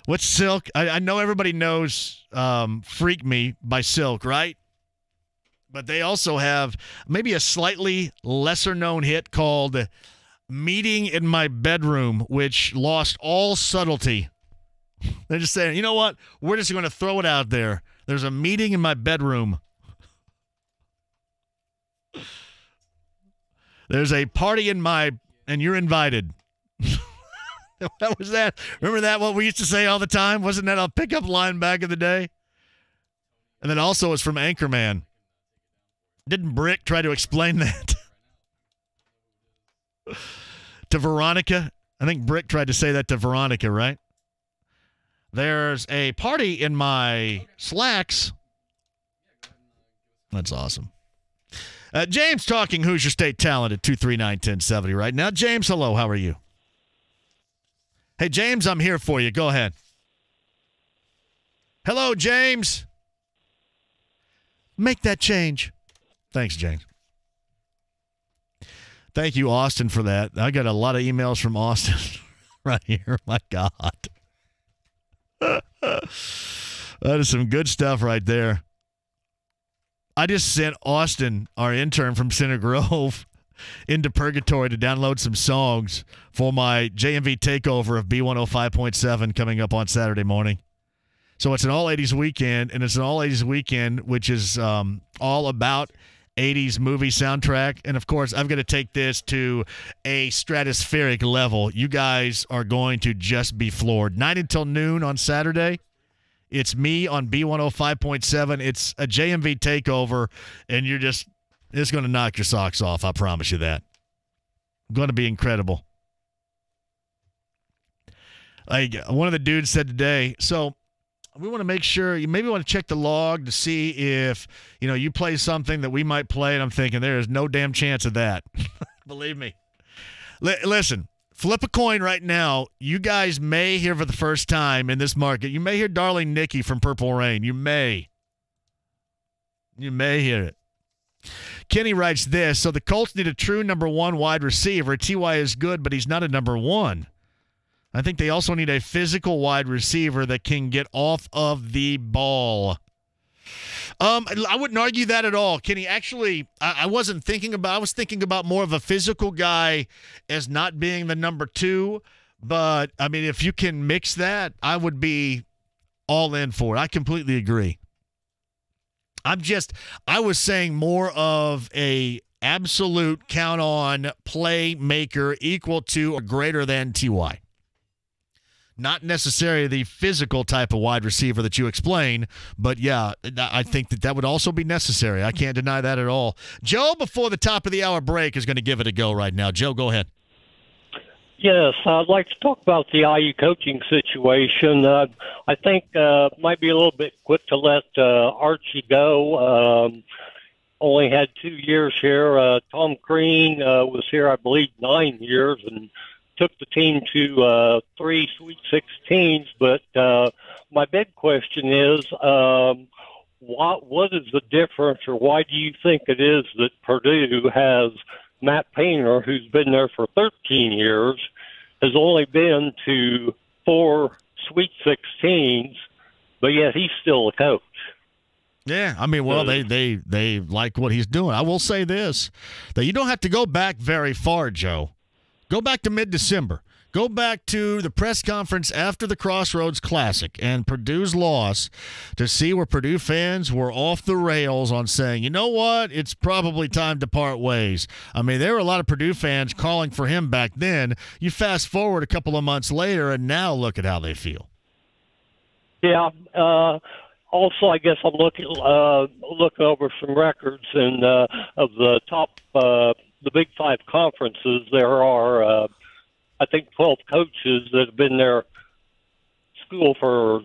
Speaker 12: What's Silk? I know everybody knows Freak Me by Silk, right? But they also have maybe a slightly lesser-known hit called Meeting in My Bedroom, which lost all subtlety. They're just saying, you know what? We're just going to throw it out there. There's a meeting in my bedroom. There's a party and you're invited. What was that? Remember that, what we used to say all the time? Wasn't that a pickup line back in the day? And then also it's from Anchorman. Didn't Brick try to explain that to Veronica? I think Brick tried to say that to Veronica, right? There's a party in my slacks. That's awesome. James talking Hoosier State Talent at 239-1070 right now. James, hello. How are you? Hey, James, I'm here for you. Go ahead. Hello, James. Make that change. Thanks, James. Thank you, Austin, for that. I got a lot of emails from Austin right here. My God. That is some good stuff right there. I just sent Austin, our intern from Center Grove, into purgatory to download some songs for my JMV takeover of B105.7 coming up on Saturday morning. So it's an all-80s weekend, and it's an all-80s weekend, which is all about 80s movie soundtrack. And, of course, I've got to take this to a stratospheric level. You guys are going to just be floored. 9 until noon on Saturday. It's me on B105.7. It's a JMV takeover, and it's going to knock your socks off. I promise you that. Going to be incredible. Like one of the dudes said today, so we want to make sure, you maybe want to check the log to see if, you play something that we might play, and I'm thinking there is no damn chance of that. Believe me. Listen, flip a coin right now. You guys may hear for the first time in this market, you may hear Darling Nikki from Purple Rain. You may hear it. Kenny writes this, so the Colts need a true number one wide receiver. T.Y. is good, but he's not a number one. I think they also need a physical wide receiver that can get off of the ball. I wouldn't argue that at all, Kenny. Actually, I was thinking about more of a physical guy as not being the number two. But, I mean, if you can mix that, I would be all in for it. I completely agree. I was saying more of a absolute count-on playmaker equal to or greater than T.Y. Not necessarily the physical type of wide receiver that you explain, but yeah, I think that would also be necessary. I can't deny that at all. Joe, before the top of the hour break, is going to give it a go right now. Joe, go ahead.
Speaker 2: Yes, I'd like to talk about the IU coaching situation. I think might be a little bit quick to let Archie go. Only had 2 years here. Tom Crean was here, I believe, 9 years and took the team to 3 Sweet 16s. But my big question is, what is the difference, or why do you think it is that Purdue has Matt Painter, who's been there for 13 years, has only been to 4 Sweet 16s, but yet he's still a coach?
Speaker 12: Yeah, I mean, well, they like what he's doing. I will say this, that you don't have to go back very far, Joe. Go back to mid-December. Go back to the press conference after the Crossroads Classic and Purdue's loss to see where Purdue fans were off the rails on saying, you know what, it's probably time to part ways. I mean, there were a lot of Purdue fans calling for him back then. You fast forward a couple of months later, and now look at how they feel.
Speaker 2: Yeah. Also, I guess I'm looking over some records, and of the top, the Big Five conferences, there are I think 12 coaches that have been there school for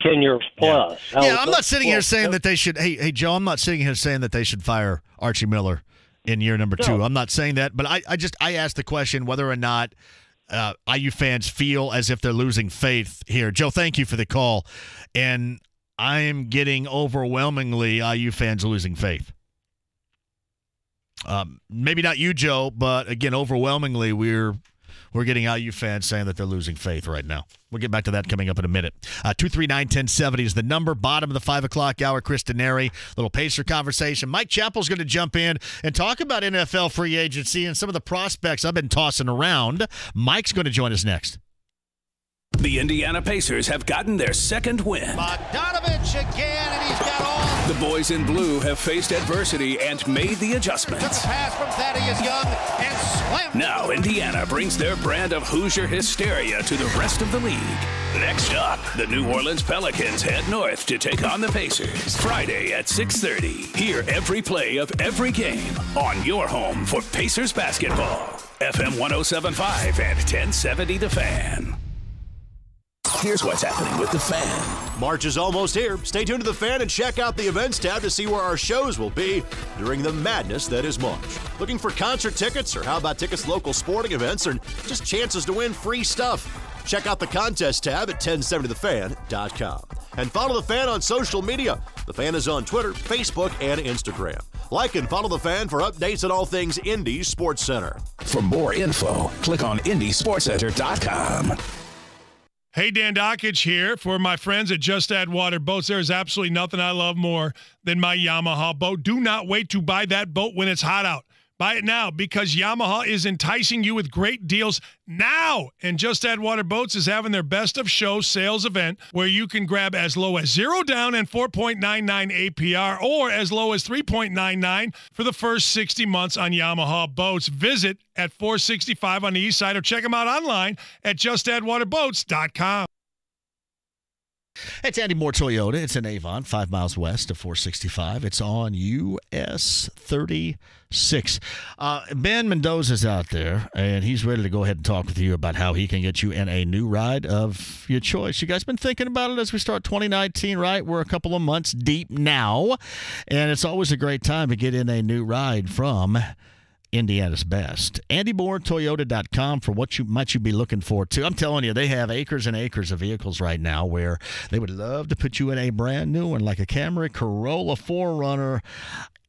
Speaker 2: 10 years plus.
Speaker 12: Yeah, I'm not sitting here saying that they should. Hey, Joe, I'm not sitting here saying that they should fire Archie Miller in year number 2. I'm not saying that, but I asked the question whether or not IU fans feel as if they're losing faith here. Joe, thank you for the call, and I am getting overwhelmingly IU fans losing faith. Maybe not you, Joe, but again, overwhelmingly we're getting IU fans saying that they're losing faith right now. We'll get back to that coming up in a minute. 239-1070 is the number. Bottom of the 5 o'clock hour, Chris Denary. Little Pacer conversation. Mike Chappell's going to jump in and talk about NFL free agency and some of the prospects I've been tossing around. Mike's going to join us next.
Speaker 11: The Indiana Pacers have gotten their second win.
Speaker 10: Bogdanovich again, and he's got all.
Speaker 11: The boys in blue have faced adversity and made the adjustments.
Speaker 10: Took a pass from Thaddeus Young and slammed.
Speaker 11: Now Indiana brings their brand of Hoosier hysteria to the rest of the league. Next up, the New Orleans Pelicans head north to take on the Pacers. Friday at 6:30. Hear every play of every game on your home for Pacers basketball. FM 107.5 and 1070 The Fan. Here's what's happening with The Fan.
Speaker 13: March is almost here. Stay tuned to The Fan and check out the events tab to see where our shows will be during the madness that is March. Looking for concert tickets, or how about tickets to local sporting events, or just chances to win free stuff? Check out the contest tab at 1070thefan.com. And follow The Fan on social media. The Fan is on Twitter, Facebook, and Instagram. Like and follow The Fan for updates on all things Indy Sports Center.
Speaker 11: For more info, click on IndySportsCenter.com.
Speaker 9: Hey, Dan Dockich here for my friends at Just Add Water Boats. There is absolutely nothing I love more than my Yamaha boat. Do not wait to buy that boat when it's hot out. Buy it now, because Yamaha is enticing you with great deals now. And Just Add Water Boats is having their best of show sales event where you can grab as low as 0 down and 4.99 APR, or as low as 3.99 for the first 60 months on Yamaha boats. Visit at 465 on the east side, or check them out online at justaddwaterboats.com.
Speaker 12: It's Andy Moore Toyota. It's in Avon, 5 miles west of 465. It's on US 36. Ben Mendoza's out there, and he's ready to go ahead and talk with you about how he can get you in a new ride of your choice. You guys been thinking about it as we start 2019, right? We're a couple of months deep now, and it's always a great time to get in a new ride from Indiana's best. AndyMooreToyota.com for what you might be looking for too. I'm telling you, they have acres and acres of vehicles right now where they would love to put you in a brand new one, like a Camry, Corolla, 4Runner,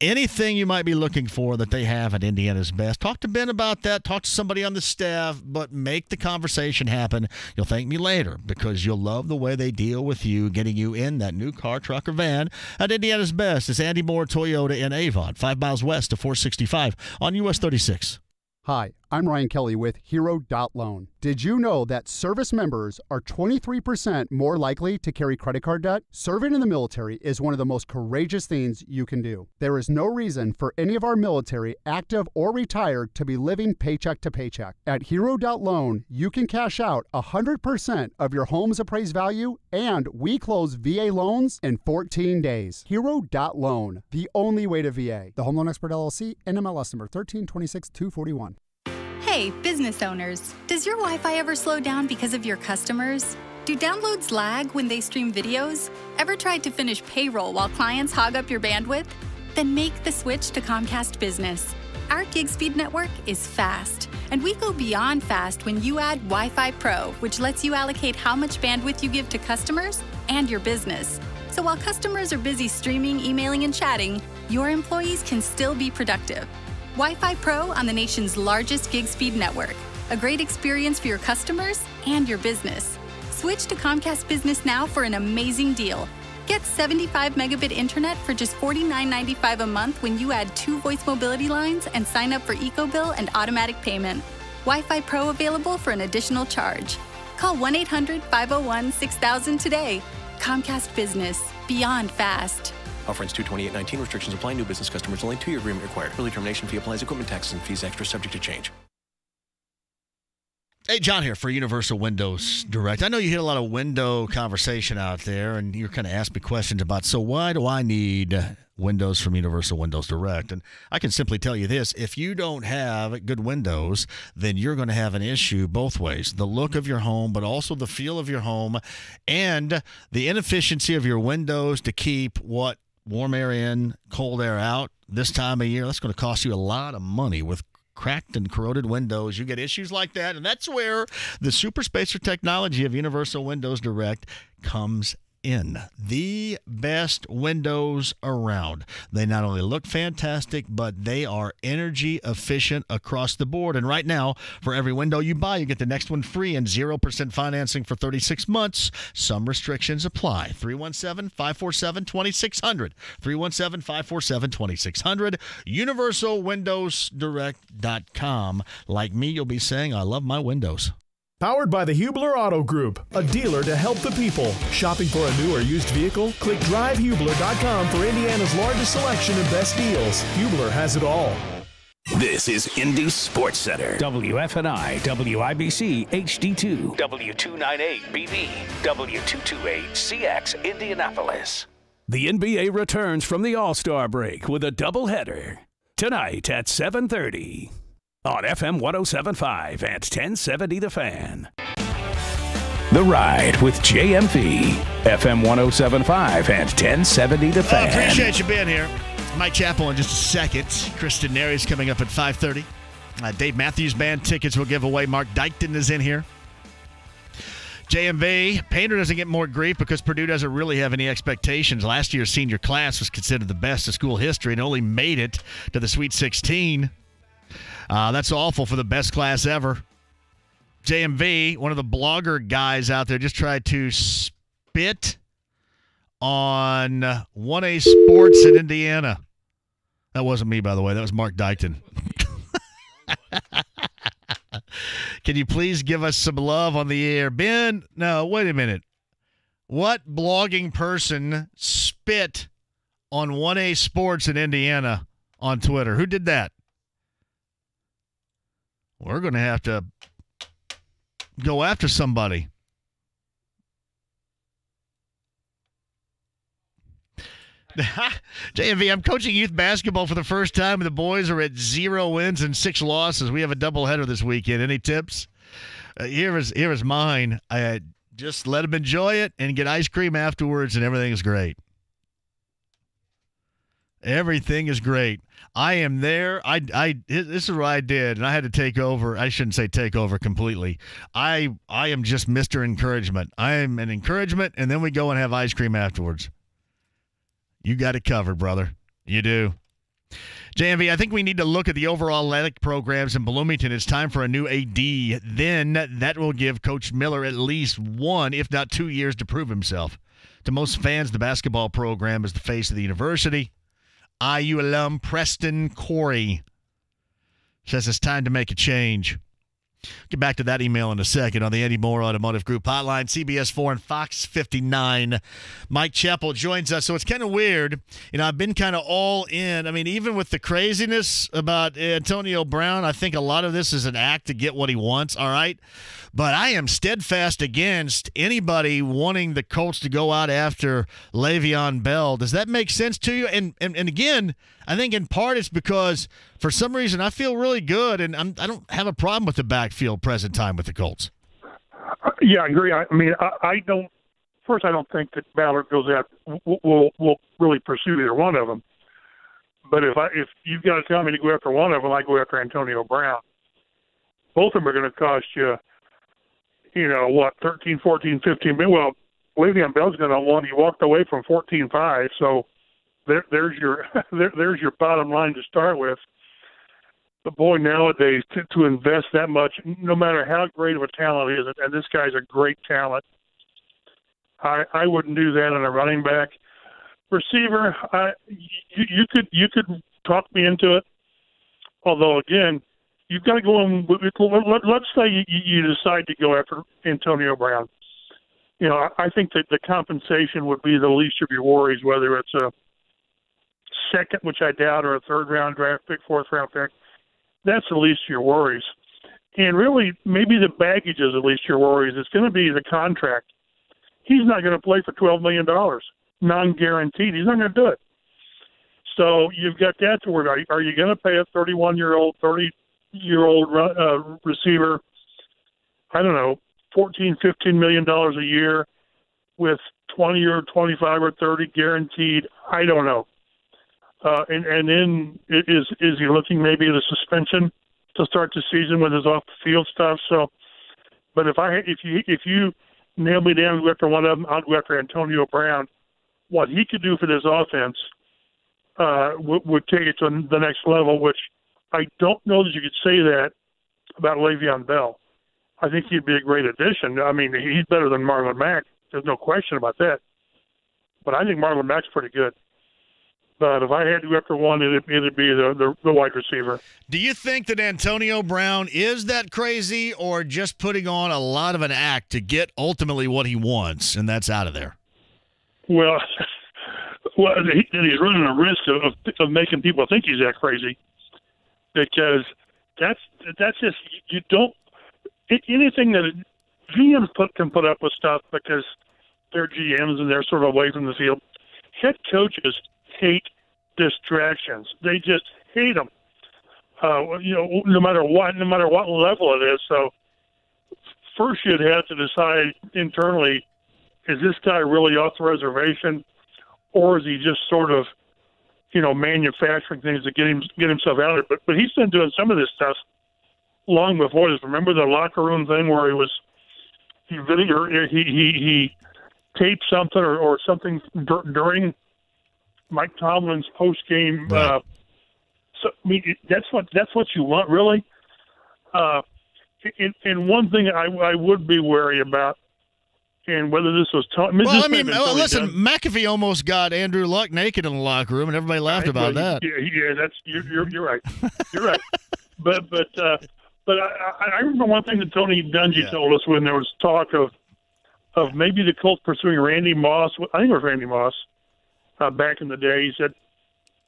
Speaker 12: anything you might be looking for that they have at Indiana's best. Talk to Ben about that. Talk to somebody on the staff, but make the conversation happen. You'll thank me later, because you'll love the way they deal with you, getting you in that new car, truck, or van at Indiana's best. It's Andy Moore Toyota in Avon, 5 miles west of 465 on US 36.
Speaker 25: Hi, I'm Ryan Kelly with Hero.Loan. Did you know that service members are 23% more likely to carry credit card debt? Serving in the military is one of the most courageous things you can do. There is no reason for any of our military, active or retired, to be living paycheck to paycheck. At Hero.Loan, you can cash out 100% of your home's appraised value, and we close VA loans in 14 days. Hero.Loan, the only way to VA. The Home Loan Expert LLC, NMLS number 1326241.
Speaker 23: Hey, business owners, does your Wi-Fi ever slow down because of your customers? Do downloads lag when they stream videos? Ever tried to finish payroll while clients hog up your bandwidth? Then make the switch to Comcast Business. Our gig speed network is fast, and we go beyond fast when you add Wi-Fi Pro, which lets you allocate how much bandwidth you give to customers and your business. So while customers are busy streaming, emailing, and chatting, your employees can still be productive. Wi-Fi Pro on the nation's largest gig speed network. A great experience for your customers and your business. Switch to Comcast Business now for an amazing deal. Get 75 megabit internet for just $49.95 a month when you add 2 voice mobility lines and sign up for EcoBill and automatic payment. Wi-Fi Pro available for an additional charge. Call 1-800-501-6000 today. Comcast Business. Beyond fast.
Speaker 24: Offer ends 2/28/19. Restrictions apply. New business customers only. 2-year agreement required. Early termination fee applies. Equipment taxes and fees extra, subject to change.
Speaker 12: Hey, John here for Universal Windows Direct. I know you hear a lot of window conversation out there, and you're kind of asking me questions about, so why do I need windows from Universal Windows Direct? And I can simply tell you this: if you don't have good windows, then you're going to have an issue both ways. The look of your home, but also the feel of your home, and the inefficiency of your windows to keep what warm air in, cold air out this time of year. That's going to cost you a lot of money with cracked and corroded windows. You get issues like that, and that's where the super spacer technology of Universal Windows Direct comes in. The best windows around. They not only look fantastic, but they are energy efficient across the board. And right now, for every window you buy, you get the next one free and 0% financing for 36 months. Some restrictions apply. 317-547-2600. 317-547-2600. UniversalWindowsDirect.com. Like me, you'll be saying, I love my windows.
Speaker 17: Powered by the Hubler Auto Group, a dealer to help the people. Shopping for a new or used vehicle? Click drivehubler.com for Indiana's largest selection and best deals. Hubler has it all.
Speaker 18: This is Indy Sports Center. WFNI, WIBC, HD2, W298BV, W228CX, Indianapolis. The NBA returns from the All-Star break with a doubleheader. Tonight at 7:30 on FM 107.5 and 1070 The Fan. The Ride with JMV, FM 107.5 and 1070 The Fan.
Speaker 12: Appreciate you being here. Mike Chappell in just a second. Kristen Neri's coming up at 5:30. Dave Matthews Band tickets will give away. Mark Dykton is in here. JMV, Painter doesn't get more grief because Purdue doesn't really have any expectations. Last year's senior class was considered the best of school history and only made it to the Sweet 16. That's awful for the best class ever. JMV, one of the blogger guys out there, just tried to spit on 1A Sports in Indiana. That wasn't me, by the way. That was Mark Dykton. Can you please give us some love on the air? Ben, no, wait a minute. What blogging person spit on 1A Sports in Indiana on Twitter? Who did that? We're going to have to go after somebody. JMV, I'm coaching youth basketball for the first time, and the boys are at 0 wins and 6 losses. We have a doubleheader this weekend. Any tips? Here is mine. Just let them enjoy it and get ice cream afterwards, and everything is great. Everything is great. I am there. This is what I did, and I had to take over. I shouldn't say take over completely. I am just Mr. Encouragement. I am an encouragement, and then we go and have ice cream afterwards. You got it covered, brother. You do. JMV, I think we need to look at the overall athletic programs in Bloomington. It's time for a new AD. Then that will give Coach Miller at least 1, if not 2 years to prove himself. To most fans, the basketball program is the face of the university. IU alum Preston Corey says it's time to make a change. Get back to that email in a second on the Eddie Moore Automotive Group hotline, CBS 4 and Fox 59. Mike Chappell joins us. So it's kind of weird. I've been kind of all in. I mean, even with the craziness about Antonio Brown, I think a lot of this is an act to get what he wants, all right? But I am steadfast against anybody wanting the Colts to go out after Le'Veon Bell. Does that make sense to you? And again, I think in part it's because for some reason I feel really good, and I don't have a problem with the backfield present time with the Colts.
Speaker 19: Yeah, I agree. I mean, I don't. First, I don't think that Ballard goes out. Will really pursue either one of them. But if you've got to tell me to go after one of them, I go after Antonio Brown. Both of them are going to cost you. 13, 14, 15. Well, Le'Veon Bell's going to want. He walked away from 14.5, so there's your there's your bottom line to start with. But boy, nowadays to invest that much, no matter how great of a talent he is, and this guy's a great talent, I wouldn't do that on a running back. Receiver, you could talk me into it. Although again, you've got to go in. Let's say you decide to go after Antonio Brown. I think that the compensation would be the least of your worries, whether it's a second, which I doubt, or a third-round draft pick, fourth-round pick. That's the least of your worries. And really, maybe the baggage is the least of your worries. It's going to be the contract. He's not going to play for $12 million, non-guaranteed. He's not going to do it. So you've got that to worry about. Are you going to pay a 31-year-old, 30-year-old receiver, I don't know, $14, $15 million a year with 20 or 25 or 30 guaranteed? I don't know. And then is he looking maybe at a suspension to start the season with his off the field stuff? So, but if you nail me down and go after one of them, I'll go after Antonio Brown. What he could do for this offense would take it to the next level, which I don't know that you could say that about Le'Veon Bell. I think he'd be a great addition. I mean, he's better than Marlon Mack. There's no question about that. But I think Marlon Mack's pretty good. But if I had to go after one, it'd be the wide receiver.
Speaker 12: Do you think that Antonio Brown is that crazy, or just putting on a lot of an act to get ultimately what he wants, and that's out of there?
Speaker 19: Well, he's running a risk of making people think he's that crazy, because that's just, you don't, anything that GMs can put up with stuff because they're GMs and they're sort of away from the field. Head coaches hate distractions. They just hate them. No matter what level it is. So first you'd have to decide internally, is this guy really off the reservation, or is he just sort of, manufacturing things to get himself out of it? But he's been doing some of this stuff long before this. Remember the locker room thing where he taped something or something during Mike Tomlin's post game.
Speaker 12: Right.
Speaker 19: So I mean, that's what you want, really. And one thing I would be wary about, and whether this was
Speaker 12: listen, McAfee almost got Andrew Luck naked in the locker room, and everybody laughed about that.
Speaker 19: Yeah, that's you're right. You're right. But I remember one thing that Tony Dungy told us when there was talk of maybe the Colts pursuing Randy Moss. I think it was Randy Moss back in the day. He said,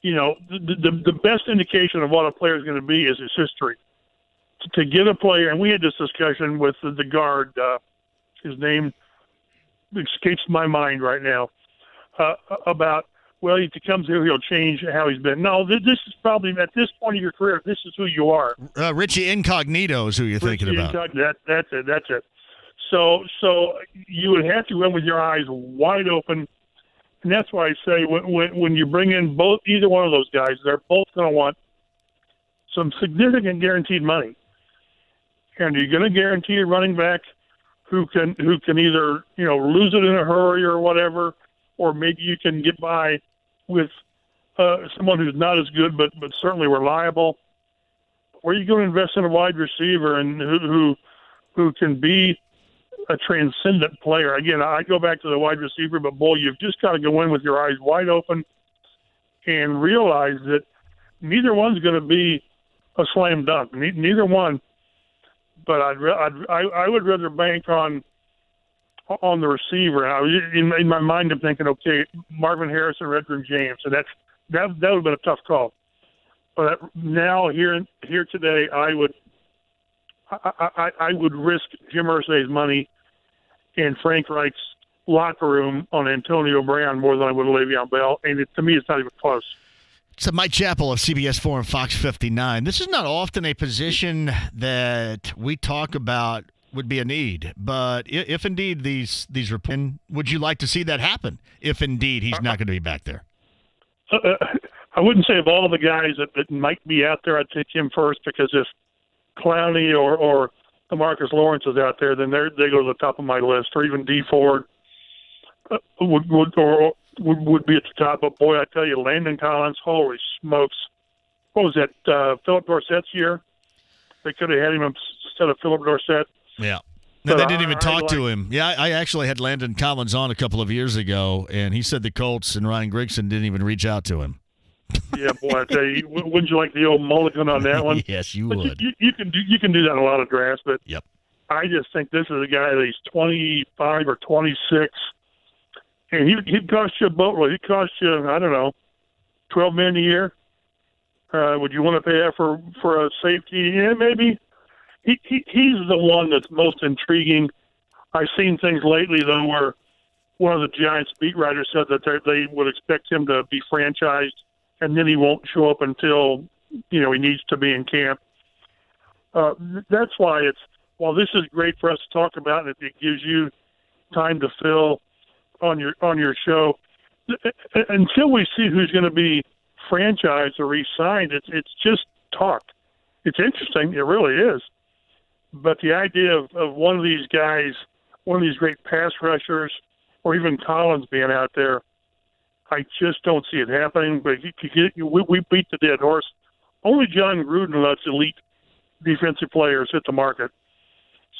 Speaker 19: the best indication of what a player is going to be is his history. To get a player, and we had this discussion with the guard, his name escapes my mind right now, about, well, if he comes here, he'll change how he's been. No, this is probably, at this point of your career, this is who you are.
Speaker 12: Richie Incognito is who you're thinking about.
Speaker 19: That's it. So you would have to run with your eyes wide open, and that's why I say when you bring in either one of those guys, they're both going to want some significant guaranteed money. And you're going to guarantee a running back who can either lose it in a hurry or whatever, or maybe you can get by with someone who's not as good but certainly reliable. Or you going to invest in a wide receiver and who can be a transcendent player. Again, I go back to the wide receiver, but boy, you've just got to go in with your eyes wide open and realize that neither one's going to be a slam dunk. Neither one. But I would rather bank on the receiver. In my mind, I'm thinking, okay, Marvin Harrison or Edgerrin James, and that would have been a tough call. But now here today, I would risk Jim Irsay's money and Frank Reich's locker room on Antonio Brown more than I would Le'Veon Bell, and to me, it's not even close.
Speaker 12: So Mike Chappell of CBS 4 and Fox 59. This is not often a position that we talk about would be a need, but if indeed these reports, would you like to see that happen? If indeed he's not going to be back there,
Speaker 19: I wouldn't say of all the guys that might be out there, I'd take him first, because if Clowney or DeMarcus Lawrence is out there, then they go to the top of my list, or even D Ford would be at the top. But boy, I tell you, Landon Collins, holy smokes. What was that, Philip Dorsett's year? They could have had him instead of Philip Dorsett.
Speaker 12: Yeah. No, they didn't even talk to him. Yeah, I actually had Landon Collins on a couple of years ago, and he said the Colts and Ryan Grigson didn't even reach out to him.
Speaker 19: Yeah, boy, I tell you, wouldn't you like the old mulligan on that one?
Speaker 12: Yes, you would.
Speaker 19: You can do that in a lot of drafts, but
Speaker 12: yep.
Speaker 19: I just think this is a guy that he's 25 or 26, and he'd cost you a boatload. He'd cost you, I don't know, $12 million a year. Would you want to pay that for a safety? Yeah, maybe. He's the one that's most intriguing. I've seen things lately, though, where one of the Giants beat writers said that they would expect him to be franchised, and then he won't show up until he needs to be in camp. That's why while this is great for us to talk about, and it gives you time to fill on your show, until we see who's going to be franchised or re-signed, it's just talk. It's interesting, it really is. But the idea of one of these guys, one of these great pass rushers, or even Collins being out there, I just don't see it happening. But we beat the dead horse. Only John Gruden lets elite defensive players hit the market.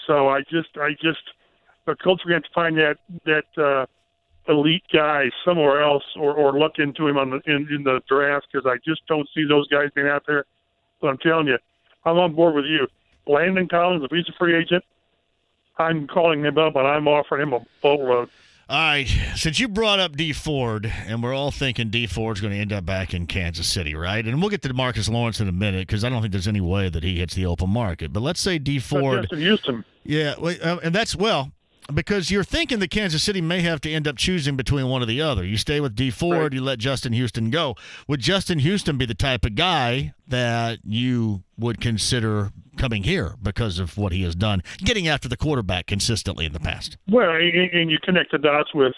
Speaker 19: So I just the Colts are going to find that elite guy somewhere else, or look into him in the draft, because I just don't see those guys being out there. But I'm telling you, I'm on board with you. Landon Collins, if he's a free agent, I'm calling him up and I'm offering him a boatload.
Speaker 12: All right, since you brought up D Ford, and we're all thinking D Ford's going to end up back in Kansas City, right? And we'll get to Demarcus Lawrence in a minute, because I don't think there's any way that he hits the open market. But let's say D Ford.
Speaker 19: Justin Houston.
Speaker 12: Yeah, and that's, well, because you're thinking that Kansas City may have to end up choosing between one or the other. You stay with D Ford, right. You let Justin Houston go. Would Justin Houston be the type of guy that you would consider coming here because of what he has done, getting after the quarterback consistently in the past?
Speaker 19: Well, and you connect the dots with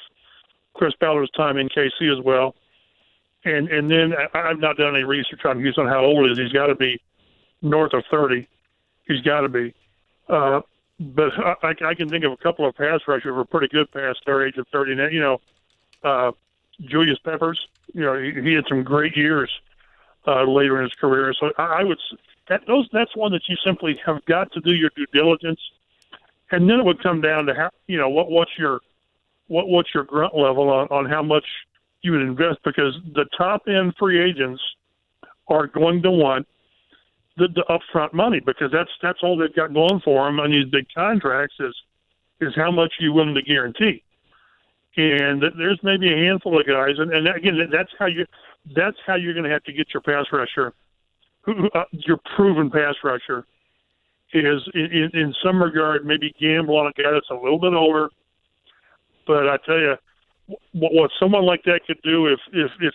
Speaker 19: Chris Ballard's time in KC as well. And then I've not done any research on Houston, how old he is. He's got to be north of 30. He's got to be. But I can think of a couple of pass rushers who were pretty good past their age of 30. And, Julius Peppers, he had some great years later in his career. So I would that's one that you simply have got to do your due diligence, and then it would come down to how what's your grunt level on how much you would invest, because the top end free agents are going to want the upfront money, because that's all they've got going for them on these big contracts is how much you're willing to guarantee. And there's maybe a handful of guys, and again, that's how you're going to have to get your pass rusher, your proven pass rusher, is in some regard maybe gamble on a guy that's a little bit older. But I tell you, what someone like that could do if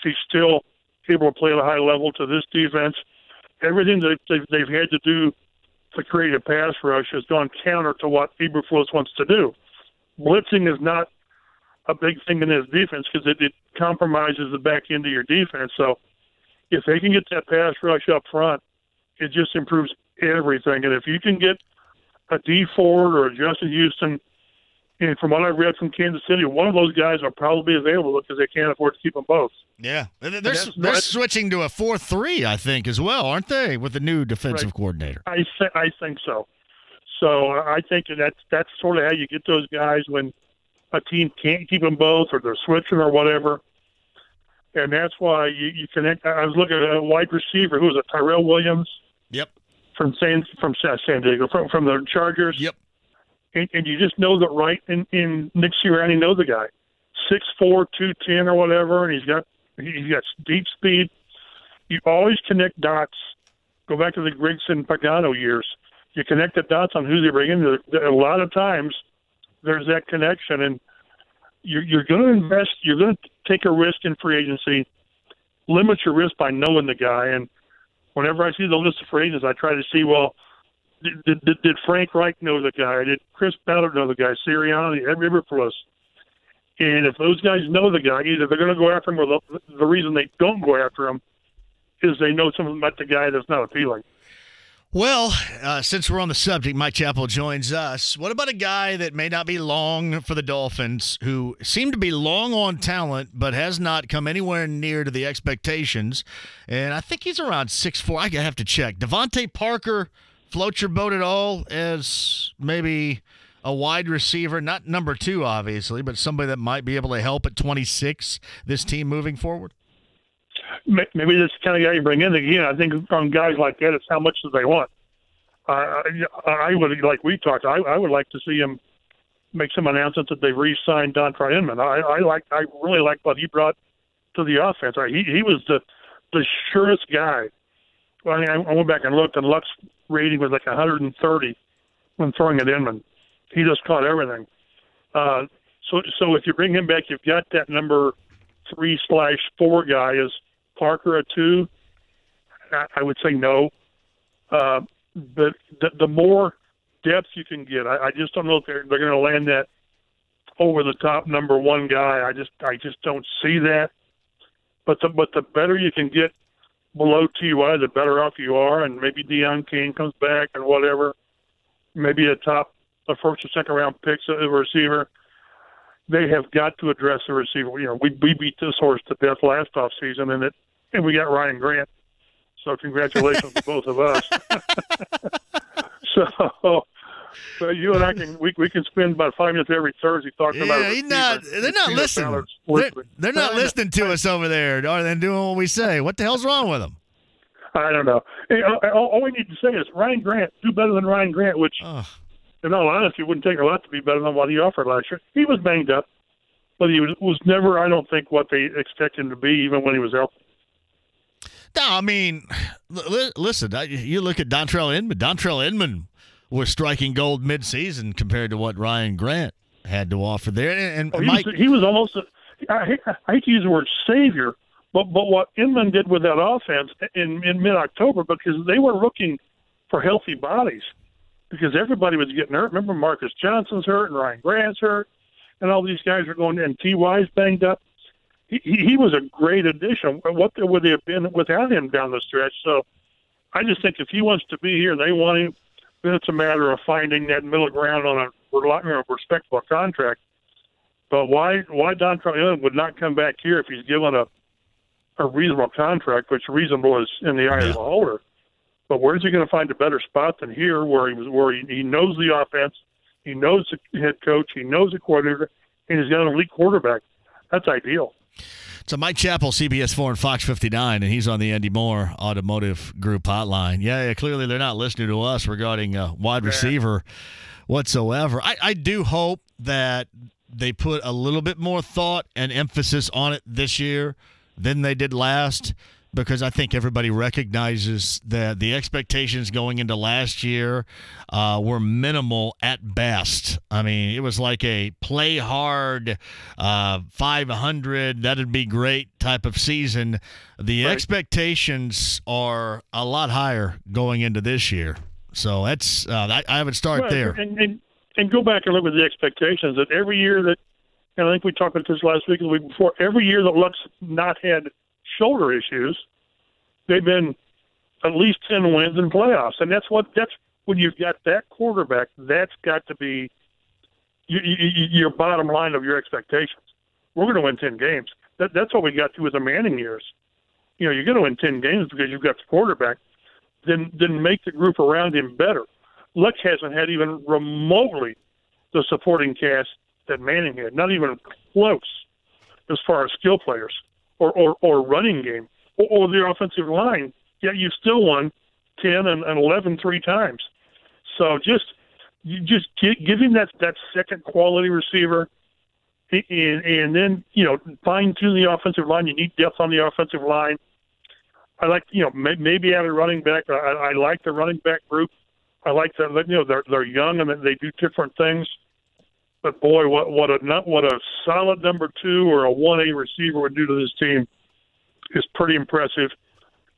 Speaker 19: he's still able to play at a high level to this defense, everything that they've had to do to create a pass rush has gone counter to what Eberflus wants to do. Blitzing is not a big thing in his defense because it compromises the back end of your defense. So if they can get that pass rush up front, it just improves everything. And if you can get a D Ford or a Justin Houston, and from what I've read from Kansas City, one of those guys will probably be available because they can't afford to keep them both.
Speaker 12: Yeah. They're switching to a 4-3, I think, as well, aren't they, with the new defensive coordinator?
Speaker 19: I think so. So I think that's sort of how you get those guys when a team can't keep them both, or they're switching or whatever. And that's why you connect. I was looking at a wide receiver who was a Tyrell Williams.
Speaker 12: Yep.
Speaker 19: From San Diego, from the Chargers.
Speaker 12: Yep.
Speaker 19: And you just know that right in Nick Sirianni knows the guy, 6'4", 210 or whatever, and he's got deep speed. You always connect dots. Go back to the Griggs and Pagano years. You connect the dots on who they bring in. A lot of times there's that connection, and you're going to invest. You're going to take a risk in free agency. Limit your risk by knowing the guy. And whenever I see the list of free agents, I try to see, well, did Frank Reich know the guy? Did Chris Ballard know the guy? Sirianni, Ed Eberflus. And if those guys know the guy, either they're going to go after him, or the reason they don't go after him is they know something about the guy that's not appealing.
Speaker 12: Well, since we're on the subject, Mike Chappell joins us. What about a guy that may not be long for the Dolphins, who seemed to be long on talent but has not come anywhere near to the expectations? And I think he's around 6'4". I have to check. Devontae Parker float your boat at all as maybe a wide receiver, not number 2, obviously, but somebody that might be able to help at 26 this team moving forward?
Speaker 19: Maybe that's the kind of guy you bring in. Again, I think on guys like that, it's how much do they want. I would, like we talked, I would like to see him make some announcements that they've re-signed Dontre Inman. I really like what he brought to the offense. He was the surest guy. Well, I went back and looked, and Luck's rating was like 130 when throwing at Inman. He just caught everything. So if you bring him back, you've got that number 3/4 guy. Is Parker a 2? I would say no. But the more depth you can get, I just don't know if they're going to land that over the top number 1 guy. I just don't see that. But the better you can get below TY, the better off you are. And maybe Deion Kane comes back and whatever. Maybe a first or second round picks a receiver. They have got to address the receiver. We beat this horse to death last offseason, and we got Ryan Grant. So congratulations to both of us. So So you and I can spend about 5 minutes every Thursday talking about it.
Speaker 12: They're not listening. They're not listening to us over there, or they're doing what we say. What the hell's wrong with them?
Speaker 19: I don't know. Hey, all we need to say is Ryan Grant, do better than Ryan Grant, which, in all honesty, wouldn't take a lot to be better than what he offered last year. He was banged up, but he was never, I don't think, what they expected him to be, even when he was healthy.
Speaker 12: No, I mean, listen, you look at Dontrell Inman. Dontrell Inman was striking gold midseason compared to what Ryan Grant had to offer there. And Mike,
Speaker 19: he was almost, I hate to use the word savior, but what Inman did with that offense in mid-October, because they were looking for healthy bodies, because everybody was getting hurt. Remember, Marcus Johnson's hurt and Ryan Grant's hurt, and all these guys are going, and T.Y.'s banged up. He was a great addition. What would they have been without him down the stretch? So I just think if he wants to be here, they want him, then it's a matter of finding that middle ground on a respectable contract. But why Dontrell Inman would not come back here if he's given a reasonable contract, which reasonable is in the eye of the beholder. But where's he going to find a better spot than here, where he knows the offense, he knows the head coach, he knows the coordinator, and he's got an elite quarterback? That's ideal.
Speaker 12: So Mike Chappell, CBS 4 and Fox 59, and he's on the Andy Moore Automotive Group hotline. Yeah, clearly they're not listening to us regarding wide receiver whatsoever. I do hope that they put a little bit more thought and emphasis on it this year than they did last, because I think everybody recognizes that the expectations going into last year were minimal at best. I mean, it was like a play hard, 500, that'd be great type of season. The expectations are a lot higher going into this year. So that's I would start there.
Speaker 19: And go back and look at the expectations that every year that, and I think we talked about this last week and the week before, every year that Luck's not had shoulder issues, they've been at least 10 wins in playoffs. And that's when you've got that quarterback, that's got to be your bottom line of your expectations. We're going to win 10 games. That's what we got to with the Manning years. You know, you're going to win 10 games because you've got the quarterback. Then make the group around him better. Luck hasn't had even remotely the supporting cast that Manning had, not even close as far as skill players or running game or the offensive line. Yet you still won 10 and 11 3 times. So just give him that second quality receiver, and then, you know, fine tune the offensive line. You need depth on the offensive line. I like, you know, maybe add a running back. I like the running back group. I like that, you know, they're young and they do different things. But boy, what a solid number 2 or a 1A receiver would do to this team is pretty impressive.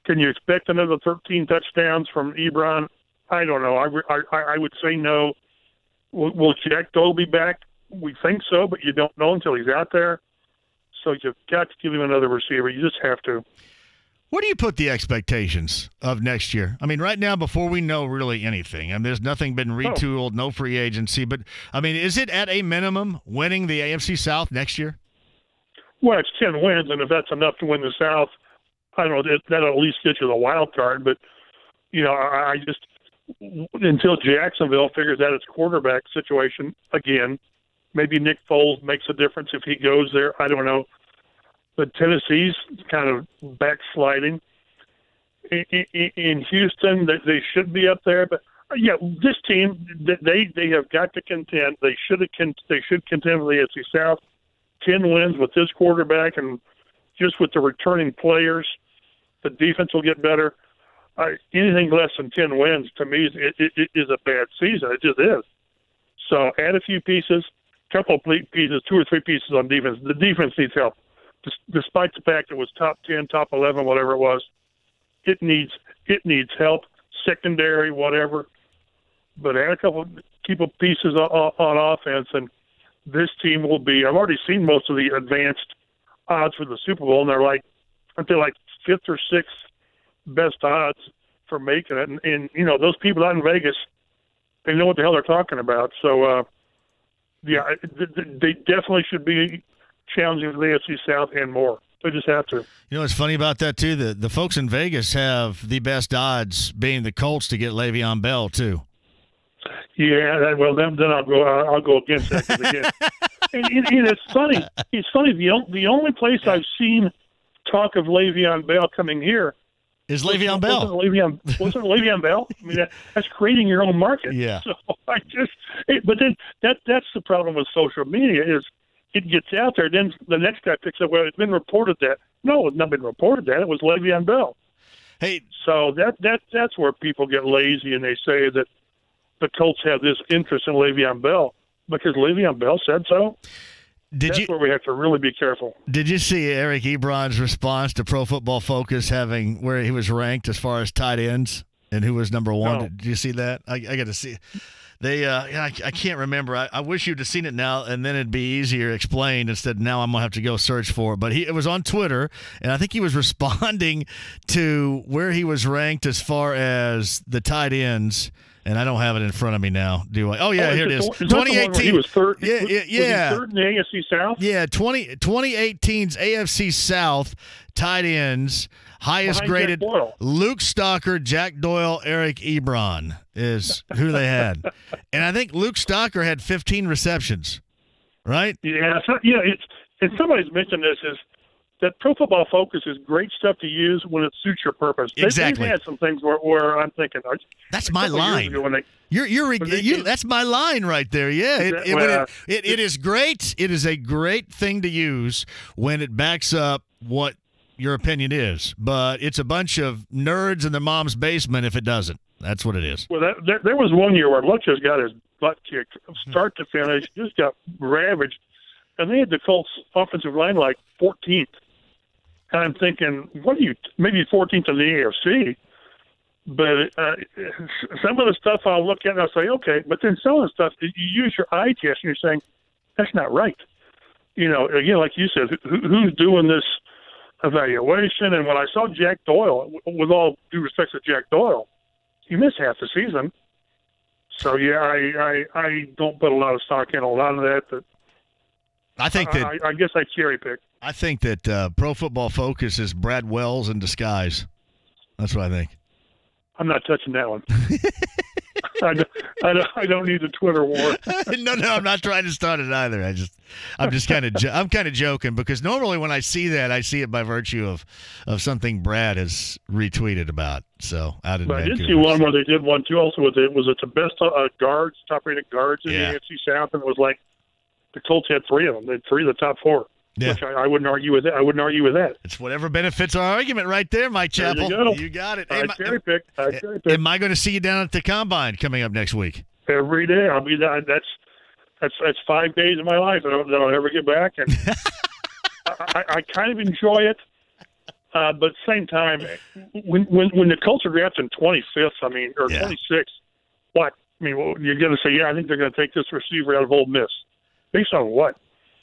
Speaker 19: Can you expect another 13 touchdowns from Ebron? I don't know. I would say no. Will Jack Doyle be back? We think so, but you don't know until he's out there. So you've got to give him another receiver. You just have to.
Speaker 12: Where do you put the expectations of next year? I mean, right now, before we know really anything, and there's nothing been retooled, no free agency, but, I mean, is it at a minimum winning the AFC South next year?
Speaker 19: Well, it's 10 wins, and if that's enough to win the South, I don't know, that'll at least get you the wild card. But, you know, I just – until Jacksonville figures out its quarterback situation again, maybe Nick Foles makes a difference if he goes there. I don't know. But Tennessee's kind of backsliding. In Houston, they should be up there. But, yeah, this team, they have got to contend. They should contend with the AFC South. 10 wins with this quarterback and just with the returning players. The defense will get better. Anything less than 10 wins, to me, is a bad season. It just is. So add a few pieces, couple of pieces, 2 or 3 pieces on defense. The defense needs help. Despite the fact it was top 10, top 11, whatever it was, it needs help, secondary, whatever. But add a couple pieces on offense, and this team will be. I've already seen most of the advanced odds for the Super Bowl, and aren't they like 5th or 6th best odds for making it? And you know, those people out in Vegas, they know what the hell they're talking about. So, yeah, they definitely should be challenging the AFC South and more. They just have to. You
Speaker 12: know what's funny about that, too? The folks in Vegas have the best odds being the Colts to get Le'Veon Bell, too.
Speaker 19: Yeah, well, then I'll go against that 'cause again. and it's funny. It's funny. The only place I've seen talk of Le'Veon Bell coming here
Speaker 12: is Le'Veon Bell.
Speaker 19: Wasn't Le'Veon Bell? I mean, that's creating your own market.
Speaker 12: Yeah.
Speaker 19: So but then that's the problem with social media is it gets out there. Then the next guy picks up. Well, it's been reported that. No, it's not been reported that. It was Le'Veon Bell.
Speaker 12: Hey,
Speaker 19: so that's where people get lazy and they say that the Colts have this interest in Le'Veon Bell because Le'Veon Bell said so. That's where we have to really be careful.
Speaker 12: Did you see Eric Ebron's response to Pro Football Focus having where he was ranked as far as tight ends and who was number one?
Speaker 19: No.
Speaker 12: Did you see that? I got to see. They, I can't remember. I wish you'd have seen it now, and then it'd be easier explained instead. Now I'm gonna have to go search for it. But it was on Twitter, and I think he was responding to where he was ranked as far as the tight ends. And I don't have it in front of me now, do I? Oh, yeah, here it is. 2018.
Speaker 19: He was third.
Speaker 12: Yeah.
Speaker 19: Was he third in the AFC South?
Speaker 12: Yeah, 2018's AFC South tight ends, highest graded Luke Stocker, Jack Doyle, Eric Ebron is who they had. And I think Luke Stocker had 15 receptions, right?
Speaker 19: Yeah, and somebody's mentioned this is that Pro Football Focus is great stuff to use when it suits your purpose.
Speaker 12: Exactly.
Speaker 19: They've had some things where I'm thinking,
Speaker 12: that's my line. That's my line right there. Yeah, it is great. It is a great thing to use when it backs up what your opinion is, but it's a bunch of nerds in their mom's basement if it doesn't. That's what it is.
Speaker 19: Well, there was one year where Lutz got his butt kicked, start to finish, just got ravaged, and they had the Colts offensive line like 14th. And I'm thinking, maybe 14th in the AFC, but some of the stuff I'll look at and I'll say, okay, but then some of the stuff, you use your eye test and you're saying, that's not right. Again, like you said, who's doing this evaluation? And when I saw Jack Doyle, with all due respect to Jack Doyle, he missed half the season. So, yeah, I don't put a lot of stock in a lot of that, but
Speaker 12: I think that
Speaker 19: I guess I cherry pick.
Speaker 12: I think that Pro Football Focus is Brad Wells in disguise. That's what I think.
Speaker 19: I'm not touching that one. I don't need the Twitter war.
Speaker 12: No, I'm not trying to start it either. I'm just kind of joking because normally when I see that, I see it by virtue of something Brad has retweeted about. So out in Vancouver.
Speaker 19: I did see one where they did one too. Also, was it the best guards, top-rated guards in the AFC South, and it was like the Colts had three of them. They had three of the top four.
Speaker 12: Yeah.
Speaker 19: Which I wouldn't argue with that. I wouldn't argue with that.
Speaker 12: It's whatever benefits our argument right there, Mike Chappell.
Speaker 19: There you go.
Speaker 12: You got it.
Speaker 19: I cherry pick.
Speaker 12: Am I going to see you down at the Combine coming up next week?
Speaker 19: Every day. I'll be there. That's 5 days of my life that I'll ever get back. And I kind of enjoy it. But at the same time, when the Colts are drafting 25th, or 26th, what? You're going to say, I think they're going to take this receiver out of Ole Miss. Based on what?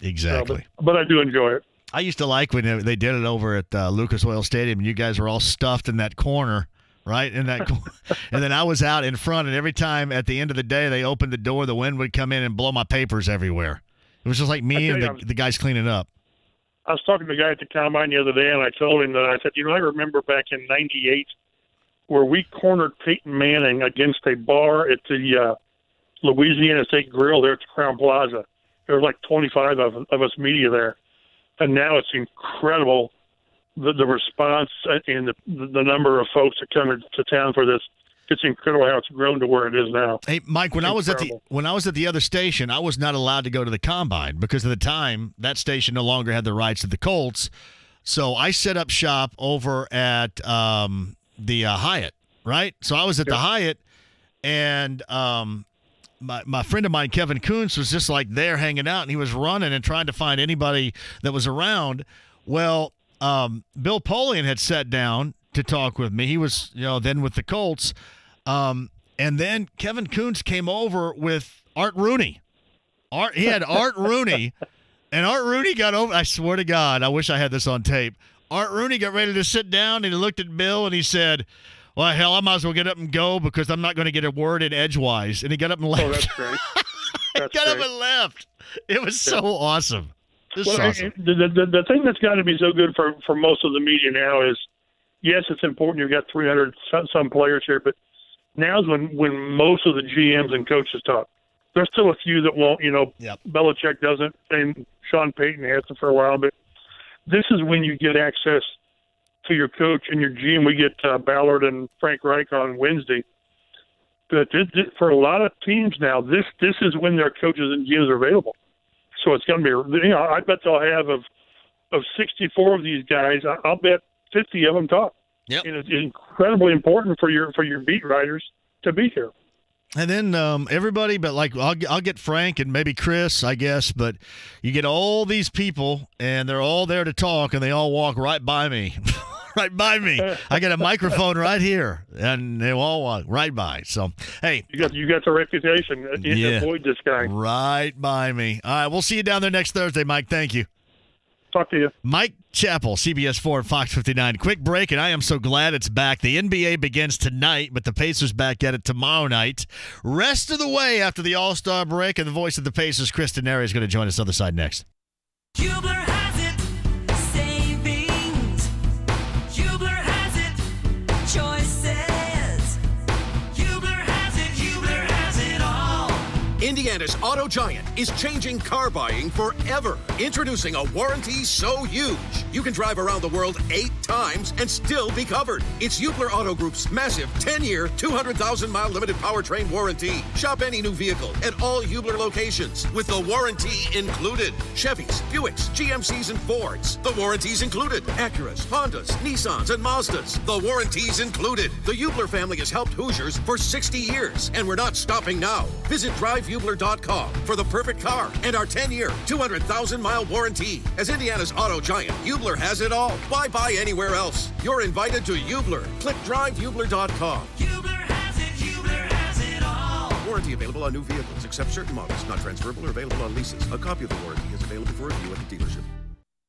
Speaker 12: Exactly.
Speaker 19: But I do enjoy it.
Speaker 12: I used to like when they did it over at Lucas Oil Stadium, and you guys were all stuffed in that corner, right? And then I was out in front, and every time at the end of the day they opened the door, the wind would come in and blow my papers everywhere. It was just like me and the guys cleaning up.
Speaker 19: I was talking to a guy at the Combine the other day, and I told him that I said, I remember back in '98 where we cornered Peyton Manning against a bar at the Louisiana State Grill there at the Crown Plaza. There were like 25 of us media there. And now it's incredible, the response and the number of folks that come to town for this. It's incredible how it's grown to where it is now.
Speaker 12: Hey, Mike, when I was at the other station, I was not allowed to go to the Combine because at the time that station no longer had the rights to the Colts. So I set up shop over at the Hyatt, right? So I was at the Hyatt, and my friend of mine, Kevin Kuntz, was just like there hanging out, and he was running and trying to find anybody that was around. Well, Bill Polian had sat down to talk with me. He was, then with the Colts. And then Kevin Kuntz came over with Art Rooney. He had Art Rooney, and Art Rooney got over. I swear to God, I wish I had this on tape. Art Rooney got ready to sit down, and he looked at Bill, and he said, well, hell, I might as well get up and go because I'm not going to get a word in edgewise. And he got up and left.
Speaker 19: Oh, that's great.
Speaker 12: Up and left. It was so awesome. Awesome.
Speaker 19: The thing that's got to be so good for most of the media now is, yes, it's important. You've got 300 some players here, but Now's when most of the GMs and coaches talk. There's still a few that won't,
Speaker 12: Yep.
Speaker 19: Belichick doesn't, and Sean Payton hasn't for a while, but this is when you get access to your coach and your GM. We get Ballard and Frank Reich on Wednesday. But for a lot of teams now, this is when their coaches and GMs are available. So it's going to be, I bet they'll have of 64 of these guys, I'll bet 50 of them talk.
Speaker 12: Yep.
Speaker 19: And it's incredibly important for your beat writers to be here.
Speaker 12: And then everybody, but like I'll get Frank and maybe Chris, I guess, but you get all these people, and they're all there to talk, and they all walk right by me. Right by me. I got a microphone right here, and they all walk right by. So, hey.
Speaker 19: You got the reputation.
Speaker 12: Yeah,
Speaker 19: avoid this guy.
Speaker 12: Right by me. All right, we'll see you down there next Thursday, Mike. Thank you.
Speaker 19: Talk to you.
Speaker 12: Mike Chappell, CBS 4 and Fox 59. Quick break, and I am so glad it's back. The NBA begins tonight, but the Pacers back at it tomorrow night. Rest of the way after the All-Star break, and the voice of the Pacers, Chris Denari, is going to join us on the side next.
Speaker 15: Hubler has it. Savings. Hubler has it. Choices. Hubler has it. Hubler has it all.
Speaker 1: Indiana's Auto Giant is changing car buying forever. Introducing a warranty so huge, you can drive around the world 8 times and still be covered. It's Hubler Auto Group's massive 10-year, 200,000-mile limited powertrain warranty. Shop any new vehicle at all Hubler locations with the warranty included. Chevys, Buicks, GMCs, and Fords. The warranty's included. Acuras, Hondas, Nissans, and Mazdas. The warranty's included. The Hubler family has helped Hoosiers for 60 years, and we're not stopping now. Visit drivehubler.com for the perfect car and our 10-year, 200,000-mile warranty. As Indiana's Auto Giant, Hubler has it all. Why buy anywhere else? You're invited to Hubler. Click drivehubler.com.
Speaker 15: Hubler has it. Hubler has it all.
Speaker 1: Warranty available on new vehicles, except certain models, not transferable or available on leases. A copy of the warranty is available for review at the dealership.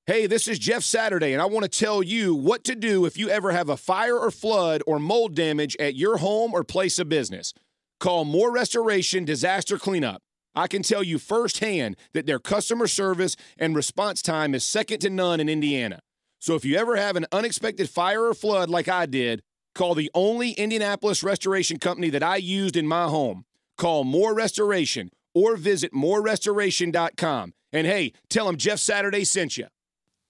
Speaker 16: Hey, this is Jeff Saturday, and I want to tell you what to do if you ever have a fire or flood or mold damage at your home or place of business. Call More Restoration Disaster Cleanup. I can tell you firsthand that their customer service and response time is second to none in Indiana. So if you ever have an unexpected fire or flood like I did, call the only Indianapolis restoration company that I used in my home. Call More Restoration or visit morerestoration.com. And hey, tell them Jeff Saturday sent you.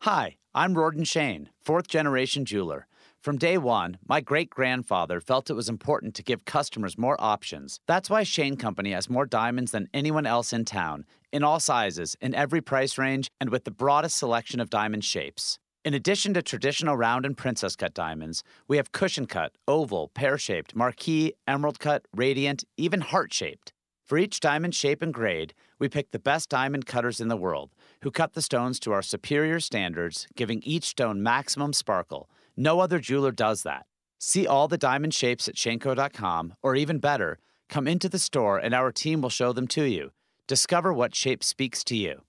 Speaker 6: Hi, I'm Rorden Shane, fourth-generation jeweler. From day one, my great-grandfather felt it was important to give customers more options. That's why Shane Company has more diamonds than anyone else in town, in all sizes, in every price range, and with the broadest selection of diamond shapes. In addition to traditional round and princess-cut diamonds, we have cushion-cut, oval, pear-shaped, marquise, emerald-cut, radiant, even heart-shaped. For each diamond shape and grade, we pick the best diamond cutters in the world, who cut the stones to our superior standards, giving each stone maximum sparkle. No other jeweler does that. See all the diamond shapes at Shanko.com, or even better, come into the store and our team will show them to you. Discover what shape speaks to you.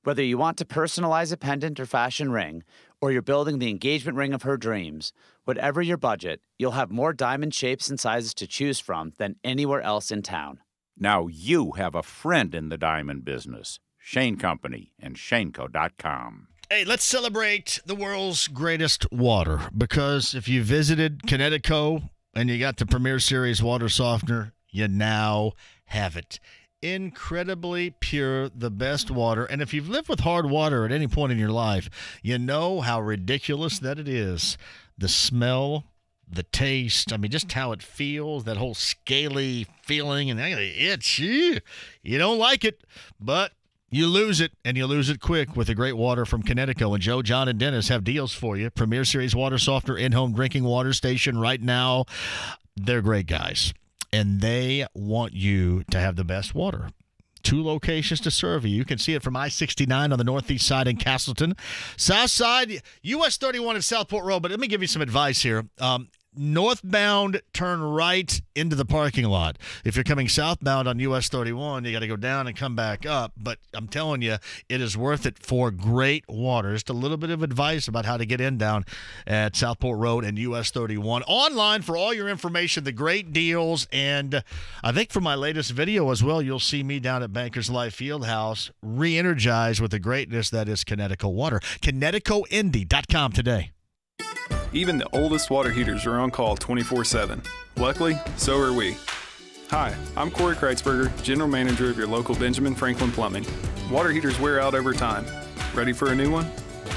Speaker 6: Whether you want to personalize a pendant or fashion ring, or you're building the engagement ring of her dreams, whatever your budget, you'll have more diamond shapes and sizes to choose from than anywhere else in town.
Speaker 20: Now you have a friend in the diamond business. Shane Company and Shanko.com.
Speaker 12: Hey, let's celebrate the world's greatest water, because if you visited Connecticut and you got the Premier Series water softener, you now have it. Incredibly pure, the best water. And if you've lived with hard water at any point in your life, you know how ridiculous that it is. The smell, the taste, I mean, just how it feels, that whole scaly feeling, and itch. You don't like it, but you lose it, and you lose it quick with the great water from Connecticut. And Joe, John, and Dennis have deals for you. Premier Series water softener, in-home drinking water station right now. They're great guys, and they want you to have the best water. 2 locations to serve you. You can see it from I-69 on the northeast side in Castleton. South side, US 31 at Southport Road. But let me give you some advice here. Northbound, turn right into the parking lot. If you're coming southbound on US 31, you got to go down and come back up. But I'm telling you, it is worth it for great water. Just a little bit of advice about how to get in down at Southport Road and US 31. Online for all your information, the great deals. And I think for my latest video as well, you'll see me down at Bankers Life Fieldhouse, re-energized with the greatness that is Connecticut water. ConnecticutIndy.com today.
Speaker 5: Even the oldest water heaters are on call 24/7. Luckily, so are we. Hi, I'm Corey Kreitzberger, General Manager of your local Benjamin Franklin Plumbing. Water heaters wear out over time. Ready for a new one?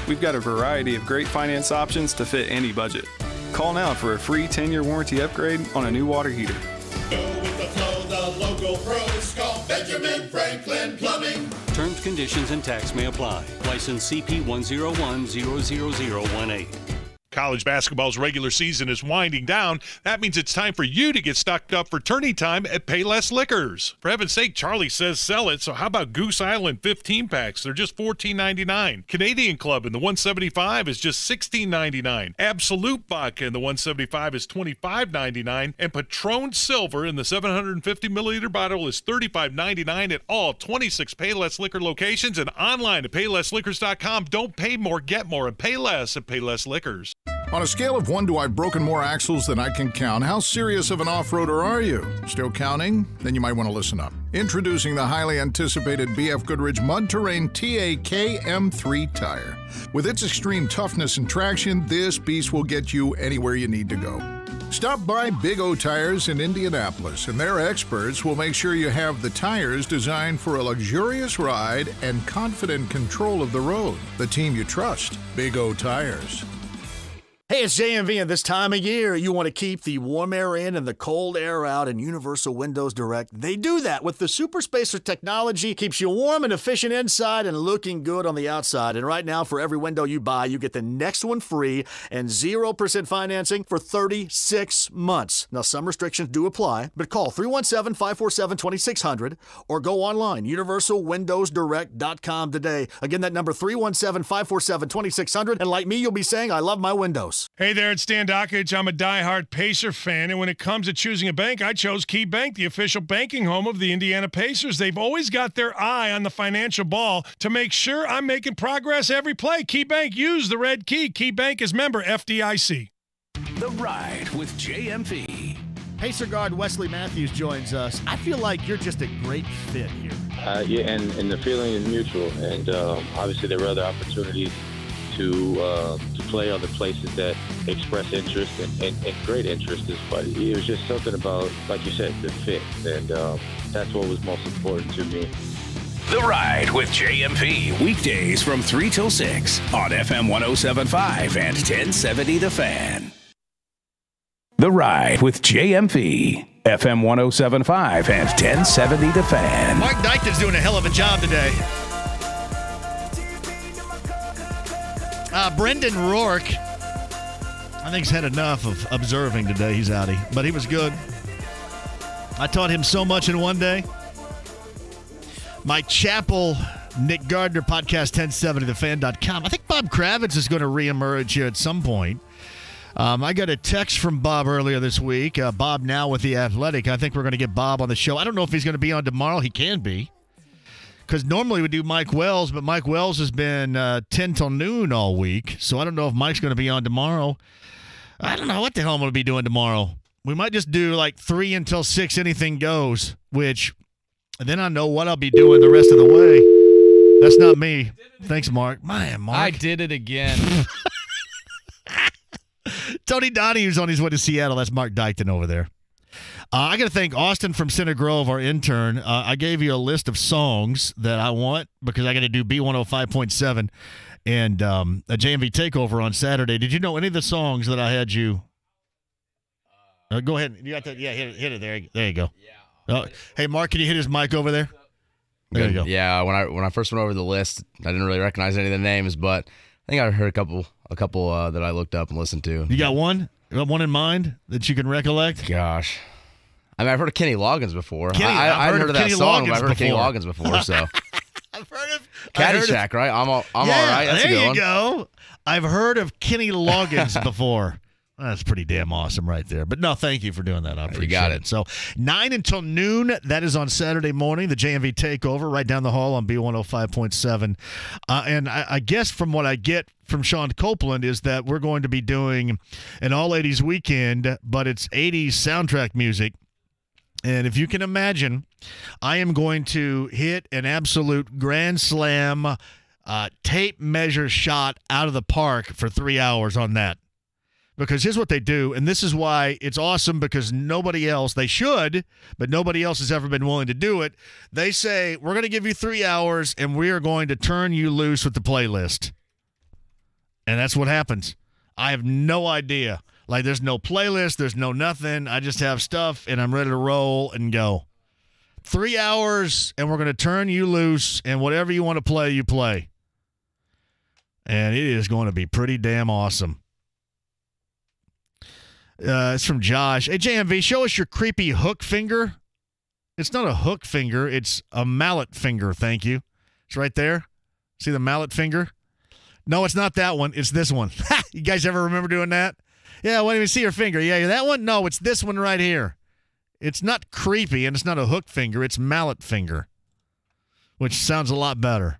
Speaker 5: We've got a variety of great finance options to fit any budget. Call now for a free 10-year warranty upgrade on a new water heater.
Speaker 15: Go with the flow, the local pros. Call Benjamin Franklin Plumbing.
Speaker 8: Terms, conditions, and tax may apply. License CP 101-00018.
Speaker 14: College basketball's regular season is winding down. That means it's time for you to get stocked up for tourney time at Payless Liquors. For heaven's sake, Charlie says sell it, so how about Goose Island 15 packs? They're just $14.99. Canadian Club in the 175 is just $16.99. Absolute Vodka in the 175 is $25.99. And Patron Silver in the 750 milliliter bottle is $35.99 at all 26 Payless Liquor locations and online at PaylessLiquors.com. Don't pay more, get more, and pay less at Payless Liquors.
Speaker 21: On a scale of 1 to I've broken more axles than I can count, how serious of an off-roader are you? Still counting? Then you might want to listen up. Introducing the highly anticipated BF Goodrich Mud Terrain TAK M3 tire. With its extreme toughness and traction, this beast will get you anywhere you need to go. Stop by Big O Tires in Indianapolis, and their experts will make sure you have the tires designed for a luxurious ride and confident control of the road. The team you trust, Big O Tires.
Speaker 12: Hey, it's JMV, and this time of year, you want to keep the warm air in and the cold air out, and Universal Windows Direct, they do that with the Super Spacer technology. Keeps you warm and efficient inside and looking good on the outside. And right now, for every window you buy, you get the next one free and 0% financing for 36 months. Now, some restrictions do apply, but call 317-547-2600 or go online, universalwindowsdirect.com today. Again, that number, 317-547-2600. And like me, you'll be saying, I love my windows.
Speaker 9: Hey there, it's Dan Dockage. I'm a diehard Pacer fan, and when it comes to choosing a bank, I chose Key Bank, the official banking home of the Indiana Pacers. They've always got their eye on the financial ball to make sure I'm making progress every play. Key Bank, use the red key. Key Bank is member FDIC.
Speaker 18: The Ride with JMV.
Speaker 12: Pacer guard Wesley Matthews joins us. I feel like you're just a great fit here.
Speaker 22: Yeah, and the feeling is mutual, and obviously there are other opportunities to play other places that express interest and great interest. But it was just something about, like you said, the fit, and that's what was most important to me.
Speaker 18: The Ride with JMV. Weekdays from 3 till 6 on FM 107.5 and 1070 The Fan. The Ride with JMV. FM 107.5 and 1070 The Fan.
Speaker 12: Mark Dykton's doing a hell of a job today. Brendan Rourke, I think, he's had enough of observing today. He's outie, but he was good. I taught him so much in one day. Mike Chappell, Nick Gardner, podcast 1070thefan.com. I think Bob Kravitz is going to reemerge here at some point. I got a text from Bob earlier this week. Bob now with The Athletic. I think we're going to get Bob on the show. I don't know if he's going to be on tomorrow. He can be. Because normally we do Mike Wells, but Mike Wells has been 10 till noon all week. So I don't know if Mike's going to be on tomorrow. I don't know what the hell I'm going to be doing tomorrow. We might just do like 3 until 6, anything goes, which then I know what I'll be doing the rest of the way. That's not me. Thanks, Mark. Man, Mark.
Speaker 26: I did it again.
Speaker 12: Tony Donahue's on his way to Seattle. That's Mark Dykton over there. I got to thank Austin from Center Grove, our intern. I gave you a list of songs that I want because I got to do B105.7 and a JMV Takeover on Saturday. Did you know any of the songs that I had you? Go ahead. You got that? Yeah, hit it. There you go. Yeah. Hey, Mark, can you hit his mic over there? There you go.
Speaker 27: Yeah, when I first went over the list, I didn't really recognize any of the names, but I think I heard a couple that I looked up and listened to.
Speaker 12: You got one? You got one in mind that you can recollect?
Speaker 27: Gosh. I mean, I've heard of Kenny Loggins before.
Speaker 12: I've
Speaker 27: heard of that song, but I've heard of Kenny Loggins before, so.
Speaker 12: I've heard of
Speaker 27: Caddyshack, right? I'm all right. That's a good one.
Speaker 12: There you go. I've heard of Kenny Loggins before. That's pretty damn awesome right there. But no, thank you for doing that. I appreciate it. So 9 until noon, that is on Saturday morning, the JMV Takeover right down the hall on B105.7. And I guess from what I get from Sean Copeland is that we're going to be doing an all-80s weekend, but it's 80s soundtrack music. And if you can imagine, I am going to hit an absolute grand slam tape measure shot out of the park for 3 hours on that. Because here's what they do, and this is why it's awesome, because nobody else, they should, but nobody else has ever been willing to do it. They say, we're going to give you 3 hours, and we are going to turn you loose with the playlist. And that's what happens. I have no idea. Like, there's no playlist, there's no nothing. I just have stuff, and I'm ready to roll and go. 3 hours, and we're going to turn you loose, and whatever you want to play, you play. And it is going to be pretty damn awesome. It's from Josh. Hey, JMV, show us your creepy hook finger. It's not a hook finger. It's a mallet finger, thank you. It's right there. See the mallet finger? No, it's not that one. It's this one. You guys ever remember doing that? Yeah, why don't you see your finger? Yeah, that one? No, it's this one right here. It's not creepy, and it's not a hook finger. It's mallet finger, which sounds a lot better.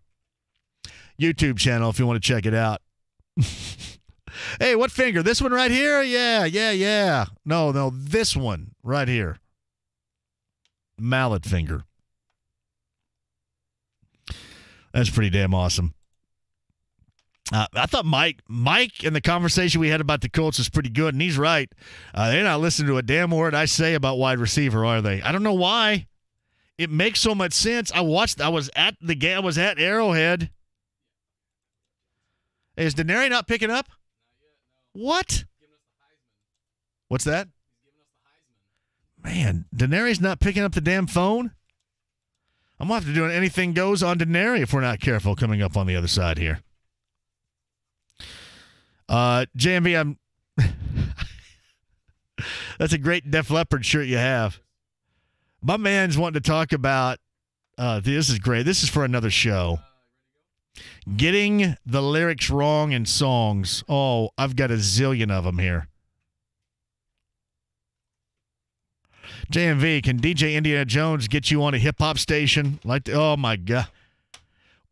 Speaker 12: YouTube channel if you want to check it out. Hey, what finger? This one right here? Yeah. No, this one right here. Mallet finger. That's pretty damn awesome. I thought Mike and the conversation we had about the Colts is pretty good, and he's right. They're not listening to a damn word I say about wide receiver, are they? I don't know why. It makes so much sense. I was at the game. I was at Arrowhead. Hey, is Denary not picking up? What? What's that? Man, Denary's not picking up the damn phone? I'm going to have to do an anything goes on Denary if we're not careful coming up on the other side here. JMV, that's a great Def Leppard shirt you have. My man's wanting to talk about, this is great. This is for another show. Getting the lyrics wrong in songs. Oh, I've got a zillion of them here. JMV, can DJ Indiana Jones get you on a hip-hop station? Oh, my God.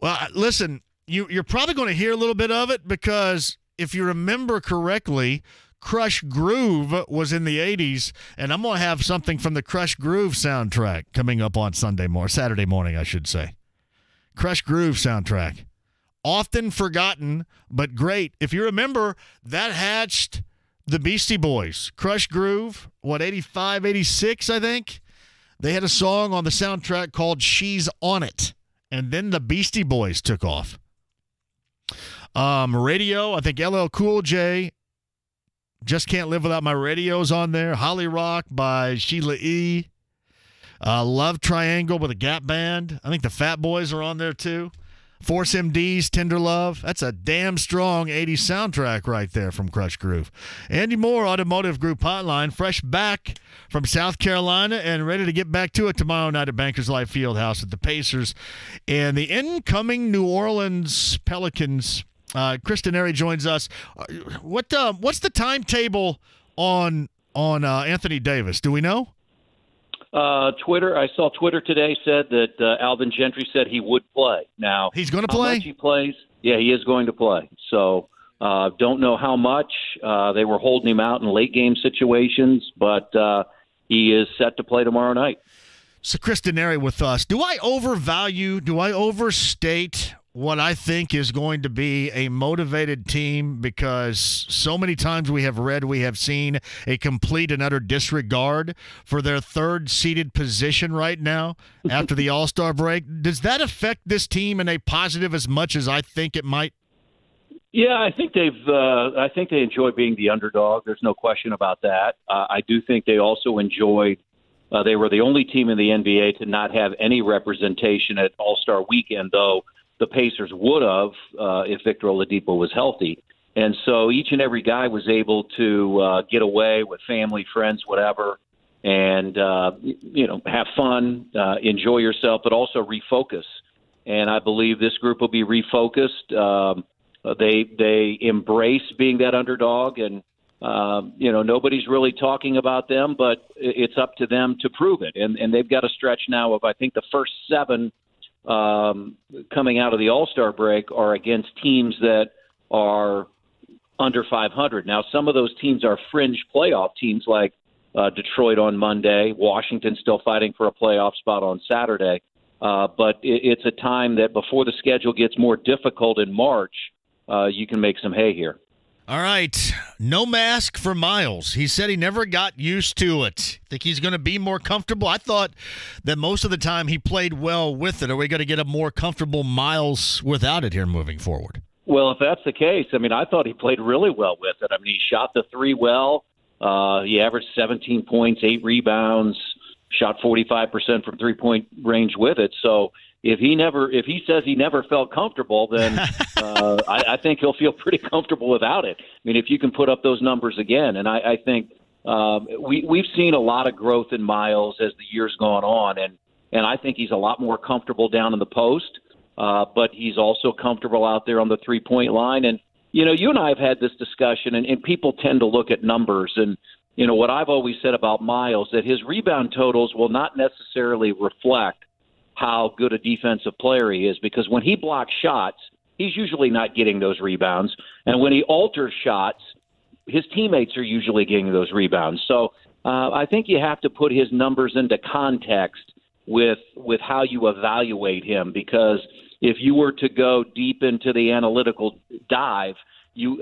Speaker 12: Well, listen, you're probably going to hear a little bit of it because if you remember correctly, Crush Groove was in the 80s, and I'm going to have something from the Crush Groove soundtrack coming up on Saturday morning, I should say. Crush Groove soundtrack. Often forgotten, but great. If you remember, that hatched the Beastie Boys. Crush Groove, 85, 86, I think? They had a song on the soundtrack called She's On It, and then the Beastie Boys took off. Radio, I think LL Cool J, Just Can't Live Without My Radio's on there. Holly Rock by Sheila E. Love Triangle with a Gap Band. I think the Fat Boys are on there too. Force MD's Tender Love. That's a damn strong 80s soundtrack right there from Crush Groove. Andy Moore, Automotive Group Hotline, fresh back from South Carolina and ready to get back to it tomorrow night at Bankers Life Fieldhouse with the Pacers and the incoming New Orleans Pelicans. Chris Denary joins us. What's the timetable on Anthony Davis? Do we know?
Speaker 2: Twitter. I saw Twitter today said that Alvin Gentry said he would play. Now
Speaker 12: he's going to play.
Speaker 2: How much he plays? Yeah, he is going to play. So don't know how much. They were holding him out in late game situations, but he is set to play tomorrow night.
Speaker 12: So Chris Denary with us. Do I overstate what I think is going to be a motivated team, because so many times we have seen a complete and utter disregard for their third-seeded position right now after the All-Star break? Does that affect this team in a positive as much as I think it might?
Speaker 2: Yeah, I think they enjoy being the underdog. There's no question about that. I do think they also enjoyed. They were the only team in the NBA to not have any representation at All-Star Weekend, though the Pacers would have if Victor Oladipo was healthy. And so each and every guy was able to get away with family, friends, whatever, and, have fun, enjoy yourself, but also refocus. And I believe this group will be refocused. They embrace being that underdog, and, nobody's really talking about them, but it's up to them to prove it. And they've got a stretch now of, I think, the first 7 coming out of the All-Star break are against teams that are under 500. Now, some of those teams are fringe playoff teams like Detroit on Monday, Washington still fighting for a playoff spot on Saturday. But it's a time that before the schedule gets more difficult in March, you can make some hay here.
Speaker 12: All right. No mask for Miles. He said he never got used to it. Think he's going to be more comfortable? I thought that most of the time he played well with it. Are we going to get a more comfortable Miles without it here moving forward?
Speaker 2: Well, if that's the case, I mean, I thought he played really well with it. I mean, he shot the three well. He averaged 17 points, 8 rebounds, shot 45% from three-point range with it. So if he says he never felt comfortable, then I think he'll feel pretty comfortable without it. I mean, if you can put up those numbers again, and I think we've seen a lot of growth in Miles as the year's gone on, and I think he's a lot more comfortable down in the post, but he's also comfortable out there on the three-point line. And, you know, you and I have had this discussion, and people tend to look at numbers. And, you know, what I've always said about Miles, that his rebound totals will not necessarily reflect how good a defensive player he is, because when he blocks shots, he's usually not getting those rebounds. And when he alters shots, his teammates are usually getting those rebounds. So I think you have to put his numbers into context with how you evaluate him, because if you were to go deep into the analytical dive,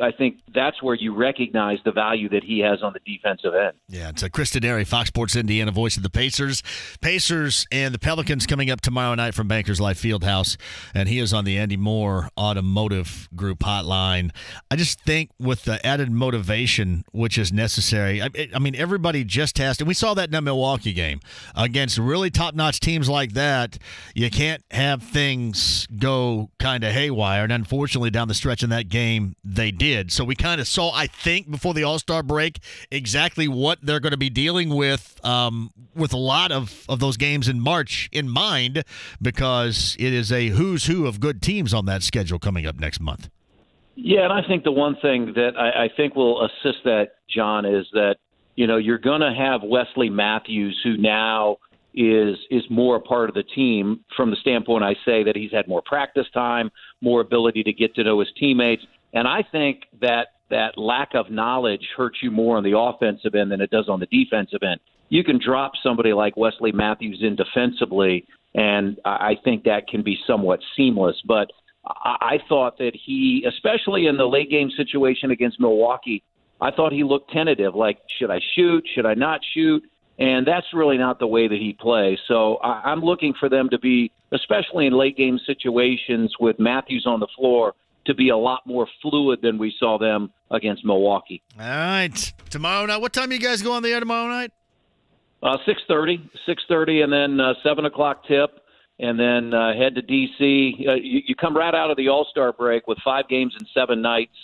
Speaker 2: I think that's where you recognize the value that he has on the defensive end.
Speaker 12: Yeah, it's Chris Denari, Fox Sports Indiana, voice of the Pacers. Pacers and the Pelicans coming up tomorrow night from Bankers Life Fieldhouse, and he is on the Andy Moore Automotive Group hotline. I just think with the added motivation, which is necessary, I mean, everybody just has to. We saw that in the Milwaukee game. Against really top-notch teams like that, you can't have things go kind of haywire, and unfortunately down the stretch in that game, they did. So we kind of saw, I think, before the All-Star break, exactly what they're going to be dealing with a lot of those games in March in mind, because it is a who's who of good teams on that schedule coming up next month.
Speaker 2: Yeah, and I think the one thing that I think will assist that, John, is that, you know, you're going to have Wesley Matthews, who now is more a part of the team from the standpoint, I say, that he's had more practice time, more ability to get to know his teammates. And I think that lack of knowledge hurts you more on the offensive end than it does on the defensive end. You can drop somebody like Wesley Matthews in defensively, and I think that can be somewhat seamless. But I thought that he, especially in the late game situation against Milwaukee, I thought he looked tentative, like, should I shoot, should I not shoot? And that's really not the way that he plays. So I'm looking for them to be, especially in late game situations with Matthews on the floor, to be a lot more fluid than we saw them against Milwaukee.
Speaker 12: All right. Tomorrow night, what time you guys go on the air tomorrow night?
Speaker 2: 6:30, and then 7 o'clock tip, and then head to D.C. You come right out of the All-Star break with 5 games in 7 nights,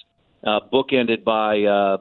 Speaker 2: bookended by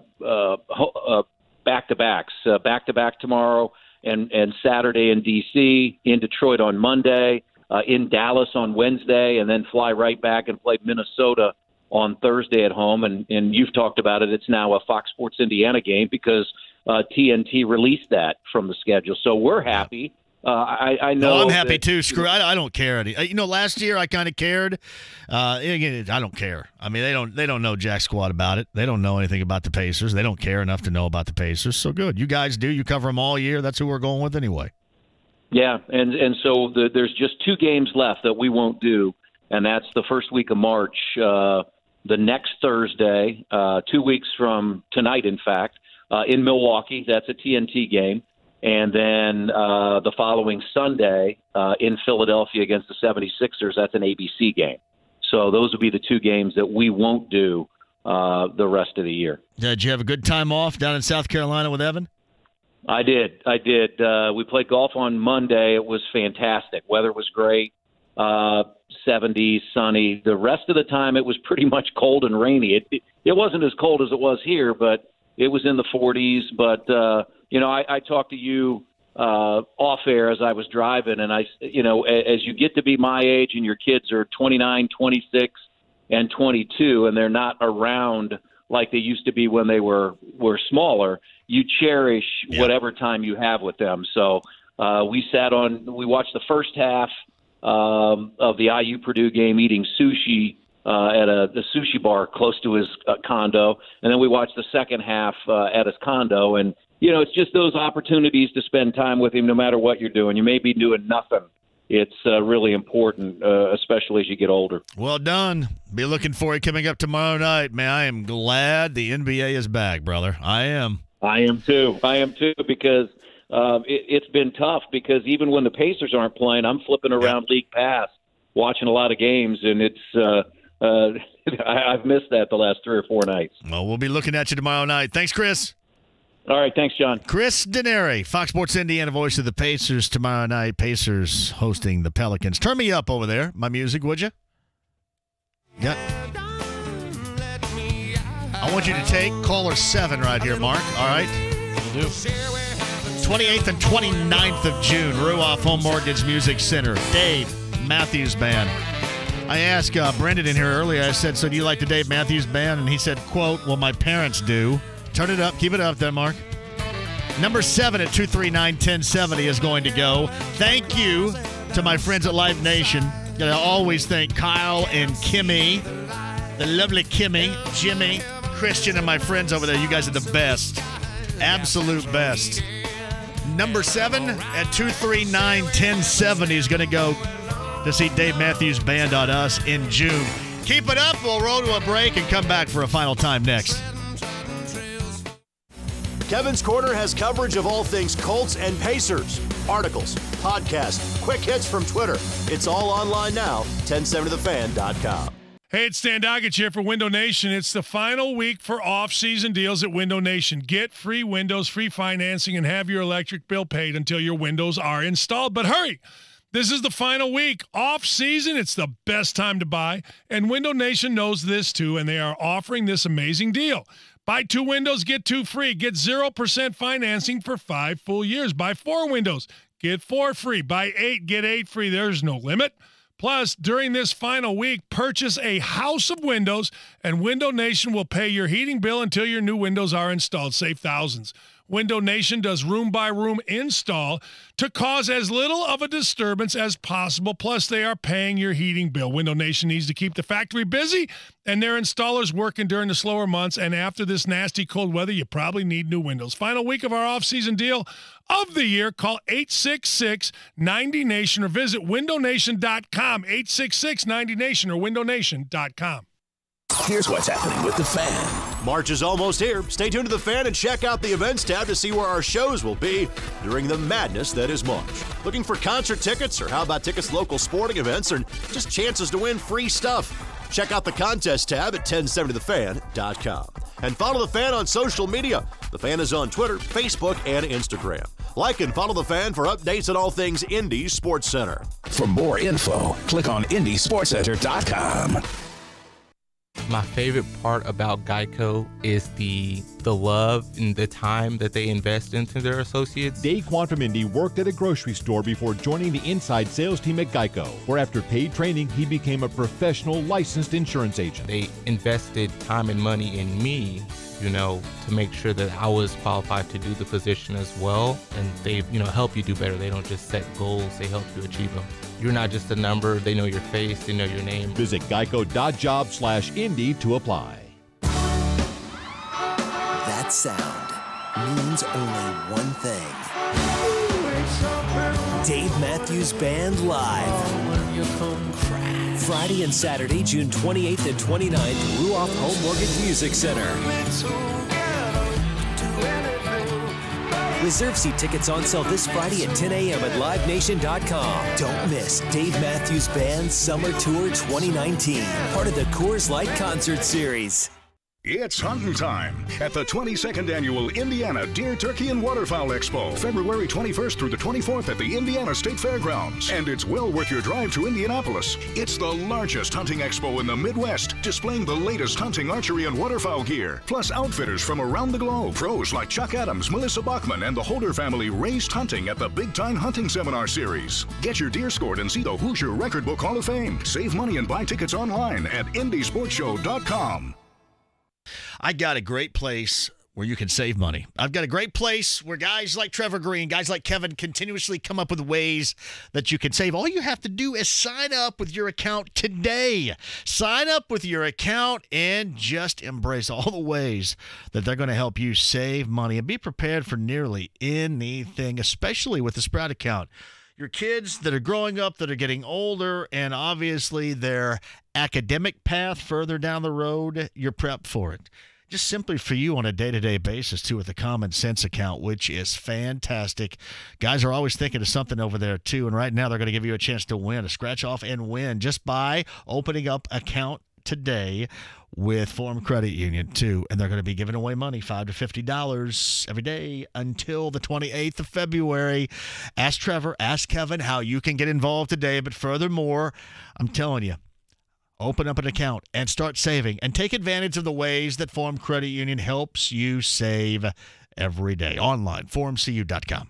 Speaker 2: back-to-backs. Back-to-back tomorrow and Saturday in D.C., in Detroit on Monday, in Dallas on Wednesday, and then fly right back and play Minnesota on Thursday at home. And you've talked about it. It's now a Fox Sports Indiana game because TNT released that from the schedule. So we're happy. I know.
Speaker 12: No, I'm happy too. Screw. I don't care. You know, last year I kind of cared. Again, I don't care. I mean, they don't know jack squat about it. They don't know anything about the Pacers. They don't care enough to know about the Pacers. So good. You guys do. You cover them all year. That's who we're going with anyway.
Speaker 2: Yeah, and so there's just 2 games left that we won't do, and that's the first week of March, the next Thursday, 2 weeks from tonight, in fact, in Milwaukee. That's a TNT game. And then the following Sunday in Philadelphia against the 76ers, that's an ABC game. So those will be the 2 games that we won't do the rest of the year.
Speaker 12: Did you have a good time off down in South Carolina with Evan?
Speaker 2: I did. We played golf on Monday. It was fantastic. Weather was great, 70s, sunny. The rest of the time it was pretty much cold and rainy. It wasn't as cold as it was here, but it was in the 40s. But, you know, I talked to you off air as I was driving, and as you get to be my age and your kids are 29, 26, and 22, and they're not around like they used to be when they were smaller, you cherish whatever time you have with them. So we watched the first half of the IU Purdue game eating sushi at a sushi bar close to his condo, and then we watched the second half at his condo. And, you know, it's just those opportunities to spend time with him no matter what you're doing. You may be doing nothing it's really important, especially as you get older.
Speaker 12: Well done. Be looking for it coming up tomorrow night, man. I am glad the NBA is back, brother. I am.
Speaker 2: I am too, because it's been tough, because even when the Pacers aren't playing, I'm flipping around League Pass, watching a lot of games, and it's I've missed that the last 3 or 4 nights.
Speaker 12: Well, we'll be looking at you tomorrow night. Thanks, Chris.
Speaker 2: All right, thanks, John.
Speaker 12: Chris Denary, Fox Sports Indiana, voice of the Pacers tomorrow night. Pacers hosting the Pelicans. Turn me up over there, my music, would you? Yeah. I want you to take caller 7 right here, Mark. All right? Will do. 28th and 29th of June, Ruoff Home Mortgage Music Center. Dave Matthews Band. I asked Brendan in here earlier, I said, so do you like the Dave Matthews Band? And he said, quote, well, my parents do. Turn it up. Keep it up then, Mark. Number 7 at 239-1070 is going to go. Thank you to my friends at Live Nation. I always thank Kyle and Kimmy, the lovely Kimmy, Jimmy, Christian, and my friends over there. You guys are the best. Absolute best. Number 7 at 239-1070 is going to go to see Dave Matthews Band on us in June. Keep it up. We'll roll to a break and come back for a final time next.
Speaker 3: Kevin's Corner has coverage of all things Colts and Pacers. Articles, podcasts, quick hits from Twitter. It's all online now, 1070thefan.com.
Speaker 9: Hey, it's Stan Doggett here for Window Nation. It's the final week for off-season deals at Window Nation. Get free windows, free financing, and have your electric bill paid until your windows are installed. But hurry! This is the final week. Off-season, it's the best time to buy. And Window Nation knows this, too, and they are offering this amazing deal. Buy 2 windows, get 2 free. Get 0% financing for 5 full years. Buy 4 windows, get 4 free. Buy 8, get 8 free. There's no limit. Plus, during this final week, purchase a house of windows, and Window Nation will pay your heating bill until your new windows are installed. Save thousands. Window Nation does room-by-room install to cause as little of a disturbance as possible. Plus, they are paying your heating bill. Window Nation needs to keep the factory busy and their installers working during the slower months. And after this nasty cold weather, you probably need new windows. Final week of our off-season deal of the year. Call 866-90NATION or visit windownation.com. 866-90NATION or windownation.com.
Speaker 18: Here's what's happening with The Fan.
Speaker 3: March is almost here. Stay tuned to The Fan and check out the events tab to see where our shows will be during the madness that is March. Looking for concert tickets, or how about tickets to local sporting events, or just chances to win free stuff? Check out the contest tab at 1070thefan.com. And follow The Fan on social media. The Fan is on Twitter, Facebook, and Instagram. Like and follow The Fan for updates on all things Indy Sports Center.
Speaker 18: For more info, click on IndySportsCenter.com.
Speaker 4: My favorite part about Geico is the love and the time that they invest into their associates.
Speaker 7: Dave Quantramendi worked at a grocery store before joining the inside sales team at Geico, where after paid training, he became a professional licensed insurance agent.
Speaker 4: They invested time and money in me, to make sure that I was qualified to do the position as well. And they, help you do better. They don't just set goals, they help you achieve them. You're not just a number. They know your face. They know your name.
Speaker 7: Visit geico.job/Indy to apply.
Speaker 10: That sound means only one thing. Dave Matthews Band Live. Friday and Saturday, June 28th and 29th, Ruoff Home Mortgage Music Center. Reserve seat tickets on sale this Friday at 10 a.m. at livenation.com. Don't miss Dave Matthews Band Summer Tour 2019, part of the Coors Light Concert Series.
Speaker 11: It's hunting time at the 22nd Annual Indiana Deer, Turkey, and Waterfowl Expo, February 21st through the 24th at the Indiana State Fairgrounds. And it's well worth your drive to Indianapolis. It's the largest hunting expo in the Midwest, displaying the latest hunting, archery, and waterfowl gear. Plus outfitters from around the globe. Pros like Chuck Adams, Melissa Bachman, and the Holder family raced hunting at the Big Time Hunting Seminar Series. Get your deer scored and see the Hoosier Record Book Hall of Fame. Save money and buy tickets online at IndySportsShow.com.
Speaker 12: I got a great place where you can save money. I've got a great place where guys like Trevor Green, guys like Kevin continuously come up with ways that you can save. All you have to do is sign up with your account today. Sign up with your account and just embrace all the ways that they're going to help you save money and be prepared for nearly anything, especially with the Sprout account. your kids that are growing up, that are getting older, and obviously their academic path further down the road, you're prepped for it. Just simply for you on a day-to-day basis, too, with the Common Sense account, which is fantastic. Guys are always thinking of something over there, too, and right now they're going to give you a chance to win, a scratch-off and win just by opening up account today with Forum Credit Union, too, and they're going to be giving away money, $5 to $50 every day until the 28th of February. Ask Trevor, ask Kevin how you can get involved today, but furthermore, I'm telling you, open up an account and start saving and take advantage of the ways that Forum Credit Union helps you save every day. Online, forumcu.com.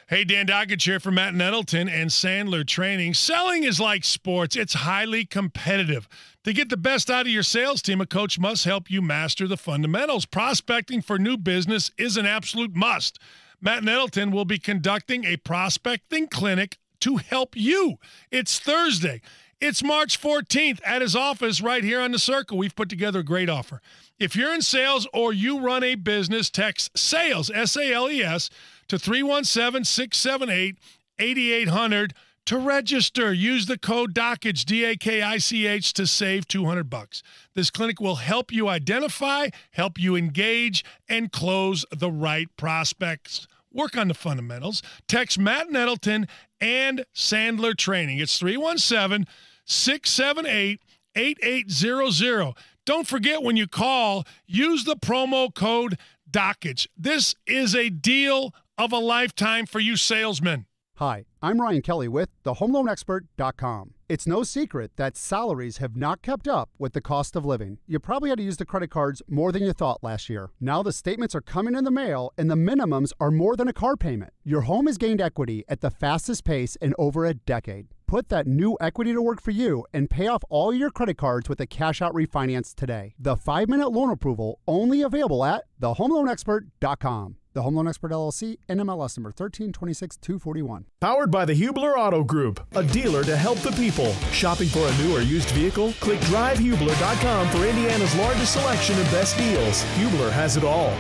Speaker 9: Hey, Dan Doggett here from Matt Nettleton and Sandler Training. Selling is like sports. It's highly competitive. To get the best out of your sales team, a coach must help you master the fundamentals. Prospecting for new business is an absolute must. Matt Nettleton will be conducting a prospecting clinic to help you. It's Thursday. It's March 14th at his office right here on the Circle. We've put together a great offer. If you're in sales or you run a business, text SALES, S-A-L-E-S, to 317-678-8800 to register. Use the code DAKICH, D-A-K-I-C-H, to save $200. This clinic will help you identify, help you engage, and close the right prospects. Work on the fundamentals. Text Matt Nettleton and Sandler Training. It's 317-678-8800. Don't forget, when you call, use the promo code DAKICH. This is a deal of a lifetime for you salesmen.
Speaker 13: Hi, I'm Ryan Kelly with thehomeloanexpert.com. It's no secret that salaries have not kept up with the cost of living. You probably had to use the credit cards more than you thought last year. Now the statements are coming in the mail and the minimums are more than a car payment. Your home has gained equity at the fastest pace in over a decade. Put that new equity to work for you and pay off all your credit cards with a cash-out refinance today. The 5-minute loan approval only available at thehomeloanexpert.com. The Home Loan Expert LLC, NMLS number 1326241.
Speaker 17: Powered by the Hubler Auto Group, a dealer to help the people. Shopping for a new or used vehicle? Click drivehubler.com for Indiana's largest selection of best deals. Hubler has it all.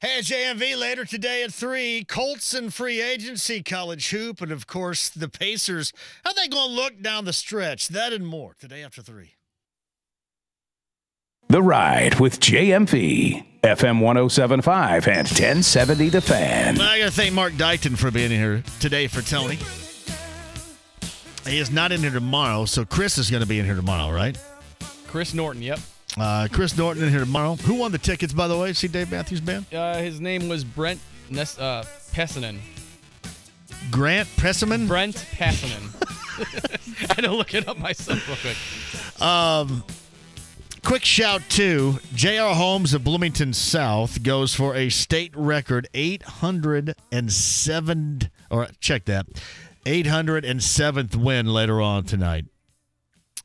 Speaker 12: Hey, JMV later today at 3. Colts and free agency, college hoop, and of course the Pacers. How they going to look down the stretch? That and more today after 3.
Speaker 18: The Ride with JMV, FM 107.5 and 1070 The Fan.
Speaker 12: I got to thank Mark Dighton for being here today for Tony. He is not in here tomorrow, so Chris is going to be in here tomorrow, right?
Speaker 19: Chris Norton, yep.
Speaker 12: Chris Norton in here tomorrow. Who won the tickets, by the way? See Dave Matthews Band?
Speaker 19: His name was Brent Pessinen.
Speaker 12: Grant Pessinen?
Speaker 19: Brent Pessinen. I had to look it up myself real quick.
Speaker 12: Quick shout to J.R. Holmes of Bloomington South goes for a state record 807th win later on tonight.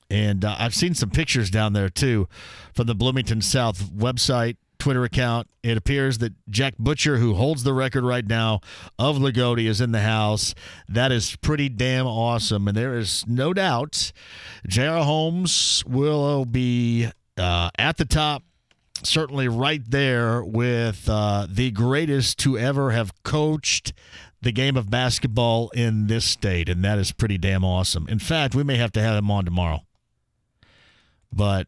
Speaker 12: And I've seen some pictures down there, too, from the Bloomington South website, Twitter account. It appears that Jack Butcher, who holds the record right now of Lagodi, is in the house. That is pretty damn awesome. And there is no doubt J.R. Holmes will be at the top, certainly right there with the greatest to ever have coached the game of basketball in this state, and that is pretty damn awesome. In fact, we may have to have him on tomorrow. But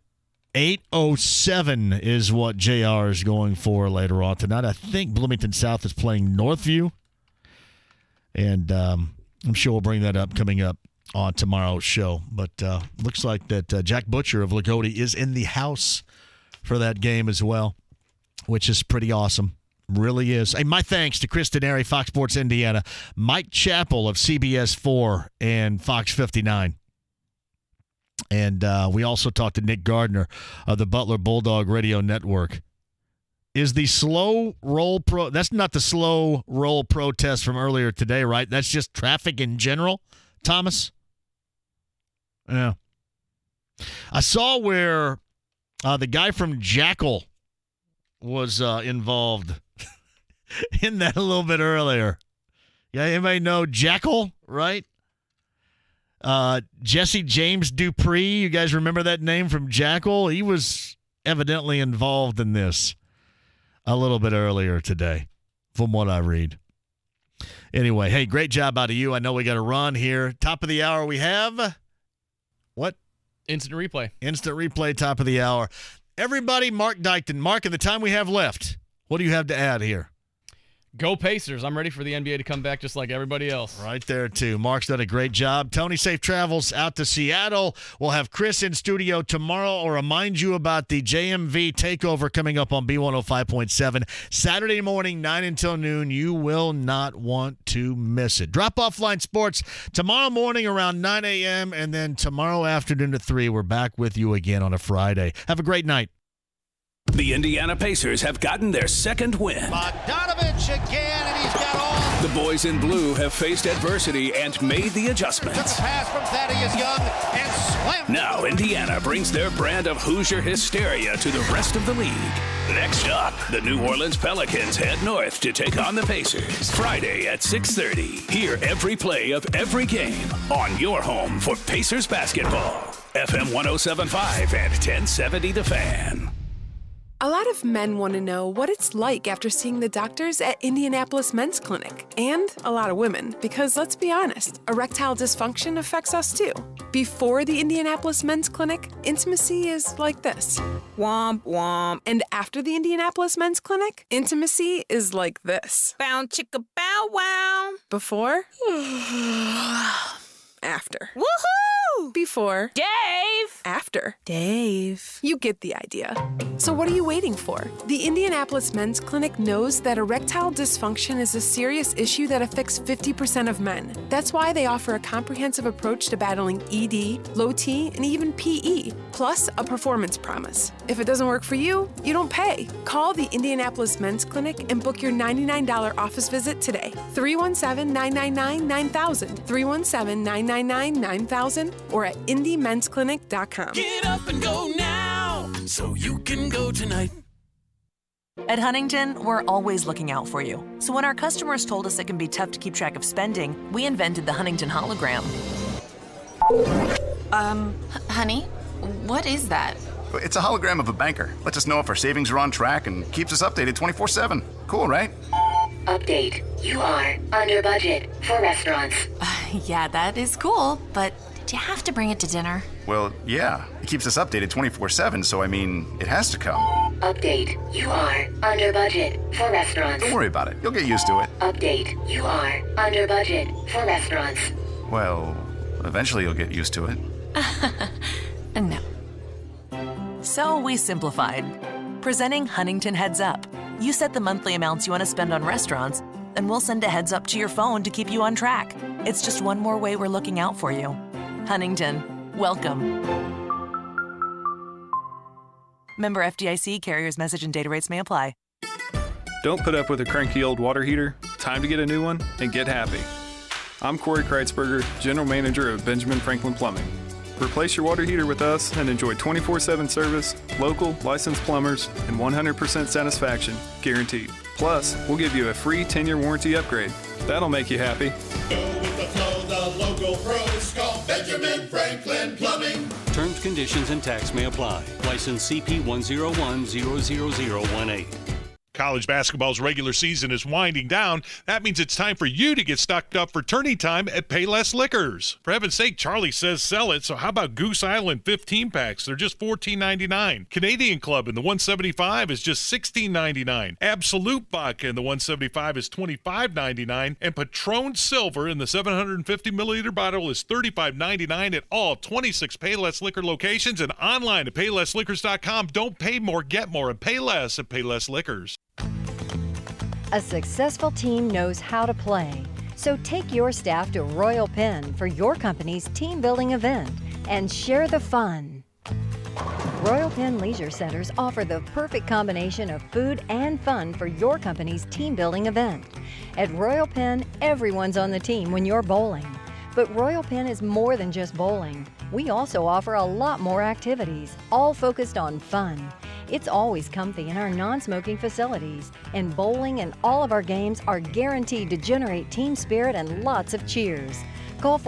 Speaker 12: 807 is what JR is going for later on tonight. I think Bloomington South is playing Northview, and I'm sure we'll bring that up coming up on tomorrow's show. But looks like that Jack Butcher of Lagodi is in the house for that game as well, which is pretty awesome. Really is. Hey, my thanks to Chris Denari, Fox Sports Indiana, Mike Chappell of CBS 4 and Fox 59. And we also talked to Nick Gardner of the Butler Bulldog Radio Network. Is the slow roll that's not the slow roll protest from earlier today, right? That's just traffic in general, Thomas? Yeah. I saw where the guy from Jackal was involved in that a little bit earlier. Yeah, anybody know Jackal, right? Jesse James Dupree, you guys remember that name from Jackal? He was evidently involved in this a little bit earlier today, from what I read. Anyway, hey, great job out of you. I know we got to run here. Top of the hour we have what?
Speaker 19: Instant replay.
Speaker 12: Instant replay, top of the hour. Everybody, Mark Dykton. Mark, in the time we have left, what do you have to add here?
Speaker 19: Go Pacers. I'm ready for the NBA to come back just like everybody else.
Speaker 12: Right there, too. Mark's done a great job. Tony, safe travels out to Seattle. We'll have Chris in studio tomorrow. I'll remind you about the JMV takeover coming up on B105.7 Saturday morning, 9 until noon. You will not want to miss it. Drop Offline Sports tomorrow morning around 9 a.m. and then tomorrow afternoon at 3. We're back with you again on a Friday. Have a great night.
Speaker 18: The Indiana Pacers have gotten their second win.
Speaker 1: Bogdanovich again, and he's got all.
Speaker 18: The boys in blue have faced adversity and made the adjustments.
Speaker 1: Took a pass from Thaddeus Young and slammed.
Speaker 18: Now Indiana brings their brand of Hoosier hysteria to the rest of the league. Next up, the New Orleans Pelicans head north to take on the Pacers. Friday at 6:30. Hear every play of every game on your home for Pacers basketball. FM 107.5 and 1070 The Fan.
Speaker 6: A lot of men want to know what it's like after seeing the doctors at Indianapolis Men's Clinic. And a lot of women, because let's be honest, erectile dysfunction affects us too. Before the Indianapolis Men's Clinic, intimacy is like this. Womp womp. And after the Indianapolis Men's Clinic, intimacy is like this. Bow chicka bow wow. Before. After. Woohoo! Before. Dave! After. Dave. You get the idea. So what are you waiting for? The Indianapolis Men's Clinic knows that erectile dysfunction is a serious issue that affects 50% of men. That's why they offer a comprehensive approach to battling ED, low T, and even PE, plus a performance promise. If it doesn't work for you, you don't pay. Call the Indianapolis Men's Clinic and book your $99 office visit today. 317-999-9000. 317-999-9000 or at indymensclinic.com.
Speaker 16: Get up and go now so you can go tonight.
Speaker 23: At Huntington, we're always looking out for you. So when our customers told us it can be tough to keep track of spending, we invented the Huntington hologram.
Speaker 24: Honey, what is that?
Speaker 25: It's a hologram of a banker. Lets us know if our savings are on track and keeps us updated 24/7. Cool, right?
Speaker 24: Update. You are under budget for restaurants. Yeah, that is cool, but did you have to bring it to dinner?
Speaker 25: Well, yeah. It keeps us updated 24/7, so I mean, it has to come.
Speaker 24: Update. You are under budget for restaurants.
Speaker 25: Don't worry about it. You'll get used to it.
Speaker 24: Update. You are under budget for restaurants.
Speaker 25: Well, eventually you'll get used to it.
Speaker 24: No.
Speaker 23: So we simplified. Presenting Huntington Heads Up. You set the monthly amounts you want to spend on restaurants, and we'll send a heads up to your phone to keep you on track. It's just one more way we're looking out for you. Huntington, welcome. Member FDIC, carriers message and data rates may apply.
Speaker 5: Don't put up with a cranky old water heater. Time to get a new one and get happy. I'm Corey Kreitzberger, General Manager of Benjamin Franklin Plumbing. Replace your water heater with us and enjoy 24/7 service, local, licensed plumbers, and 100% satisfaction, guaranteed. Plus, we'll give you a free 10-year warranty upgrade. That'll make you happy.
Speaker 15: Go with the flow, the local pros. Call Benjamin Franklin Plumbing.
Speaker 8: Terms, conditions, and tax may apply. License CP 101-00018.
Speaker 14: College basketball's regular season is winding down. That means it's time for you to get stocked up for tourney time at Payless Liquors. For heaven's sake, Charlie says sell it, so how about Goose Island 15 packs? They're just $14.99. Canadian Club in the 175 is just $16.99. Absolute Vodka in the 175 is $25.99. And Patron Silver in the 750 milliliter bottle is $35.99 at all 26 Payless Liquor locations and online at PaylessLiquors.com. Don't pay more, get more, and pay less at Payless Liquors.
Speaker 26: A successful team knows how to play. So take your staff to Royal Pen for your company's team building event and share the fun. Royal Pen Leisure Centers offer the perfect combination of food and fun for your company's team building event. At Royal Pen, everyone's on the team when you're bowling. But Royal Pen is more than just bowling. We also offer a lot more activities, all focused on fun. It's always comfy in our non-smoking facilities, and bowling and all of our games are guaranteed to generate team spirit and lots of cheers. Call